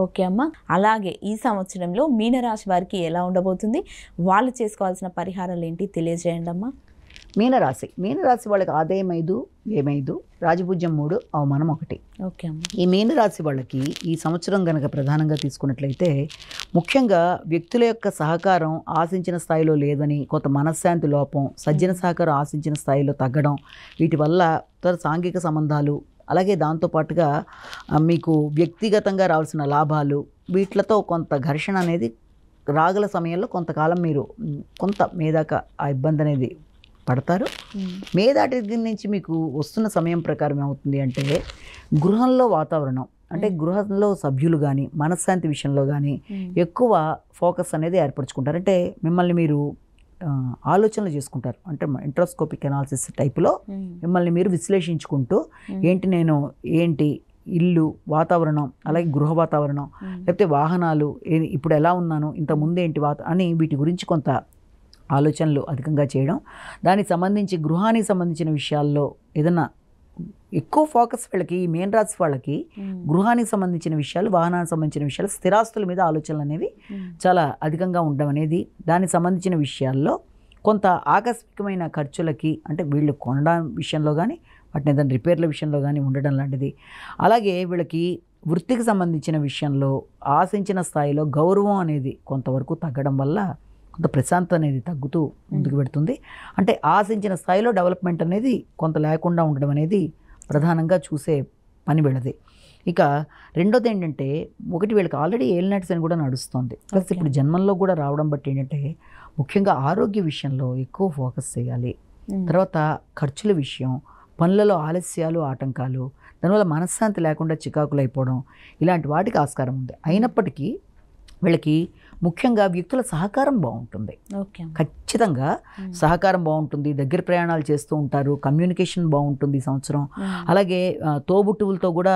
ఓకే అమ్మ, అలాగే ఈ సంవత్సరంలో మీనరాశి వారికి ఎలా ఉండబోతుంది, వాళ్ళు చేసుకోవాల్సిన పరిహారాలు ఏంటి తెలియజేయండి అమ్మా. మీనరాశి వాళ్ళకి ఆదాయం 5, వ్యయం 5, రాజపూజ్యం 3, అవమానం 1. ఓకే అమ్మ. ఈ మీనరాశి వాళ్ళకి ఈ సంవత్సరం కనుక ప్రధానంగా తీసుకున్నట్లయితే ముఖ్యంగా వ్యక్తుల యొక్క సహకారం ఆశించిన స్థాయిలో లేదని, కొంత మనశ్శాంతి లోపం, సజ్జన సహకారం ఆశించిన స్థాయిలో తగ్గడం, వీటి వల్ల సాంఘిక సంబంధాలు, అలాగే దాంతోపాటుగా మీకు వ్యక్తిగతంగా రావాల్సిన లాభాలు, వీటితో కొంత ఘర్షణ అనేది రాగల సమయంలో కొంతకాలం మీరు కొంత మీదాకా ఆ ఇబ్బంది అనేది పడతారు. మేదాటి దగ్గర నుంచి మీకు వస్తున్న సమయం ప్రకారం ఏమవుతుంది అంటే గృహంలో వాతావరణం, అంటే గృహంలో సభ్యులు కానీ మనశ్శాంతి విషయంలో కానీ ఎక్కువ ఫోకస్ అనేది ఏర్పరచుకుంటారు. అంటే మిమ్మల్ని మీరు ఆలోచనలు చేసుకుంటారు. అంటే ఇంట్రోస్కోపిక్ అనాలిసిస్ టైప్లో మిమ్మల్ని మీరు విశ్లేషించుకుంటూ ఏంటి ఇల్లు వాతావరణం, అలాగే గృహ వాతావరణం, లేకపోతే వాహనాలు, ఇప్పుడు ఎలా ఉన్నాను, ఇంత ముందేంటి అని వీటి గురించి కొంత ఆలోచనలు అధికంగా చేయడం, దానికి సంబంధించి గృహానికి సంబంధించిన విషయాల్లో ఏదన్నా ఎక్కువ ఫోకస్ వీళ్ళకి, ఈ మెయిన్ రాశి వాళ్ళకి గృహానికి సంబంధించిన విషయాలు, వాహనానికి సంబంధించిన విషయాలు, స్థిరాస్తుల మీద ఆలోచనలు అనేవి చాలా అధికంగా ఉండడం అనేది, దానికి సంబంధించిన విషయాల్లో కొంత ఆకస్మికమైన ఖర్చులకి, అంటే వీళ్ళు కొనడం విషయంలో కానీ వాటిని ఏదైనా రిపేర్ల విషయంలో కానీ ఉండడం లాంటిది. అలాగే వీళ్ళకి వృత్తికి సంబంధించిన విషయంలో ఆశించిన స్థాయిలో గౌరవం అనేది కొంతవరకు తగ్గడం వల్ల కొంత ప్రశాంతత అనేది తగ్గుతూ ముందుకు పెడుతుంది. అంటే ఆశించిన స్థాయిలో డెవలప్మెంట్ అనేది కొంత లేకుండా ఉండడం అనేది ప్రధానంగా చూసే పని వీళ్ళది. ఇక రెండోది ఏంటంటే, ఒకటి వీళ్ళకి ఆల్రెడీ ఏలినాటి శని కూడా నడుస్తుంది, ప్లస్ ఇప్పుడు జన్మంలో కూడా రావడం బట్టి ఏంటంటే ముఖ్యంగా ఆరోగ్య విషయంలో ఎక్కువ ఫోకస్ చేయాలి. తర్వాత ఖర్చుల విషయం, పనులలో ఆలస్యాలు, ఆటంకాలు, దానివల్ల మనశ్శాంతి లేకుండా చికాకులు అయిపోవడం, ఇలాంటి వాటికి ఆస్కారం ఉంది. అయినప్పటికీ వీళ్ళకి ముఖ్యంగా వ్యక్తుల సహకారం బాగుంటుంది. ఖచ్చితంగా సహకారం బాగుంటుంది. దగ్గర ప్రయాణాలు చేస్తూ ఉంటారు. కమ్యూనికేషన్ బాగుంటుంది ఈ సంవత్సరం. అలాగే తోబుట్టువులతో కూడా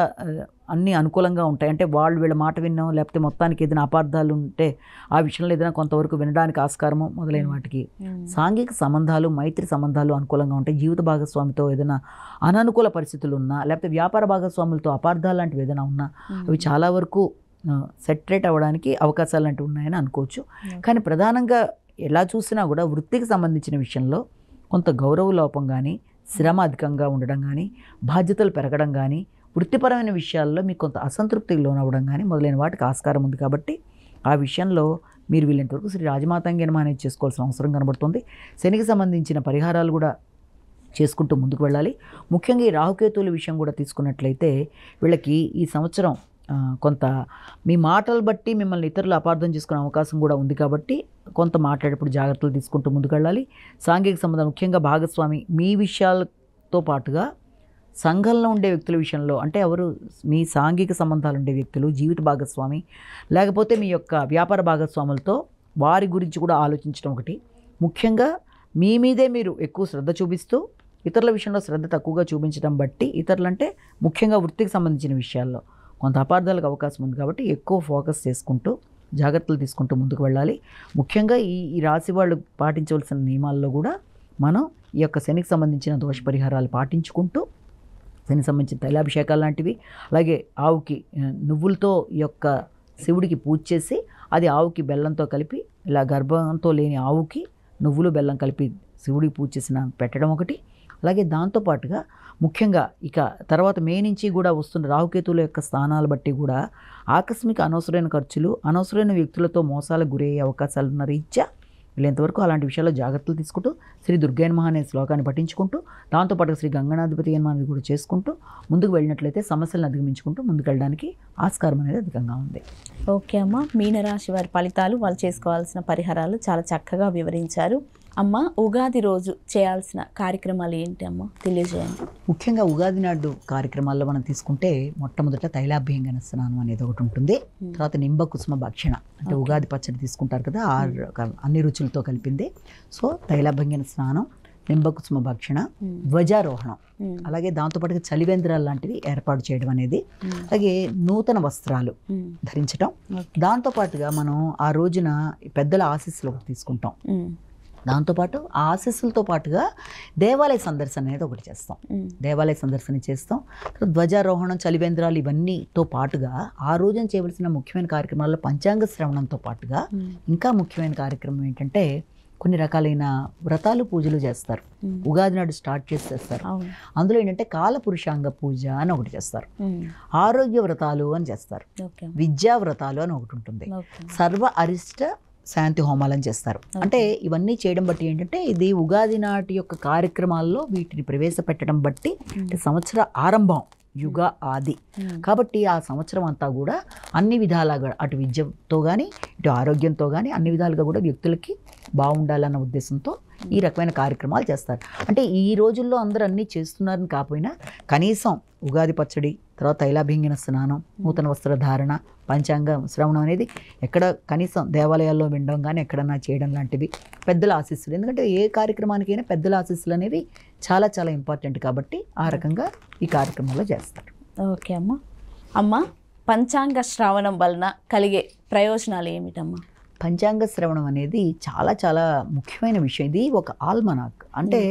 అన్నీ అనుకూలంగా ఉంటాయి. అంటే వాళ్ళు వీళ్ళ మాట విన్నాం, లేకపోతే మొత్తానికి ఏదైనా అపార్థాలు ఉంటే ఆ విషయంలో ఏదైనా కొంతవరకు వినడానికి ఆస్కారము మొదలైన వాటికి. సాంఘిక సంబంధాలు, మైత్రి సంబంధాలు అనుకూలంగా ఉంటాయి. జీవిత భాగస్వామితో ఏదైనా అననుకూల పరిస్థితులు ఉన్నా, లేకపోతే వ్యాపార భాగస్వాములతో అపార్థాలు లాంటివి ఏదైనా ఉన్నా అవి చాలా వరకు సెటరేట్ అవ్వడానికి అవకాశాలు లాంటివి ఉన్నాయని అనుకోవచ్చు. కానీ ప్రధానంగా ఎలా చూసినా కూడా వృత్తికి సంబంధించిన విషయంలో కొంత గౌరవ లోపం కానీ, శ్రమ అధికంగా ఉండడం కానీ, బాధ్యతలు పెరగడం కానీ, వృత్తిపరమైన విషయాల్లో మీకు కొంత అసంతృప్తికి లోనవ్వడం కానీ మొదలైన వాటికి ఆస్కారం ఉంది. కాబట్టి ఆ విషయంలో మీరు వీళ్ళంతవరకు శ్రీ రాజమాతాంగేనమా అనేది చేసుకోవాల్సిన అవసరం కనబడుతుంది. శనికి సంబంధించిన పరిహారాలు కూడా చేసుకుంటూ ముందుకు వెళ్ళాలి. ముఖ్యంగా ఈ రాహుకేతువుల విషయం కూడా తీసుకున్నట్లయితే వీళ్ళకి ఈ సంవత్సరం కొంత మీ మాటలు బట్టి మిమ్మల్ని ఇతరులు అపార్థం చేసుకునే అవకాశం కూడా ఉంది. కాబట్టి కొంత మాట్లాడేప్పుడు జాగ్రత్తలు తీసుకుంటూ ముందుకు వెళ్ళాలి. సాంఘిక సంబంధం, ముఖ్యంగా భాగస్వామి, మీ విషయాలతో పాటుగా సంఘంలో ఉండే వ్యక్తుల విషయంలో, అంటే ఎవరు మీ సాంఘిక సంబంధాలు ఉండే వ్యక్తులు, జీవిత భాగస్వామి, లేకపోతే మీ యొక్క వ్యాపార భాగస్వాములతో వారి గురించి కూడా ఆలోచించడం ఒకటి. ముఖ్యంగా మీ మీదే మీరు ఎక్కువ శ్రద్ధ చూపిస్తూ ఇతరుల విషయంలో శ్రద్ధ తక్కువగా చూపించడం బట్టి, ఇతరులంటే ముఖ్యంగా వృత్తికి సంబంధించిన విషయాల్లో కొంత అపార్థాలకు అవకాశం ఉంది. కాబట్టి ఎక్కువ ఫోకస్ చేసుకుంటూ జాగ్రత్తలు తీసుకుంటూ ముందుకు వెళ్ళాలి. ముఖ్యంగా ఈ రాశి వాళ్ళు పాటించవలసిన నియమాల్లో కూడా మనం ఈ యొక్క శనికి సంబంధించిన దోష పరిహారాలు పాటించుకుంటూ, శనికి సంబంధించిన తైలాభిషేకాలు లాంటివి, అలాగే ఆవుకి నువ్వులతో ఈ యొక్క శివుడికి పూజ చేసి అది ఆవుకి బెల్లంతో కలిపి, ఇలా గర్భంతో లేని ఆవుకి నువ్వులు బెల్లం కలిపి శివుడికి పూజ చేసిన పెట్టడం ఒకటి. అలాగే దాంతోపాటుగా ముఖ్యంగా ఇక తర్వాత మే నుంచి కూడా వస్తున్న రాహుకేతువుల యొక్క స్థానాలు బట్టి కూడా ఆకస్మిక అనవసరమైన ఖర్చులు, అనవసరమైన వ్యక్తులతో మోసాలకు గురయ్యే అవకాశాలు ఉన్న రీత్యా వీళ్ళంతవరకు అలాంటి విషయాల్లో జాగ్రత్తలు తీసుకుంటూ శ్రీ దుర్గాయనమః అనే శ్లోకాన్ని పఠించుకుంటూ, దాంతోపాటు శ్రీ గంగనాధిపతి అనేది కూడా చేసుకుంటూ ముందుకు వెళ్ళినట్లయితే సమస్యలను అధిగమించుకుంటూ ముందుకు వెళ్ళడానికి ఆస్కారం అనేది అధికంగా ఉంది. ఓకే అమ్మ, మీనరాశి వారి ఫలితాలు, వాళ్ళు చేసుకోవాల్సిన పరిహారాలు చాలా చక్కగా వివరించారు. అమ్మ, ఉగాది రోజు చేయాల్సిన కార్యక్రమాలు ఏంటి అమ్మ తెలియజేయండి. ముఖ్యంగా ఉగాది నాడు కార్యక్రమాల్లో మనం తీసుకుంటే మొట్టమొదట తైలాభ్యంగన స్నానం అనేది ఒకటి ఉంటుంది. తర్వాత నింబ కుసుమ భక్షణ, అంటే ఉగాది పచ్చడి తీసుకుంటారు కదా, అన్ని రుచులతో కలిపింది. సో తైలాభ్యంగన స్నానం, నింబ కుసుమ భక్షణ, ధ్వజారోహణం, అలాగే దాంతోపాటుగా చలివేంద్రాలు లాంటివి ఏర్పాటు చేయడం అనేది, అలాగే నూతన వస్త్రాలు ధరించడం. దాంతోపాటుగా మనం ఆ రోజున పెద్దల ఆశీస్సులు తీసుకుంటాం. దాంతోపాటు ఆ ఆశీస్సులతో పాటుగా దేవాలయ సందర్శన అనేది ఒకటి చేస్తాం. దేవాలయ సందర్శన చేస్తాం. ధ్వజారోహణం, చలివేంద్రాలు ఇవన్నీతో పాటుగా ఆ రోజున చేయవలసిన ముఖ్యమైన కార్యక్రమాల్లో పంచాంగ శ్రవణంతో పాటుగా ఇంకా ముఖ్యమైన కార్యక్రమం ఏంటంటే కొన్ని రకాలైన వ్రతాలు, పూజలు చేస్తారు. ఉగాది నాడు స్టార్ట్ చేస్తారు. అందులో ఏంటంటే కాలపురుషాంగ పూజ అని ఒకటి చేస్తారు, ఆరోగ్య వ్రతాలు అని చేస్తారు, విద్యా వ్రతాలు అని ఒకటి ఉంటుంది, సర్వ అరిష్ట శాంతి హోమాలని చేస్తారు. అంటే ఇవన్నీ చేయడం బట్టి ఏంటంటే ఇది ఉగాది నాటి యొక్క కార్యక్రమాల్లో వీటిని ప్రవేశపెట్టడం బట్టి సంవత్సర ఆరంభం, యుగ ఆది కాబట్టి ఆ సంవత్సరం అంతా కూడా అన్ని విధాలుగా అటు విద్యతో కానీ ఇటు ఆరోగ్యంతో కానీ అన్ని విధాలుగా కూడా వ్యక్తులకి బాగుండాలన్న ఉద్దేశంతో ఈ రకమైన కార్యక్రమాలు చేస్తారు. అంటే ఈ రోజుల్లో అందరూ అన్నీ చేస్తున్నారని కాకపోయినా కనీసం ఉగాది పచ్చడి, తర్వాత తైలాభింగన స్నానం, నూతన వస్త్రధారణ, పంచాంగ శ్రవణం అనేది ఎక్కడ కనీసం దేవాలయాల్లో వినడం కానీ ఎక్కడన్నా చేయడం లాంటివి, పెద్దల ఆశీస్సులు, ఎందుకంటే ఏ కార్యక్రమానికైనా పెద్దల ఆశీస్సులు అనేవి చాలా చాలా ఇంపార్టెంట్ కాబట్టి ఆ రకంగా ఈ కార్యక్రమంలో చేస్తారు. ఓకే అమ్మ, పంచాంగ శ్రవణం వలన కలిగే ప్రయోజనాలు ఏమిటమ్మా? పంచాంగ శ్రవణం అనేది చాలా చాలా ముఖ్యమైన విషయం. ఇది ఒక ఆల్మనాక్. అంటే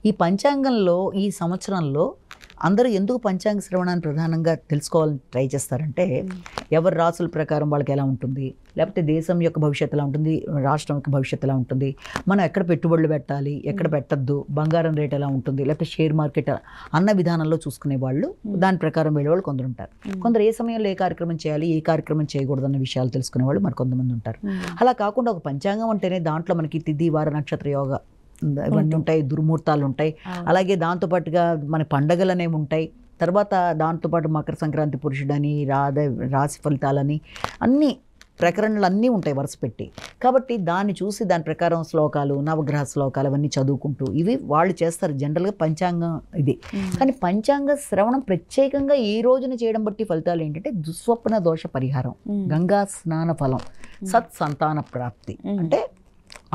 ఈ పంచాంగంలో ఈ సంవత్సరంలో అందరూ ఎందుకు పంచాంగ శ్రవణాన్ని ప్రధానంగా తెలుసుకోవాలని ట్రై చేస్తారంటే ఎవరి రాసుల ప్రకారం వాళ్ళకి ఎలా ఉంటుంది, లేకపోతే దేశం యొక్క భవిష్యత్తు ఎలా ఉంటుంది, రాష్ట్రం యొక్క భవిష్యత్తు ఎలా ఉంటుంది, మనం ఎక్కడ పెట్టుబడులు పెట్టాలి, ఎక్కడ పెట్టద్దు, బంగారం రేట్ ఎలా ఉంటుంది, లేకపోతే షేర్ మార్కెట్ అన్న విధానంలో చూసుకునే వాళ్ళు, దాని ప్రకారం వెళ్ళేవాళ్ళు కొందరు ఉంటారు. కొందరు ఏ సమయంలో ఏ కార్యక్రమం చేయాలి, ఏ కార్యక్రమం చేయకూడదు అన్న విషయాలు తెలుసుకునే వాళ్ళు మరి కొంతమంది ఉంటారు. అలా కాకుండా ఒక పంచాంగం అంటేనే దాంట్లో మనకి తిథి, వార, నక్షత్ర, యోగ ఇవన్నీ ఉంటాయి, దుర్ముహూర్తాలు ఉంటాయి, అలాగే దాంతోపాటుగా మన పండగలు అనేవి ఉంటాయి, తర్వాత దాంతోపాటు మకర సంక్రాంతి పురుషుడని, రాశి ఫలితాలని అన్నీ ప్రకరణలు అన్నీ ఉంటాయి వరుస పెట్టి. కాబట్టి దాన్ని చూసి దాని ప్రకారం శ్లోకాలు, నవగ్రహ శ్లోకాలు అవన్నీ చదువుకుంటూ ఇవి వాళ్ళు చేస్తారు జనరల్గా పంచాంగం ఇది. కానీ పంచాంగ శ్రవణం ప్రత్యేకంగా ఈ రోజున చేయడం బట్టి ఫలితాలు ఏంటంటే దుస్వప్న దోష పరిహారం, గంగా స్నాన ఫలం, సత్ సంతాన ప్రాప్తి, అంటే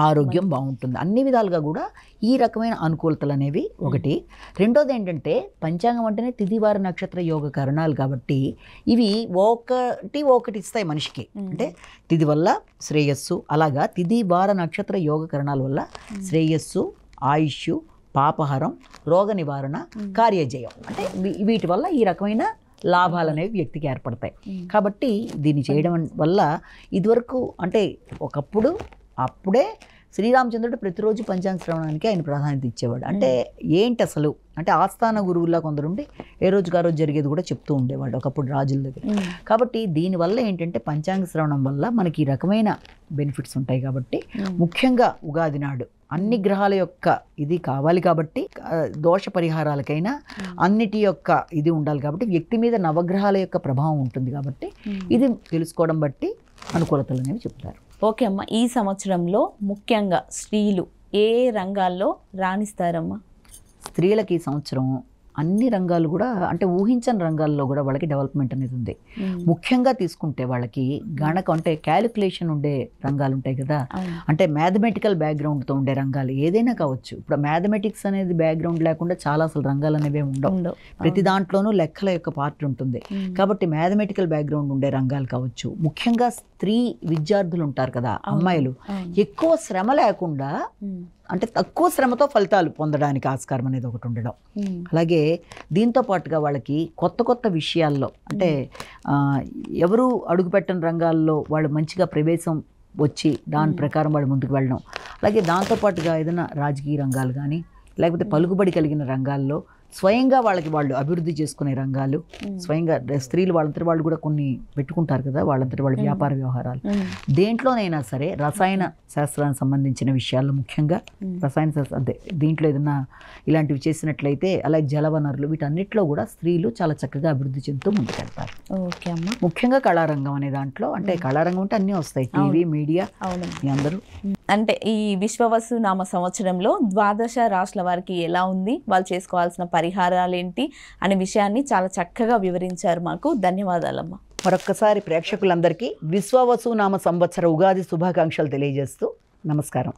ఆరోగ్యం బాగుంటుంది, అన్ని విధాలుగా కూడా ఈ రకమైన అనుకూలతలు అనేవి ఒకటి. రెండోది ఏంటంటే పంచాంగం అంటేనే తిథి, వార, నక్షత్ర, యోగ కరణాలు కాబట్టి ఇవి ఒకటి ఇస్తాయి మనిషికి. అంటే తిథి వల్ల శ్రేయస్సు, అలాగా తిథి, వార, నక్షత్ర, యోగ కరణాల వల్ల శ్రేయస్సు, ఆయుష్, పాపహరం, రోగ నివారణ, కార్యజయం, అంటే వీటి వల్ల ఈ రకమైన లాభాలు అనేవి వ్యక్తికి ఏర్పడతాయి. కాబట్టి దీన్ని చేయడం వల్ల ఇదివరకు అంటే ఒకప్పుడు అప్పుడే శ్రీరామచంద్రుడు ప్రతిరోజు పంచాంగ శ్రవణానికి ఆయన ప్రాధాన్యత ఇచ్చేవాడు. అంటే ఏంటి అసలు అంటే ఆస్థాన గురువులా కొందరుండి ఏ రోజుకి ఆ రోజు జరిగేది కూడా చెప్తూ ఉండేవాడు ఒకప్పుడు రాజుల దగ్గర. కాబట్టి దీనివల్ల ఏంటంటే పంచాంగ శ్రవణం వల్ల మనకి ఈ రకమైన బెనిఫిట్స్ ఉంటాయి. కాబట్టి ముఖ్యంగా ఉగాది నాడు అన్ని గ్రహాల యొక్క ఇది కావాలి కాబట్టి దోష పరిహారాలకైనా అన్నిటి యొక్క ఇది ఉండాలి కాబట్టి వ్యక్తి మీద నవగ్రహాల యొక్క ప్రభావం ఉంటుంది కాబట్టి ఇది తెలుసుకోవడం బట్టి అనుకూలతలు అనేవి చెప్తారు. ఓకే అమ్మ, ఈ సంవత్సరంలో ముఖ్యంగా స్త్రీలు ఏ రంగాల్లో రాణిస్తారమ్మా? స్త్రీలకి ఈ సంవత్సరం అన్ని రంగాలు కూడా అంటే ఊహించని రంగాల్లో కూడా వాళ్ళకి డెవలప్మెంట్ అనేది ఉంది. ముఖ్యంగా తీసుకుంటే వాళ్ళకి గణకం అంటే క్యాలిక్యులేషన్ ఉండే రంగాలు ఉంటాయి కదా, అంటే మ్యాథమెటికల్ బ్యాక్గ్రౌండ్తో ఉండే రంగాలు ఏదైనా కావచ్చు. ఇప్పుడు మ్యాథమెటిక్స్ అనేది బ్యాక్గ్రౌండ్ లేకుండా చాలా అసలు రంగాలు అనేవి ఉండవు. ప్రతి దాంట్లోనూ లెక్కల యొక్క పార్ట్ ఉంటుంది. కాబట్టి మ్యాథమెటికల్ బ్యాక్గ్రౌండ్ ఉండే రంగాలు కావచ్చు. ముఖ్యంగా స్త్రీ విద్యార్థులు ఉంటారు కదా, అమ్మాయిలు ఎక్కువ శ్రమ లేకుండా అంటే తక్కువ శ్రమతో ఫలితాలు పొందడానికి ఆస్కారం అనేది ఒకటి ఉండడం. అలాగే దీంతో పాటుగా వాళ్ళకి కొత్త కొత్త విషయాల్లో అంటే ఎవరు అడుగుపెట్టని రంగాల్లో వాళ్ళు మంచిగా ప్రవేశం వచ్చి దాని ప్రకారం వాళ్ళు ముందుకు వెళ్ళడం. అలాగే దాంతోపాటుగా ఏదైనా రాజకీయ రంగాలు కానీ లేకపోతే పలుకుబడి కలిగిన రంగాల్లో స్వయంగా వాళ్ళు అభివృద్ధి చేసుకునే రంగాలు, స్వయంగా స్త్రీలు వాళ్ళంతటి వాళ్ళు కూడా కొన్ని పెట్టుకుంటారు కదా, వాళ్ళంతటి వాళ్ళ వ్యాపార వ్యవహారాలు. దేంట్లోనైనా సరే రసాయన శాస్త్రానికి సంబంధించిన విషయాల్లో ముఖ్యంగా రసాయన శాస్త్రం అదే దీంట్లో ఏదైనా ఇలాంటివి చేసినట్లయితే అలాగే జలవనరులు వీటన్నిటిలో కూడా స్త్రీలు చాలా చక్కగా అభివృద్ధి చెందుతూ ముందుకెళ్తారు. ఓకే అమ్మ. ముఖ్యంగా కళారంగం అనే దాంట్లో అంటే కళారంగం అంటే అన్నీ వస్తాయి, టీవీ, మీడియా, మీ అందరూ. అంటే ఈ విశ్వవసు నామ సంవత్సరంలో ద్వాదశ రాశుల వారికి ఎలా ఉంది, వాళ్ళు చేసుకోవాల్సిన పరిహారాలు ఏంటి అనే విషయాన్ని చాలా చక్కగా వివరించారు మాకు. ధన్యవాదాలమ్మా. మరొక్కసారి ప్రేక్షకులందరికీ విశ్వవసు నామ సంవత్సర ఉగాది శుభాకాంక్షలు తెలియజేస్తూ నమస్కారం.